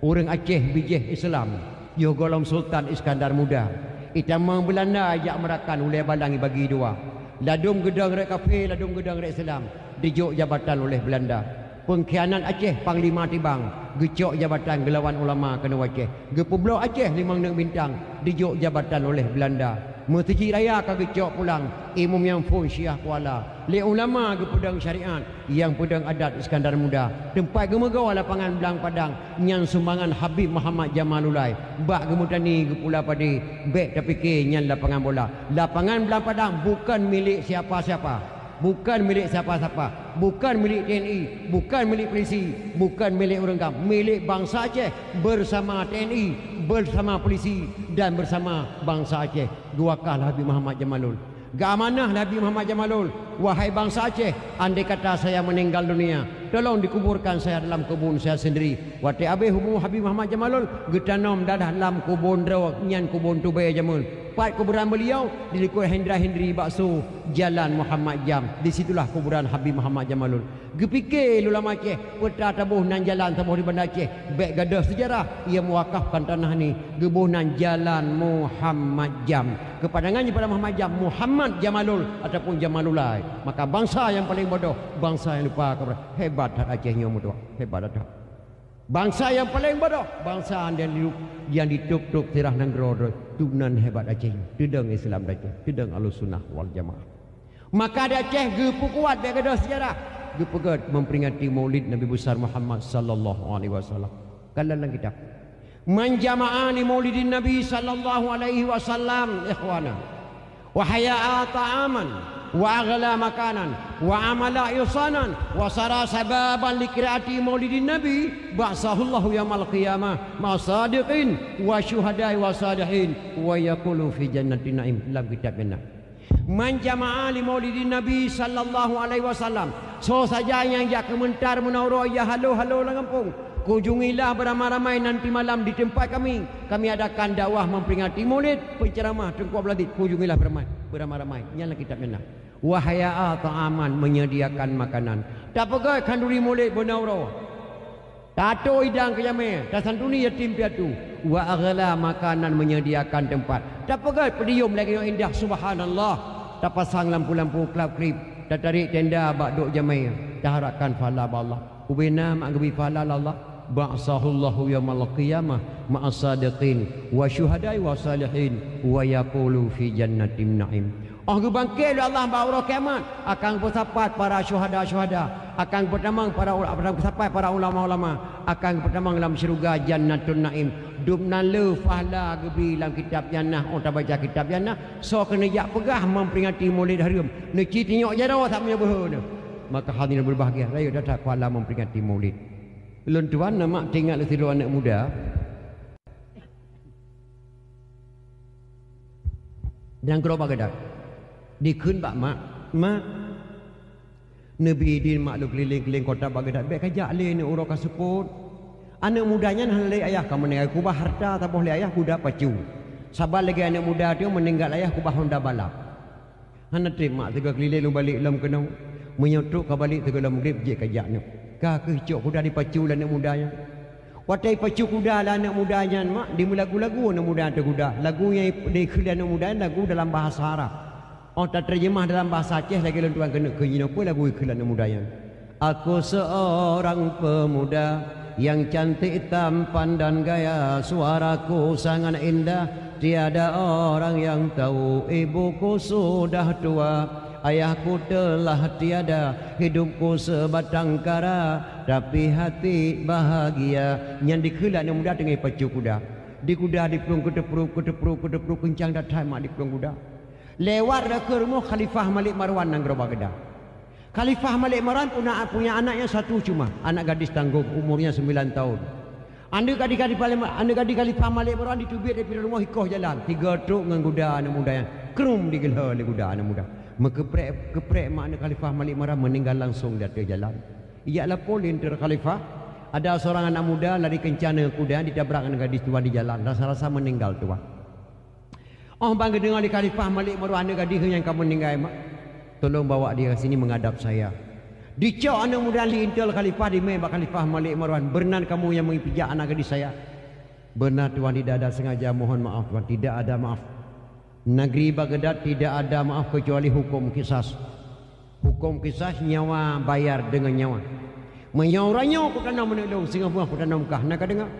Orang Aceh bijih Islam. Yo golong Sultan Iskandar Muda. Itamang Belanda ajak merakan ulai balangi bagi dua. Ladung gedang rek kafe, ladung gedang rek Islam. Dijuk jabatan oleh Belanda. Pengkhianat Aceh Panglima Tibang. Gecok jabatan gelawan ulama kena Aceh. Gepublok Aceh 5 bintang. Dijuk jabatan oleh Belanda. Mertiji raya kagak cok pulang. Imam yang pun syiah kuala. Le ulama ke pedang syariat. Yang pedang adat Iskandar Muda. Tempat gemegau lapangan Belang Padang. Yang sumbangan Habib Muhammad Jamalulai. Bak kemudian ni ke pula padi. Bek tapi ke nyan lapangan bola. Lapangan Belang Padang bukan milik siapa-siapa. Bukan milik siapa-siapa. Bukan milik TNI. Bukan milik polisi. Bukan milik orang kam. Milik bangsa Aceh bersama TNI, bersama polisi dan bersama bangsa Aceh. Duakah Habib Muhammad Jamalul. Gak amanah Nabi Muhammad Jamalul. Wahai bangsa Aceh, andai kata saya meninggal dunia, tolong dikuburkan saya dalam kebun saya sendiri. Wati abe hubu Habib Muhammad Jamalul getanom dadah dalam kebun rawa nyan kebun Tubai Jamul. Pat kuburan beliau di Likut Hendra Hendri Bakso Jalan Muhammad Jam. Di situlah kuburan Habib Muhammad Jamalul. Gepikir ulama Aceh peta tabuh nan jalan tabuh di Bandar Aceh. Bek gadah sejarah ia mewakafkan tanah ni gebuh nan Jalan Muhammad Jam. Kepadangannya pada Muhammad Jam, Muhammad Jamalul ataupun Jamalulai. Maka bangsa yang paling bodoh, bangsa yang lupa kepada hebat hak Acehnya mudah. Hebat dah. Bangsa yang paling bodoh, bangsa yang ditup-tup tirah nang gerodo, tunan hebat Aceh. Tudang Islam Aceh, tudang Ahlussunnah wal Jamaah. Maka ada Aceh gepu kuat bek gadah sejarah. Gepegat memperingati Maulid Nabi besar Muhammad sallallahu alaihi wasallam. Kalalang kitab. Man jama'a li Maulidin Nabi sallallahu alaihi wasallam ikhwana. Wa haya'a ta'aman wa aghla makanan wa amala ihsanan wa sara sababan li qiraati Maulidin Nabi ba'sahullahu yaumil qiyamah ma sadiqin wa syuhada'i wa salihin wa yaqulu fi jannatin na'im. Dalam kitabnya Man jama'a li Maulidin Nabi sallallahu alaihi wasallam. So saja yang jak kementar menauro ya halo-halo lang kampung. Kunjungilah beramai-ramai nanti malam di tempat kami. Kami adakan dakwah memperingati Maulid, penceramah Tengku Abdul Latif. Kunjungilah beramai-ramai. Inilah kitabnya. Wahaya ta'aman menyediakan makanan. Tak pegai kanduri Maulid benauro. Tato hidang ke jame, tasantuni yatim piatu. Wa aghla makanan menyediakan tempat. Tak pegai pedium lagi yang indah subhanallah. Tak pasang lampu-lampu kelap-kelip. Tak tarik tenda bak duk jame. Tak harapkan pahala Allah. Ubina mak gebi pahala Allah. Ba'sahullahu yaumal qiyamah ma'as sadiqin wa syuhada'i wa salihin wa yaqulu fi jannatin na'im. Bangkit Allah bahawa kiamat akan bersapat para syuhada-syuhada, akan bertamang para bersapat para ulama-ulama, akan bertamang dalam syurga jannatun naim. Dubna le fahla gebi dalam kitab jannah. Orang tak baca kitab jannah so kena jak pegah memperingati Maulid harum. Neki tengok jaro tak punya berhuna. Maka hadirin berbahagia, rakyat datang kuala memperingati Maulid. Lun tuan nama tinggal tilu anak muda. Dan kalau bagadak dikun bak mak Nabi din mak lu keliling-keliling kota Baghdad baik kajak le ni urang kaseput anak mudanya han le ayah kamu meninggal kubah harta tak boleh ayah kuda pacu sabar lagi anak muda dia meninggal ayah kubah Honda balap han terima tiga keliling lu balik lam kenau menyotok ke balik tiga lam grip je kajaknya ka kecok kuda dipacu lah anak mudanya watai pacu kuda lah anak mudanya mak di lagu-lagu anak muda tu kuda lagu yang dikeliling anak muda lagu dalam bahasa Arab. Oh tak terjemah dalam bahasa Aceh lagi tuan kena kena apa lagu iklan muda yang. Aku seorang pemuda yang cantik tampan dan gaya, suaraku sangat indah, tiada orang yang tahu. Ibuku sudah tua, ayahku telah tiada, hidupku sebatang kara, tapi hati bahagia. Yang dikelan muda dengan pacu kuda. Di kuda dipelung ketepru kencang datang mak dipelung kuda. Lewat ke rumah Khalifah Malik Marwan nang Gerobak Kedah. Khalifah Malik Marwan punya anak yang satu cuma, anak gadis tangguh umurnya 9 tahun. Anda gadis Khalifah Malik Marwan ditubik dari rumah hikoh jalan. 3 truk dengan kuda anak muda yang kerum digelar oleh kuda anak muda. Keprek mak anak Khalifah Malik Marwan meninggal langsung di atas jalan. Ialah polin ter Khalifah. Ada seorang anak muda lari kencana kuda ditabrak dengan gadis tua di jalan. Rasa-rasa meninggal tua. Oh bangga dengar di Khalifah Malik Marwan anak gadis yang kamu meninggal mak. Tolong bawa dia ke sini menghadap saya. Dicok anak muda li intel Khalifah di mai Khalifah Malik Marwan. Benar kamu yang mengipijak anak gadis saya? Benar tuan, tidak ada sengaja, mohon maaf tuan, tidak ada maaf. Negeri Baghdad tidak ada maaf kecuali hukum kisas. Hukum kisas nyawa bayar dengan nyawa. Menyaurannya aku tanam menolong sehingga aku tanam kah nak dengar.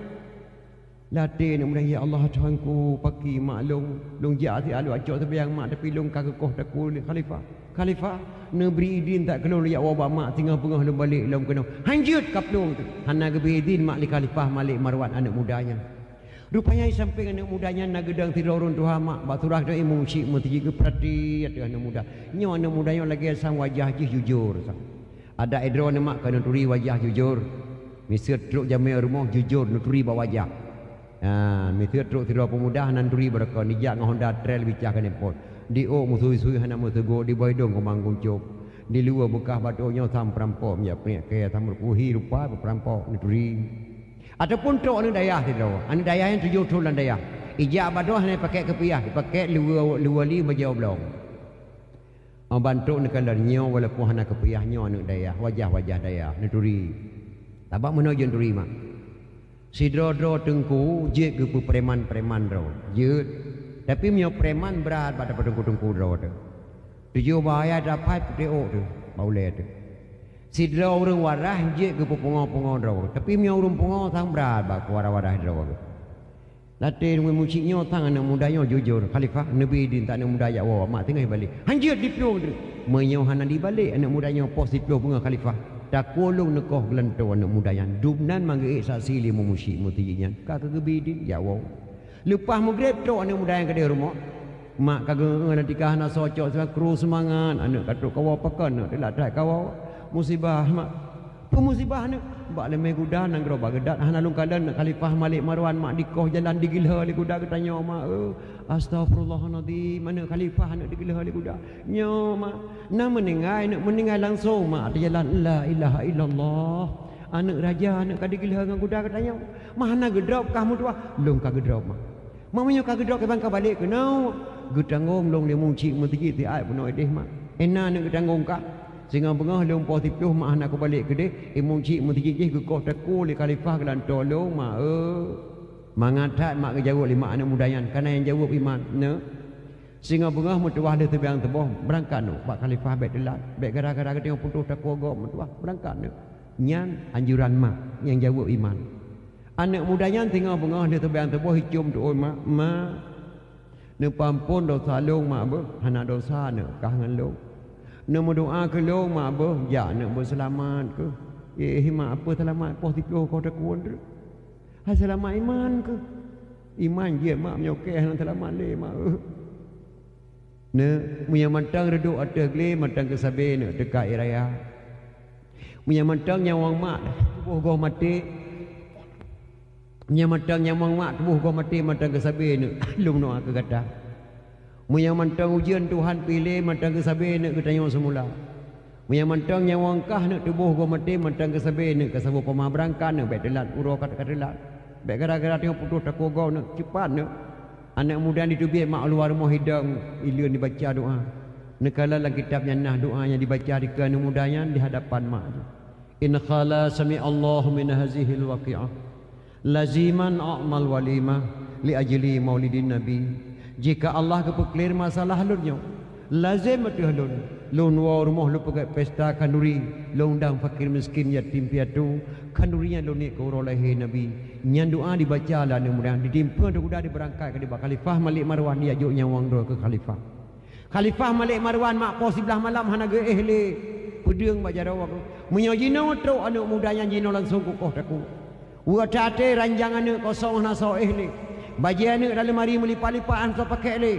Latih nak mudah ya Allah Tuhanku pagi mak long ja ti alu acok tebiang mak tapi long kagekoh takul khalifah nebri idin tak kelon ya wabak mak tinggal pengah lu balik lom kena hanjut kaplong tu hana gebi idin mak li khalifah Malik Marwan anak mudanya rupanya sampai anak mudanya nak gedang tidurun Tuhan mak baturah dah imung syik mesti ke perhati ada anak muda nyo anak mudanya lagi sang wajah jujur ada edro mak kena turi wajah jujur misir truk jamai rumah jujur nuturi bawa wajah misir truk tidur pemuda nanduri berkah nijak dengan Honda Trail bicah kan import di musui-sui hana musego di boydong komang kuncuk di luar bekah batunya sam perampok ya punya kaya tam berpuhi rupa perampok nuturi ataupun truk anu dayah tidur anu dayah yang 7 tulan dayah ijak batu hanya pakai kepiah pakai luar li bajau belong bantu nekan darnyo walaupun hana kepiahnya anu dayah wajah-wajah dayah nuturi tabak menuju nuturi mak sidro-dro tengku je ke preman-preman ro je tapi mio preman berat pada tengku ro tu tujuh bahaya dapat PTO tu baule tu sidro urang warah je ke pengo-pengo ro tapi mio urang pengo sang berat ba warah-warah ro latih dengan musiknya tang anak mudanya jujur khalifah nabi din tak anak muda ya wa mak tengah balik hanjut di piung tu menyo hana di balik anak mudanya positif bunga khalifah tak kolong nekoh gelento anak mudayan dubnan mangge saksi lima musik mutinya kaka gebidin ya wow lepas maghrib tu anak mudayan ke dia rumah mak kagak nanti kah nak socok sebab kru semangat anak katuk kawa pakan nak delak tak kawa musibah mak pemusibah anak bak lemai kuda nang gerobak gedat hana lung kadan khalifah Malik Marwan mak dikoh jalan digilha li kuda ketanya mak astagfirullahalazim mana khalifah nak digilha li kuda nyo mak nak meninggal langsung mak di jalan la ilaha illallah anak raja anak kadigilha dengan kuda ketanya mana gedrop kamu tua lung ka gedrop mak mamanya ka gedrop ke bangka balik ke nau gedangong long le mung cik mesti ti ai puno edeh mak ena nak gedangong ka sehingga bengah leung positif mak nak aku balik ke dia imung cik mesti ke kau taku li khalifah kelan tolong mak mangatat mak ke jawab lima anak mudayan karena yang jawab iman ne sehingga bengah mutuah dia tebiang teboh berangkat no pak khalifah baik delat baik gara-gara dia putus taku gok mutuah berangkat no nyan anjuran mak yang jawab iman anak mudanya tinggal bengah dia tebiang teboh hicum tu mak ne pampun dosa long mak ber hana dosa ne kangen long nak berdoa ke lo mak apa ya nak berselamat ke mak apa selamat positif kau tak kuat ha selamat iman ke iman dia mak menyokeh nak selamat le mak ne punya matang reduk ada gle matang ke sabe ne dekat raya punya matang nyawang mak tubuh gua mati punya matang nyawang mak tubuh gua mati matang ke sabe ne lum no ke kata Muya mantang ujian Tuhan pilih mantang ke sabe nak ke tanya semula. Muya mantang nyawang kah nak tubuh gua mati mantang ke sabe nak ke sabu pemah berangkat nak baik delat uro kat delat. Baik gara-gara tengok putus tak gau nak cepat nak. Anak muda di tubik mak luar rumah hidang ilun dibaca doa. Nekala dalam kitabnya nah doanya dibaca di ke anak mudanya di hadapan mak. In khala sami Allah min hazihil waqi'ah. Laziman a'mal walimah li ajli maulidin nabi. Jika Allah kepeklir masalah halunnya lazim mati halun lun wa rumah lu pakai pesta kanduri lu undang fakir miskin yatim piatu kandurinya lu ni ke urolahi nabi nyan doa dibaca lah mudah ditimpa dah kuda diberangkat ke di khalifah Malik Marwan dia juk nyawang doa ke khalifah Malik Marwan mak pos sebelah malam hana ge ehli pedeng baca doa munyo jino tro anak mudanya jino langsung kukoh taku wa tate ranjang anak kosong hana so ehli bagi anak dalam hari melipat-lipat so pakai le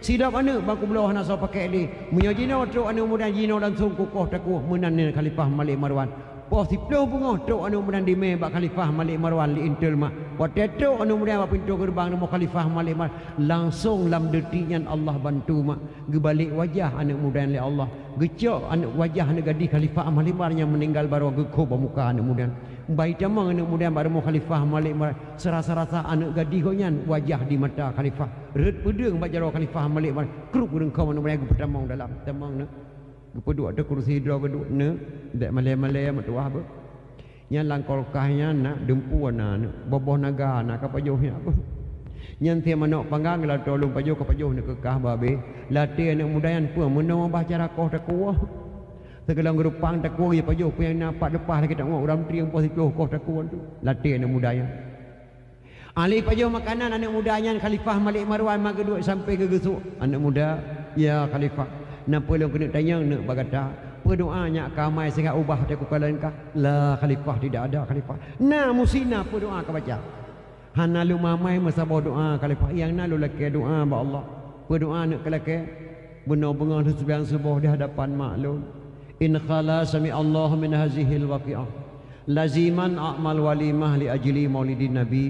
sidap anak bangku belah nak so pakai le munyo jino tro anak muda jino langsung kukoh taku menan khalifah Malik Marwan pos diploh bunga tro anak muda di me bak khalifah Malik Marwan li intel mak potato anak muda bak pintu gerbang nama khalifah Malik Marwan langsung lam detiknya Allah bantu mak gebalik wajah anak muda li Allah gecok anak wajah anak gadis khalifah Malik Marwan yang meninggal baru gekoh muka anak muda baik jamang anak muda baru mau khalifah Malik Marwan serasa-rasa anak gadis konyan wajah di mata khalifah red pedeng baca roh khalifah Malik Marwan keruk burung kau anak muda pertamang dalam tamang nak gepeduk ada kursi dua geduk ne dak malai-malai mak tuah apa nya langkol kahnya nak dempu ana boboh naga nak kapajoh apa nyan tiam manok panggang la tolong pajoh kapajoh nak kekah babe latih anak mudayan pun menong bah cara koh tak kuah segelang gerupang tak kuah ya pajoh pun yang nampak depan lagi tak ngok orang tri yang positif koh tak kuah tu latih anak mudayan Alih pajo makanan anak mudanya Khalifah Malik Marwan maka duduk sampai ke gesuk. Anak muda, ya Khalifah. Napa lu kena tanya nak bagata? Berdoanya kamai sehingga ubah dia kukalan kah? La Khalifah tidak ada Khalifah. Na musina berdoa ka baca. Hana lu mamai masa doa Khalifah. Yang na lu laki doa ba Allah. Berdoa nak kelaki. Benar bengang sebiang subuh di hadapan maklum. In khala sami Allah min hazihil waqi'ah. Laziman a'mal walimah li ajli maulidin nabi.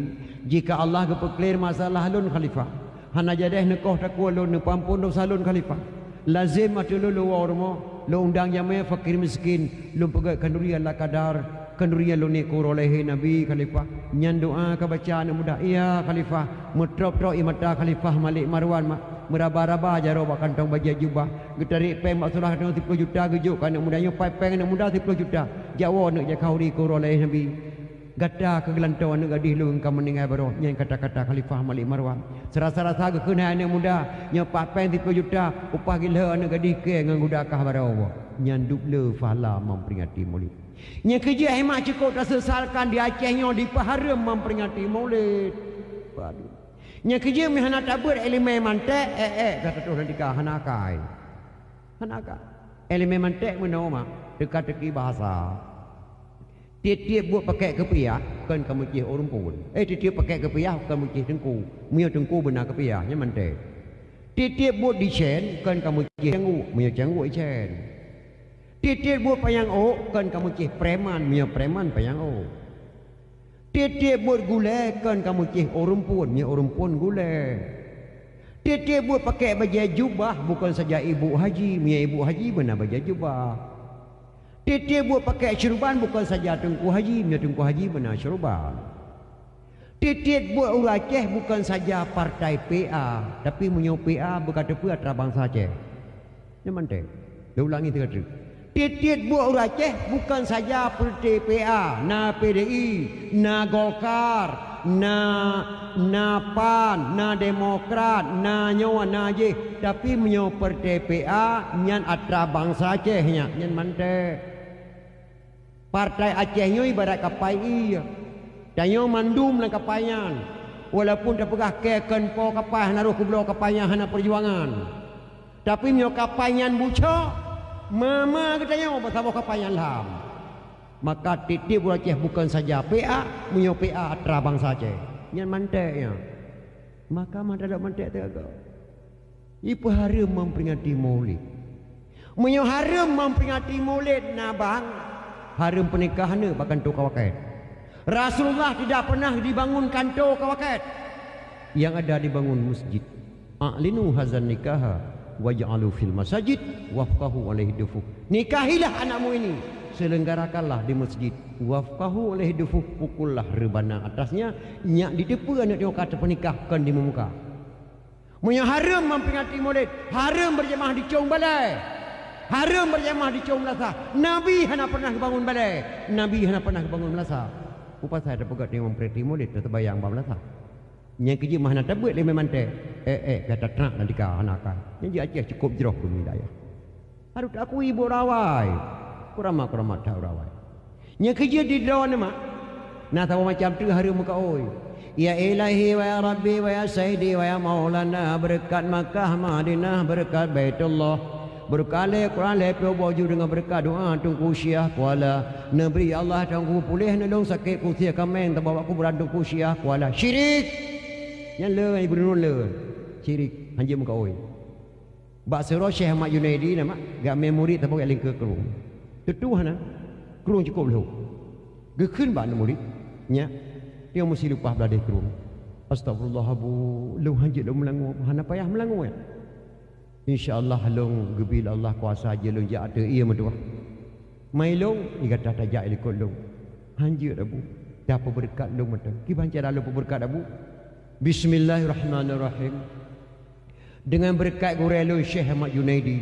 Jika Allah kepeklir masalah lun Khalifah. Hana jadeh nekoh takwa lun nepampun dosa lun Khalifah. Lazim atu lu warmo lu undang jamai fakir miskin lu pegat kandurian la kadar kandurian lu ni kurolehi nabi Khalifah. Nyan doa ka baca anak muda. Ya Khalifah metrop-trop imata Khalifah Malik Marwan mak meraba-raba jaro bak kantong baju jubah getarik peng mak surah 10 juta gejuk anak mudanya peng anak muda 10 juta jawa nak je kau di kurolehi nabi. Gata ke gelantau anak gadis lu engkau meninggal baru nyan kata-kata Khalifah Malik Marwan. Serasa-rasa ke kena anak muda nyepak peng 10 juta upah gila anak gadis ke ngan gudakah baru nyan dukle fala memperingati maulid. Nya kerja hemat cukup tak sesalkan di Acehnya di Paharam memperingati maulid. Waduh. Nya kerja mihana tabur elemen mantek kata tu nanti kah hanakai. Hanakai. Elemen mantek menoma dekat teki bahasa. Tiap-tiap buat pakai kepiah kan kamu cih orang pun. Tiap-tiap pakai kepiah kamu cih tengku. Mio tengku benar kepiahnya mantek. Tiap-tiap buat di chen kan kamu cih cenggu. Mio cenggu chen. Tiap-tiap buat payang o kan kamu cih preman. Mio preman payang o. Tiap-tiap buat gulai kan kamu cih orang pun. Mio orang pun gulai. Tiap-tiap buat pakai baju jubah bukan saja ibu haji. Mio ibu haji benar baju jubah. Tiap-tiap buat pakai syurban bukan saja tengku haji. Mio tengku haji benar syurban. Tiap-tiap buat orang Aceh bukan saja partai PA. Tapi menyo PA berkata pula terabangsa Aceh. Ini mantek. Dia ulangi tiga kali. Tiap-tiap buat orang Aceh bukan saja partai PA. Na PDI, na Golkar, na PAN, na Demokrat, na nyawa na je. Tapi menyo partai PA nyan atra bangsa Aceh nya. Nyan mantek. Partai Aceh nyo ibarat kapai iya. Danyo mandum lang kapayan. Walaupun tak pegah keken po kapah naruh kublo kapayan hana perjuangan. Tapi nyo kapayan buco. Mama katanya bersama kapayan lam. Maka titip Aceh bukan saja PA, menyo PA atra bangsa Aceh. Nyan manteknya. Maka mana ada mantek tak kau. Ipu harum memperingati maulid. Menyo harum memperingati maulid na bang. Harum pernikahan ni bahkan tu kawaket. Rasulullah tidak pernah dibangun kantor kawaket. Yang ada dibangun masjid. A'linu hazan nikaha waj'alu fil masajid wafqahu alaihi dufuh. Nikahilah anakmu ini, selenggarakanlah di masjid. Wafqahu alaihi dufuh, pukullah rebana atasnya. Nyak di depan anak tengok kata pernikahkan di muka. Punya harum memperingati maulid. Harum berjemaah di Chong Balai. Harum berjemaah di Chong Melasa. Nabi hana pernah bangun balai. Nabi hana pernah bangun Melasa. Upah saya ada pegat dengan memperingati maulid terbayang bawa Melasa. Yang kerja mana tabut le memang teh. Kata terak nanti kau anakan. Yang Aceh cukup jeroh pun wilayah. Harus aku ibu rawai. Kurama tahu rawai. Yang kerja di dawan mak. Nah tahu macam tu hari muka oi. Ya ilahi wa ya rabbi wa ya sayyidi wa ya maulana berkat Makkah Madinah berkat Baitullah. Berkali Quran lepo baju dengan berkat doa tungku syiah kuala negeri Allah tungku pulih nolong sakit kusia kameng terbawa aku beradu kusiah kuala syirik yang le ibu nun le syirik hanya muka oi bak sero Syekh Ahmad Junaidi nama gak memori tapi gak lingkar kerung tetu hana kerung cukup lu gekun bak murid nya dia mesti lupa beladih kerung astagfirullah bu lu hajat lu melangu hana payah melangu ya InsyaAllah long gebil Allah kuasa je long jak ada ia medua. Mai long ni kata tajak ikut long. Hanjir abu. Dapat berkat long mata. Ki baca dalam berkat abu. Bismillahirrahmanirrahim. Dengan berkat gurelo Syekh Ahmad Junaidi.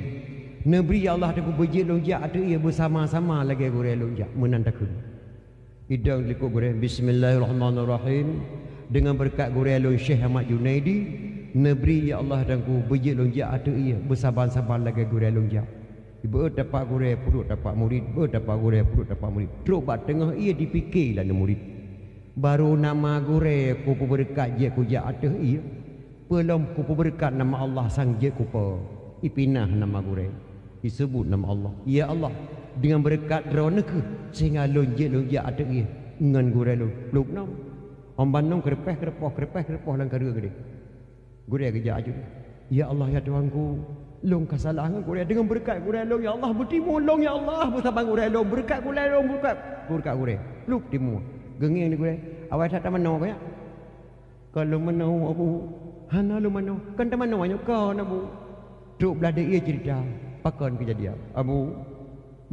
Negeri Allah tu bejit long jak ada ia bersama-sama lagi gurelo jak menandakan. Idang likut gurel Bismillahirrahmanirrahim. Dengan berkat gurelo Syekh Ahmad Junaidi. Negeri ya Allah dan ku bejit lonjak ada ia bersabar-sabar lagi gurau lonjak. Ibu dapat gurau perut dapat murid, dapat gurau perut dapat murid. Teruk bat tengah ia dipikirlah murid. Baru nama gure ku berkat je ku ja ateh iya. Belum ku berkat nama Allah sang je ku pe. Ipinah nama gure. Disebut nama Allah. Ya Allah, dengan berkat drone ke sehingga lonje ateh iya. Ngan gure lu. Luk nam. Om Bandung kerepeh lang karua gede. Gure kerja aja. Ya Allah ya Tuhanku, long kesalahan gure dengan berkat gure long ya Allah bertimu long ya Allah bersabang gure long berkat gure long berkat gure. Luk timu. Genging ni gure. Awak tak mano kaya? Kalau mano aku hana lu mano. Kan tak mano banyak kau nabu. Duk belada ia cerita. Pakon kejadian. Abu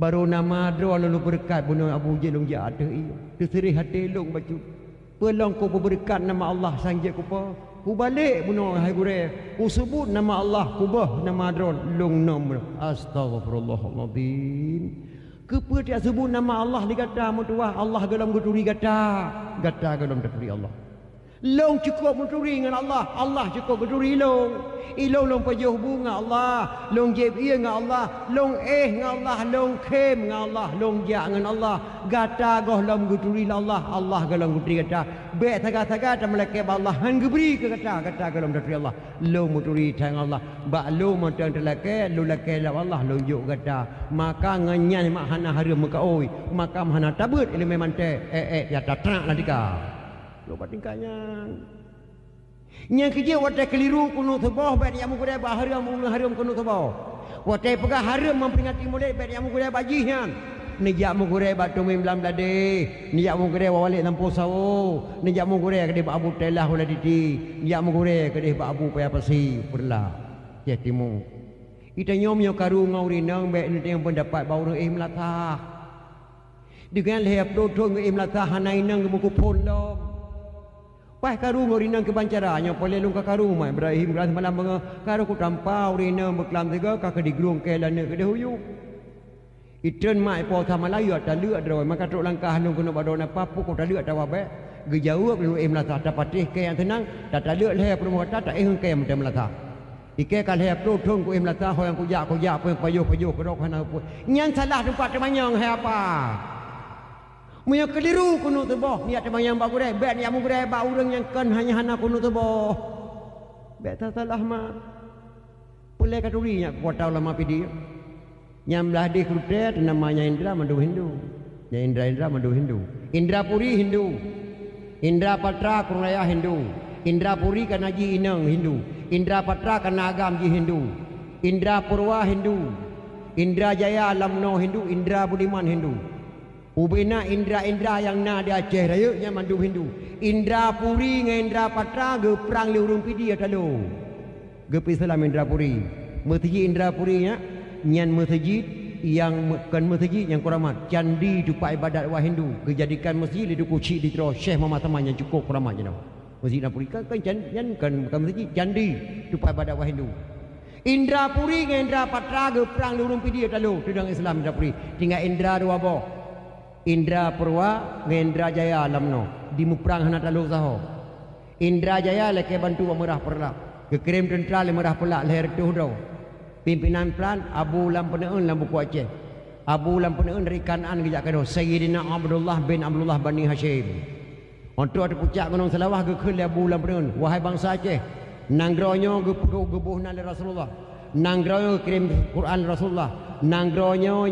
baru nama dro lalu berkat bunuh Abu Jelung ja ada ia. Terserih hati long baju. Pelong ku berkat nama Allah sang je ku pa. Ku balik bunuh hai gure. Ku sebut nama Allah, ku bah nama dron long nom. Astagfirullahaladzim. Kepa dia sebut nama Allah dikata mutuah Allah galam guturi gata galam guturi Allah. Long cukup guturi dengan Allah, Allah cukup guturi long. Long pajuh bunga Allah, long jeb ia dengan Allah, long dengan Allah, long kem dengan Allah, long ja dengan Allah. Gata goh lam guturi Allah, Allah galam guturi gata. Be taga-taga ta malaikat Allah han geberi ke gata galam guturi Allah. Long guturi tang Allah. Ba lo montang telake, lo lake la Allah long juk gata. Maka nganyan mak hana harum muka oi, maka hana tabut ini memang te ya tatrak lah dika. Coba tingkatnya. Yang kerja watai keliru kuno tebah baik yang mukure ba harum kuno tebah. Watai pegah harum memperingati mulai baik yang mukure bajihan. Nijak mukure ba tumim lam lade. Nijak mukure walik lampu sawo. Nijak mukure kedih ba abu telah wala diti. Nijak mukure kedih ba abu paya pasi perla. Ya timu. Ita nyom yo karu ngauri nang baik ni yang pendapat bau im latah. Dengan lehap dodong im latah hanai nang muku pon dom. Pai karu ngorinang kebancaranya pole lung ka karu mai Ibrahim ras malam menga karu ku tampau rina beklam tiga ka ke diglung ke lana ke dehuyu itren mai po thamalayu ta leu droi maka tok langkah lung kuno badona papu ku ta leu ta wabe gejauh lu em la ta patih ke yang tenang ta leu le promo ta ta ehung ke mtem la ta ike kal he pro thong ku em la ta ho yang ku ja pe payo ku rok hana pu nyan salah tempat temanyang he apa Muya keliru kuno tebah niat yang bagus deh bet yang mugu deh ba urang yang kan hanya hana kuno tebah bet salah mah boleh katuri nya kuatau lama pidi nyam belah di krutet namanya Indra mandu Hindu nya Indra mandu Hindu Indrapuri Hindu Indra Patra Kuraya Hindu Indrapuri kan Haji Inang Hindu Indra Patra kan Agam Ji Hindu Indra Purwa Hindu Indra Jaya Lamno Hindu Indra Budiman Hindu Ubina Indra yang na di Aceh raya nya mandu Hindu. Indra Puri dengan Indra Patra ge perang liurung pidi atalo. Ge Islam Indra Puri. Masjid Indra Puri nya nyan masjid yang kan masjid yang kuramat candi tempat ibadat wa Hindu. Ge jadikan masjid di kuci di tro Syekh Muhammad Taman yang cukup kuramat je. Masjid Indra Puri kan masjid candi tempat ibadat wa Hindu. Indra Puri dengan Indra Patra ge perang liurung pidi atalo tudang Islam Indra Puri. Tinggal Indra dua boh. Indra Purwa Indra Jaya Lamno di muprang hana talu saho Indra Jaya leke bantu merah perla kekirim tentera le merah perla leher tu do pimpinan plan Abu Lampeneun lam buku Aceh Abu Lampeneun dari Kanan gejak kado Sayyidina Abdullah bin Abdullah Bani Hashim untuk ada pucak gunung Selawah ke khul Abu Lampeneun wahai bangsa Aceh nangronyo ge gebuh nale Rasulullah nangronyo kirim Quran Rasulullah nangronyo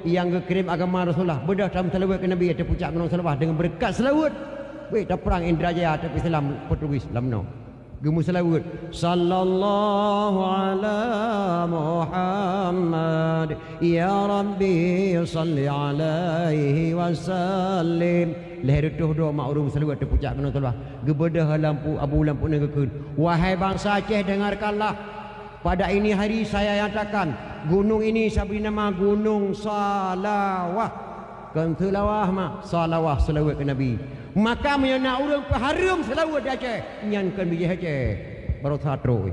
yang kirim agama Rasulullah bedah dalam selawat ke Nabi ada puncak gunung Selawah dengan berkat selawat weh dah perang Indra Jaya tapi Islam Portugis lamno gemu selawat sallallahu ala Muhammad ya Rabbi salli alaihi wasallim leher tuh doa ma'urum selawat ada puncak gunung Selawah gebedah lampu Abu Lampu negekun wahai bangsa Aceh dengarkanlah pada ini hari saya nyatakan gunung ini sabri nama Gunung Salawah. Kan Salawah mah Salawah selawat ke Nabi. Maka menyana urang peharum selawat di Aceh. Nyan kan biji Aceh. Baru satro.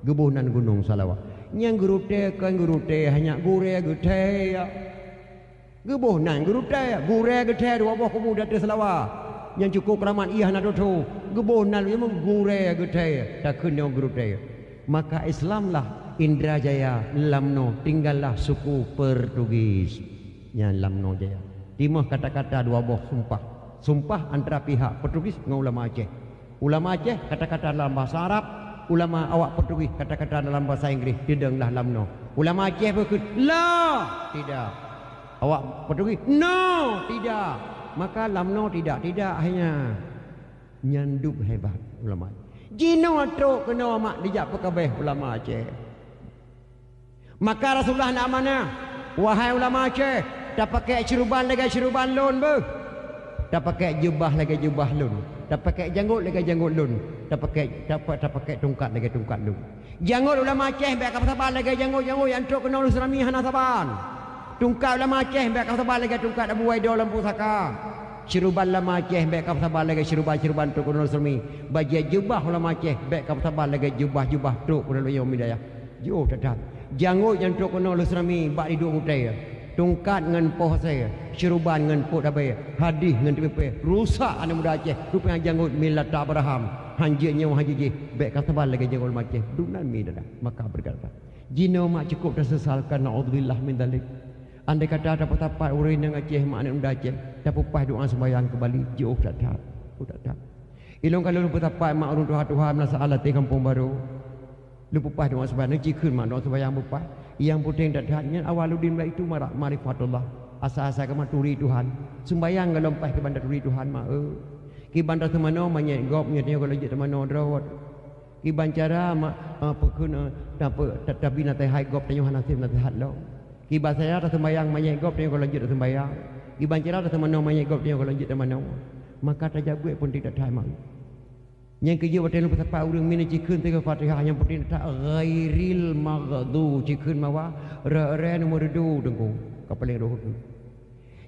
Gebuhnan Gunung Salawah. Nyan gurute kan gurute hanya gure gete ya. Gebuhnan gurute gure gete dua boh pemuda di Salawah. Yang cukup keramat iya hana doto. Gebuhnan memang gure gete tak kena gurute. Maka Islamlah Indra Jaya Lamno tinggallah suku Portugis nya Lamno Jaya timah kata-kata dua boh sumpah Sumpah antara pihak Portugis dengan ulama Aceh. Ulama Aceh kata-kata dalam bahasa Arab, ulama awak Portugis kata-kata dalam bahasa Inggeris. Tidaklah lamno. Ulama Aceh berkata, la, tidak. Awak Portugis, no, tidak. Maka lamno tidak, hanya nyanduk hebat ulama. Jino atrok kena mak dijak pekabeh ulama Aceh. Maka Rasulullah nak mana? Wahai ulama Aceh, dah pakai ceruban lagi ceruban lun ber. Dah pakai jubah lagi jubah lun. Dah pakai janggut lagi janggut lun. Dah pakai tungkat lagi tungkat lun. Janggut ulama Aceh baik kapal sabar lagi janggut yang truk kena Ulama hana saban. Tungkat ulama Aceh baik kapal sabar lagi tungkat Abu Waido lampu saka. Ceruban ulama Aceh baik kapal sabar lagi ceruban truk kena Ulama. Baju jubah ulama Aceh baik kapal sabar lagi jubah truk kena Ulama Hidayah. Jauh tetap. Janggut yang truk kena Ulama bak di dua utai. Tungkat dengan poh saya, ceruban dengan pot abai, hadis dengan TPP, rusak anak muda Aceh. Rupanya janggut milat Abraham, hanjirnya haji baik kata bal lagi janggut Aceh. Dunan mi dah. Maka berkata, jino mak cukup tersesalkan naudzubillah min dzalik. Andai kata dapat tapat urin dengan Aceh mak anak muda Aceh, dapat pas doa sembahyang kembali jauh tak tak. Ilong kalau lupa tapat mak urun Tuhan masalah di kampung baru. Lupa pas doa sembahyang cikun mak doa sembahyang bupas. Yang penting datangnya awaludin itu marifatullah. Asa-asa kema turi Tuhan. Sembayang kalau lepas ke bandar turi Tuhan mak. Ki bandar temano manyet gop nyatnya kalau je temano drawat. Ki bancara mak pekun tapi natai hai gop tanyo hanasib natai hatlo. Ki basaya ta sembayang manyet gop tanyo kalau je sembayang. Ki bancara ta temano manyet gop tanyo kalau je temano. Maka tajabu pun tidak datang mak. Yang kerja waktu lupa tapak urang mina cikun tiga Fatihah yang penting tak ghairil maghdu cikun mawa re nomor 2 dengku kapaling roh tu.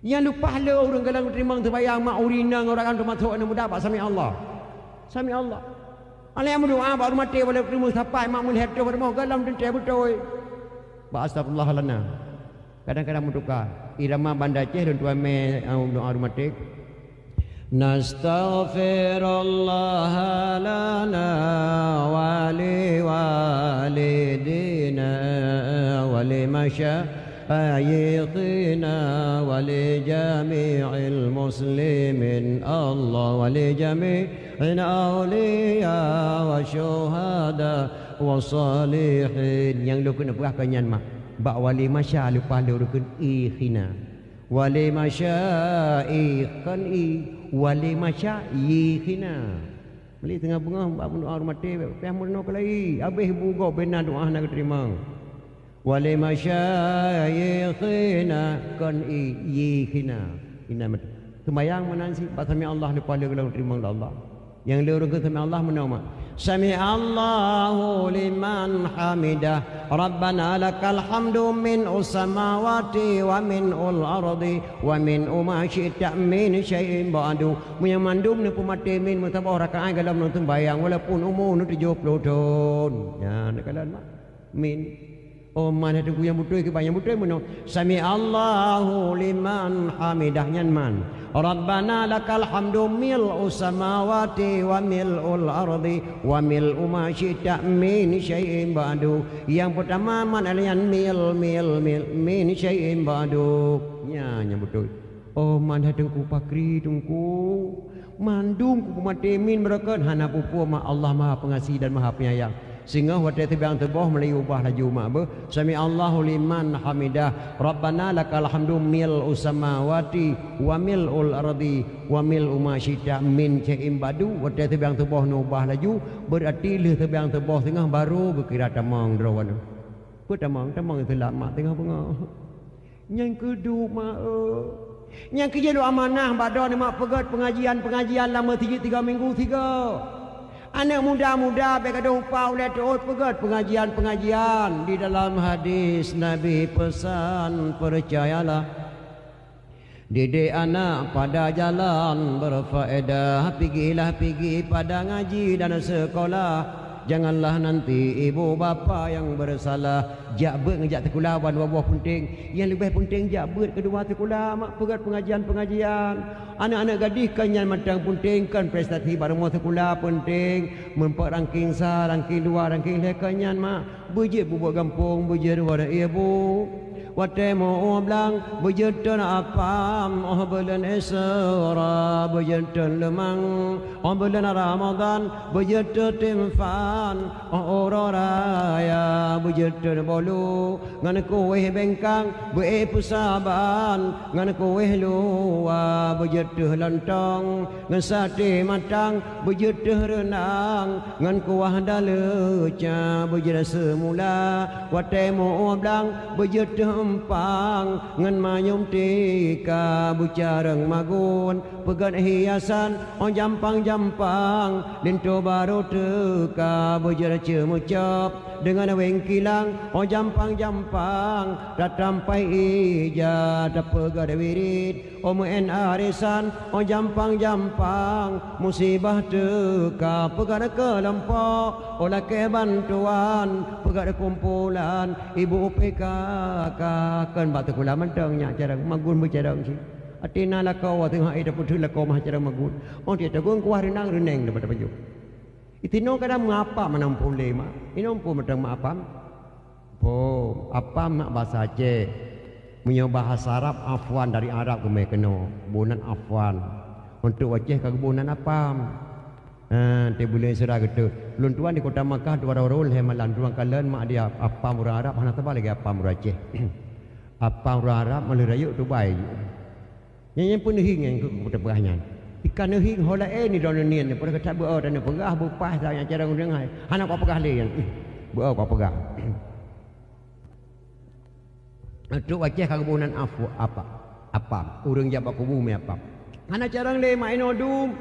Yang lupa le urang galang terima terbayang mak urina orang kan masuk anu muda pak sami Allah. Sami Allah. Ale yang berdoa pak mati boleh terima sampai mak melihat tu bermoh galang tentai betul. Ba astagfirullah lana. Kadang-kadang menduka irama Banda Aceh dan tuan me doa rumah Nastaghfirullah lana wa li walidina wa li masyayikhina wa li jami'il muslimin Allah wa li jami'il awliya wa syuhada wa salihin. Yang lu kena berah kanyan mak bak wali masya lupa lu rukun ikhina wali masyaikhan wali masyayikhina. Beli tengah bunga bak doa rumah te peh murno kelai habis bugo benar doa nak terima. Wali masyayikhina kan yikhina. Ina sembayang menansi bak sami Allah lupa le kalau terima Allah. Yang le urang sami Allah menama. Sami Allahu liman hamidah. Rabbana lakal hamdu min samawati wa min ardi wa min ma syi'ta min syai'in ba'du. Yang mandum ni pemati min mutabah rakaat dalam nonton bayang walaupun umur nu 70 tahun. Ya nak kalan mak. Min. Oh mana tu yang betul ke bayang betul menang. Sami Allahu liman hamidah nyan man. Rabbana lakal hamdu mil'u samawati wa mil'ul ardi wa mil'u ma syi'ta min syai'in ba'du. Yang pertama man alian mil min syai'in ba'du. Ya yang betul. Oh mana tengku pakri tengku mandung ku mati min berkat hana pupu ma Allah Maha Pengasih dan Maha Penyayang. Sehingga waktu itu yang terboh Melayu ubah laju mak ber. Sami Allahu liman hamidah. Rabbana lakal hamdu mil'u samawati wa mil'ul ardi wa mil'u ma syi'ta min syai'in ba'du. Waktu itu yang terboh nu ubah laju berarti le tu yang terboh tengah baru berkira tamang drawan. Ku tamang itu lama tengah bunga. Yang kedua mak yang kerja lu amanah badan mak pegat pengajian lama 3 minggu 3. Anak muda-muda berkata upah oleh terus pegat pengajian di dalam hadis Nabi pesan percayalah didik anak pada jalan berfaedah pergi pada ngaji dan sekolah. Janganlah nanti ibu bapa yang bersalah. Jak ngejak sekolah wan buah penting. Yang lebih penting jak kedua sekolah mak pegat pengajian. Anak-anak gadis kan yang matang penting kan prestasi baru mau sekolah penting. Mempak ranking sah, ranking 2, ranking lekanyan mak. Bejek buat gampung, bejek dua dah ibu. watemo blang bujutun apam bulan Isra bujutun lemang bulan Ramadan bujutun timfan ororaya bujutun bolu ngan kuih bengkang buih pusaban ngan kuih luwa bujutun lontong ngan sate matang bujutun renang ngan kuah daluca bujutun semula watemo blang bujutun empang ngan mayum tika bucareng magun pegan hiasan jampang-jampang linto baru teka bujara cemucap dengan wengkilang jampang-jampang datampai ija dapega wirid muen arisan jampang-jampang musibah teka pegan kelempok olah ke bantuan pegan kumpulan ibu PKK kan batu kula mentongnya jarang magun berjarang sih atina la kau tengah ida putu la kau mah jarang magun dia tagung kuah renang reneng dapat baju itino kadang mengapa menampung lema inompu medang maapam apa mak bahasa Aceh punya bahasa Arab afwan dari Arab ke mekeno bunan afwan untuk Aceh ke bunan apam te boleh serah gitu lun tuan di kota Makkah dua orang hemalan tuan kalian mak dia apa murah Arab hana tebal lagi apa murah Aceh apa murah Arab melirayu tu baik yang pun hing yang kota perahnya ikan hing hola ni don nian pada kata beau dan perah bupas dah yang cara ngai hana apa perah le yang beau apa perah tu Aceh ke bunan apa urang jabak kubu me apa hana cara le main odum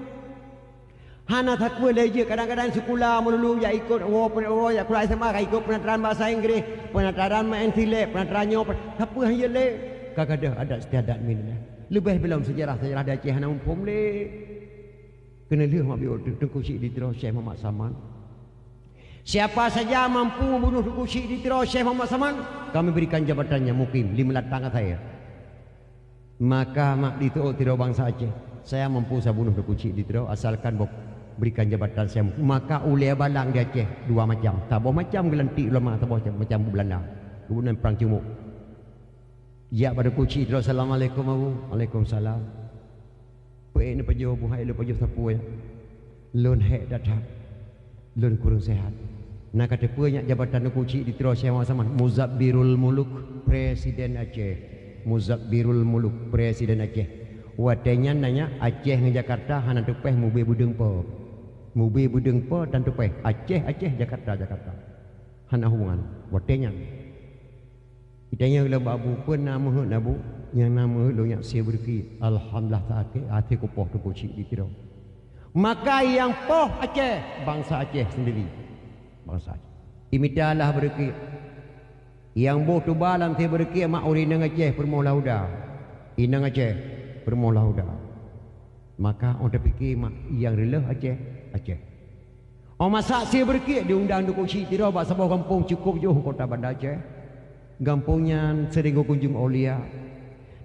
hana takwe leje kadang-kadang sekolah melulu ya ikut ya kulai sama ikut penataran bahasa Inggeris penataran main tilek penataran nyo apa hanya le kagak ada setiadat minna lebih belum sejarah di Aceh hana umpum le kena lihat mak biok Tengku Syekh di Terau Syekh Muhammad Saman siapa saja mampu membunuh Tengku Syekh di Terau Syekh Muhammad Saman kami berikan jabatannya mukim 5 latang saya maka mak di Terau bangsa Aceh saya mampu saya bunuh Tengku Syekh di Terau asalkan berikan jabatan saya maka ulia balang di Aceh 2 macam tabah macam gelantik ulama tabah macam Belanda kemudian perang cumuk ya pada kuci terus assalamualaikum abu waalaikumsalam pe ni pajo buhai le pajo sapu ya lun hek datang lun kurang sehat nak kata punya jabatan kuci di terus saya sama Muzabbirul Muluk presiden Aceh Muzabbirul Muluk presiden Aceh watenya nanya Aceh nge Jakarta hana tupeh mubi budeng po mubi budeng po dan tupeh Aceh Jakarta hana hubungan watenya itanya la babu pun nama nabu yang nama lo yang saya berki alhamdulillah tak hati ku poh tu kuci di Terau maka yang poh Aceh bangsa Aceh sendiri bangsa Aceh imidalah berki yang boh tu balam saya berki mak urinang Aceh permolauda inang Aceh permolauda maka orang fikir mak yang relah Aceh masak saya berki diundang tu kuci Terau bak sabah kampung cukup jauh kota Bandar Aceh kampungnya sering kunjung Aulia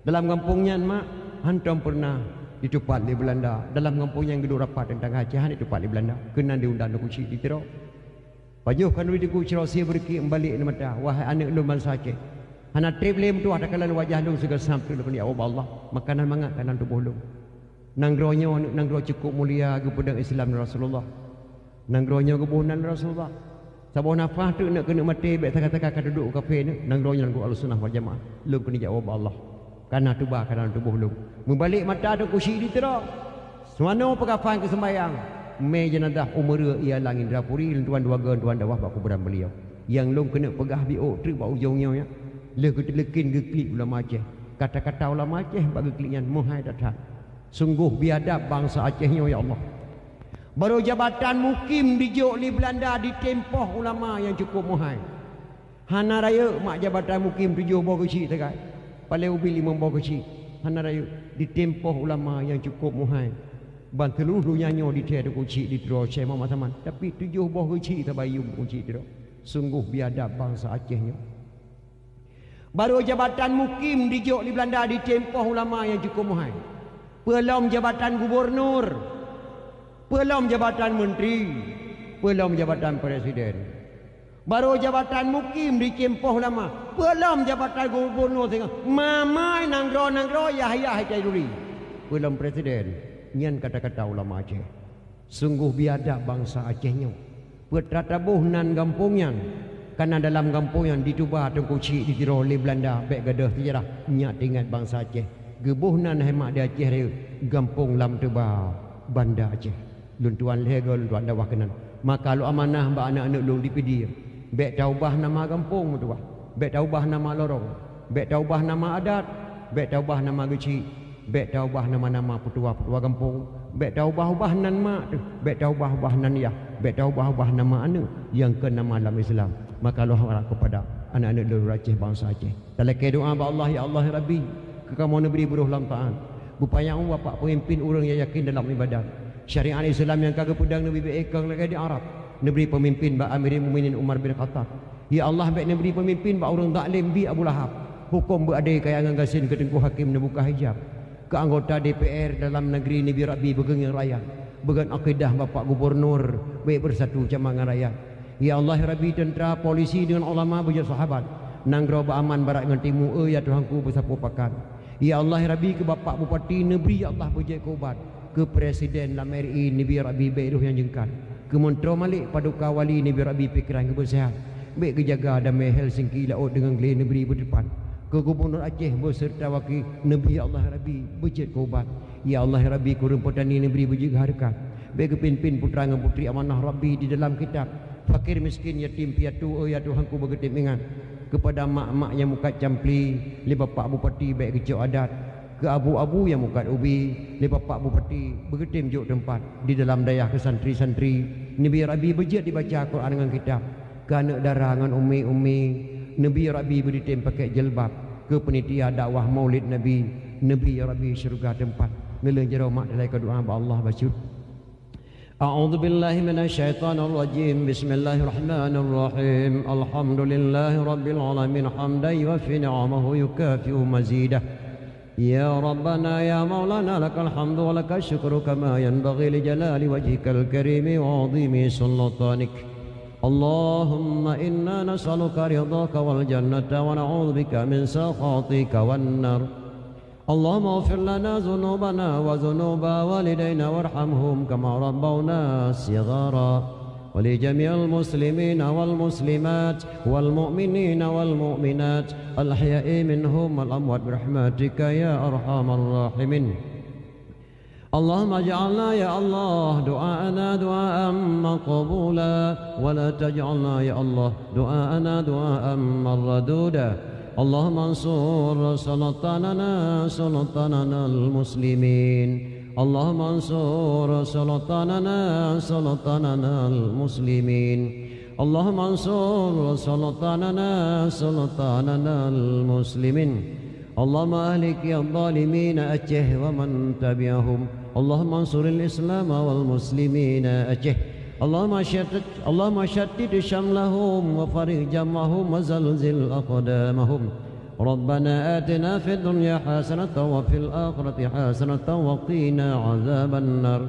dalam kampungnya mak hantam pernah ditupat di Belanda dalam kampungnya yang gedung rapat tentang Aceh ditupat di Belanda kena diundang kuci di Terau pajuh kan di kuci Rosia berki balik ni mata wahai anak lu bangsa Aceh hana triblim tu ada kalan wajah lu segala sampai lu ya Allah makanan mangat kanan tubuh lu nanggronya nanggro cukup mulia kepada Islam Rasulullah nanggronya kebunan Rasulullah sabah nafah tu nak kena mati baik tak kata duduk kafe ni nanggronya nanggo Ahlussunnah wal Jamaah lu kena jawab Allah karena tubuh kanan tubuh lu membalik mata tu kusi di Terau semano pekafan ke sembayang me jenazah umur ia langit Drapuri tuan dua gen tuan dawah bak kuburan beliau yang lu kena pegah biok trip bak ujungnya ya le ketelekin geklik ulama Aceh kata-kata ulama Aceh bak gekliknya muhai datang sungguh biadab bangsa Acehnya ya Allah baru jabatan mukim di Jogli Belanda ditempoh ulama yang cukup muhai hana raya mak jabatan mukim 7 bawah kecil tegai paling ubi 5 bawah kecil hana raya ditempoh ulama yang cukup muhai ban seluruh nyanyo di tiada kunci di Terau Syekh Muhammad Saman tapi 7 bawah kecil terbayung kunci Terau sungguh biadab bangsa Acehnya baru jabatan mukim di Jogli Belanda ditempoh ulama yang cukup muhai belum jabatan gubernur belum jabatan menteri belum jabatan presiden Baru jabatan mukim dicempoh lama. Belum jabatan gubernur tengah. Mamai nangro yah cai duri. Belum presiden. Nyan kata-kata ulama Aceh. Sungguh biadab bangsa Acehnya. Bertratabuh nan gampungnya. Karena dalam kampung yang ditubah tengku cik ditiro oleh Belanda. Baik gadah sejarah. Nyak ingat bangsa Aceh. Gebuh nan hemat di Aceh dia. Gampung lam tebah. Banda Aceh. Luntuan lehega luntuan dawah kenan. Maka lu amanah mbak anak-anak lu dipedir. Bek taubah nama kampung tu bah. Bek taubah nama lorong. Bek taubah nama adat. Bek taubah nama geci. Bek taubah nama-nama petua-petua kampung. Bek taubah-ubah nan mak tu. Bek taubah-ubah nan yah. Bek taubah-ubah nama anak yang ke nama dalam Islam. Maka Allah harap kepada anak-anak leluhur Aceh bangsa Aceh. Talaki doa ba Allah ya Allah ya Rabbi. Kamu negeri buruh lam ta'an. Bupaya bapak pemimpin orang yang yakin dalam ibadat. Syariat Islam yang kagak pedang Nabi beekang lagi di Arab. Neberi pemimpin ba Amirul Mukminin Umar bin Khattab. Ya Allah baik neberi pemimpin ba orang taklim bi Abu Lahab. Hukum beradai kaya ngagasin ke tengku hakim buka hijab. Ke anggota DPR dalam negeri Nabi Rabbi begeng rakyat. Began akidah bapak gubernur baik bersatu camangan rakyat. Ya Allah Rabbi tentera polisi dengan ulama bujur sahabat. Nanggro ba aman barat dengan timu ya Tuhanku bersapu pakan. Ya Allah Rabbi ke bapak bupati negeri ya Allah bujur kobat. Ke presiden Lameri Nabi Rabbi baik yang jengkat. Kementro Malik Paduka Wali Nabi Rabbi pikiran kebersihan. Baik kejaga damai Helsinki laut dengan geli negeri berdepan. Ke Gubernur Aceh beserta wakil Nabi Allah Rabbi berjet kobat. Ya Allah Rabbi kurun petani negeri berjet harkat. Baik kepimpin putra dan putri amanah Rabbi di dalam kitab. Fakir miskin yatim piatu ya Tuhanku bergetim ingat. Kepada mak-mak yang muka campli, li bapak bupati baik kecil adat. Ke abu-abu yang mukat ubi ni bapak bupati bergetim juk tempat di dalam dayah ke santri-santri Nabi Rabbi berjat dibaca Quran dengan kitab ke anak darah dengan umi-umi Nabi Rabbi bergetim pakai jilbab ke penitia dakwah maulid Nabi Rabbi syurga tempat ngeleng jero mak dalai ke doa Allah basyur A'udzu billahi minasyaitonir rajim bismillahirrahmanirrahim alhamdulillahi rabbil alamin hamdan yuwaffi ni'amahu yukafi'u mazidah يا ربنا يا مولانا لك الحمد ولك الشكر كما ينبغي لجلال وجهك الكريم وعظيم سلطانك اللهم إنا نسألك رضاك والجنة ونعوذ بك من سخطك والنار اللهم اغفر لنا ذنوبنا وذنوب والدينا وارحمهم كما ربونا صغارا ولجميع المسلمين والمسلمات والمؤمنين والمؤمنات الأحياء منهم والأموات برحمتك يا أرحم الراحمين اللهم اجعلنا يا الله دعاءنا دعاء مقبولا ولا تجعلنا يا الله دعاءنا دعاء مردودا اللهم انصر سلطاننا المسلمين اللهم انصر سلطاننا المسلمين اللهم انصر سلطاننا المسلمين اللهم اهلك الظالمين أجه ومن تبعهم اللهم انصر الإسلام والمسلمين أجه اللهم شتت شملهم وفرق جمعهم وزلزل أقدامهم ربنا آتنا في الدنيا حسنة وفي الآخرة حسنة وقنا عذاب النار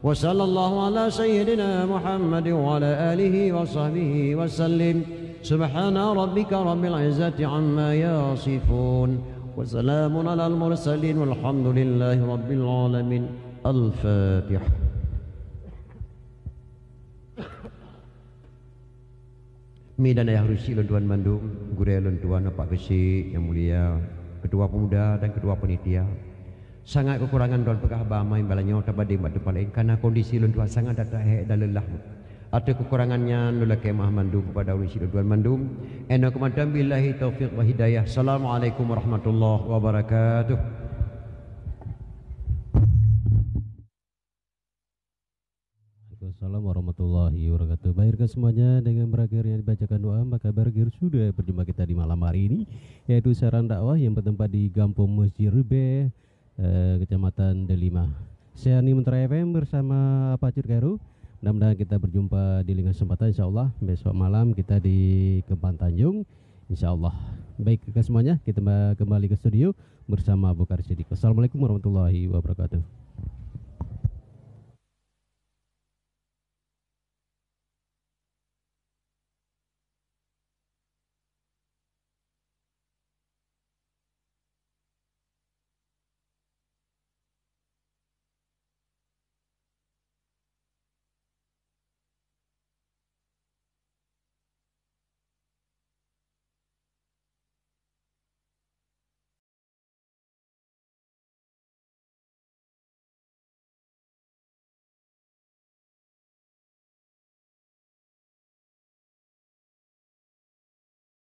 وصلى الله على سيدنا محمد وعلى آله وصحبه وسلم سبحان ربك رب العزة عما يصفون وسلام على المرسلين والحمد لله رب العالمين الفاتحة Medan Ayah Rusi Lentuan Bandung, Guraya Lentuan Pak Besi yang mulia, Ketua Pemuda dan Ketua Penitia. Sangat kekurangan doan pegah bama yang balanya tabadi mak depan lain karena kondisi Lentuan sangat datang dan lelah. Ada kekurangannya nula kemah Bandung kepada Rusi Lentuan Bandung. Ena kemadam billahi taufiq wa hidayah. Assalamualaikum warahmatullahi wabarakatuh. Assalamualaikum warahmatullahi wabarakatuh. Baiklah semuanya, dengan berakhirnya dibacakan doa maka berakhir sudah perjumpaan kita di malam hari ini, yaitu saran dakwah yang bertempat di Kampung Masjid Rube, Kecamatan Delima. Saya Ani Mentera FM bersama Pak Cud Kairu. Mudah-mudahan kita berjumpa di lain kesempatan insyaallah besok malam kita di Kempang Tanjung insyaallah. Baik semuanya, kita kembali ke studio bersama Abu Bakar Siddiq. Assalamualaikum warahmatullahi wabarakatuh.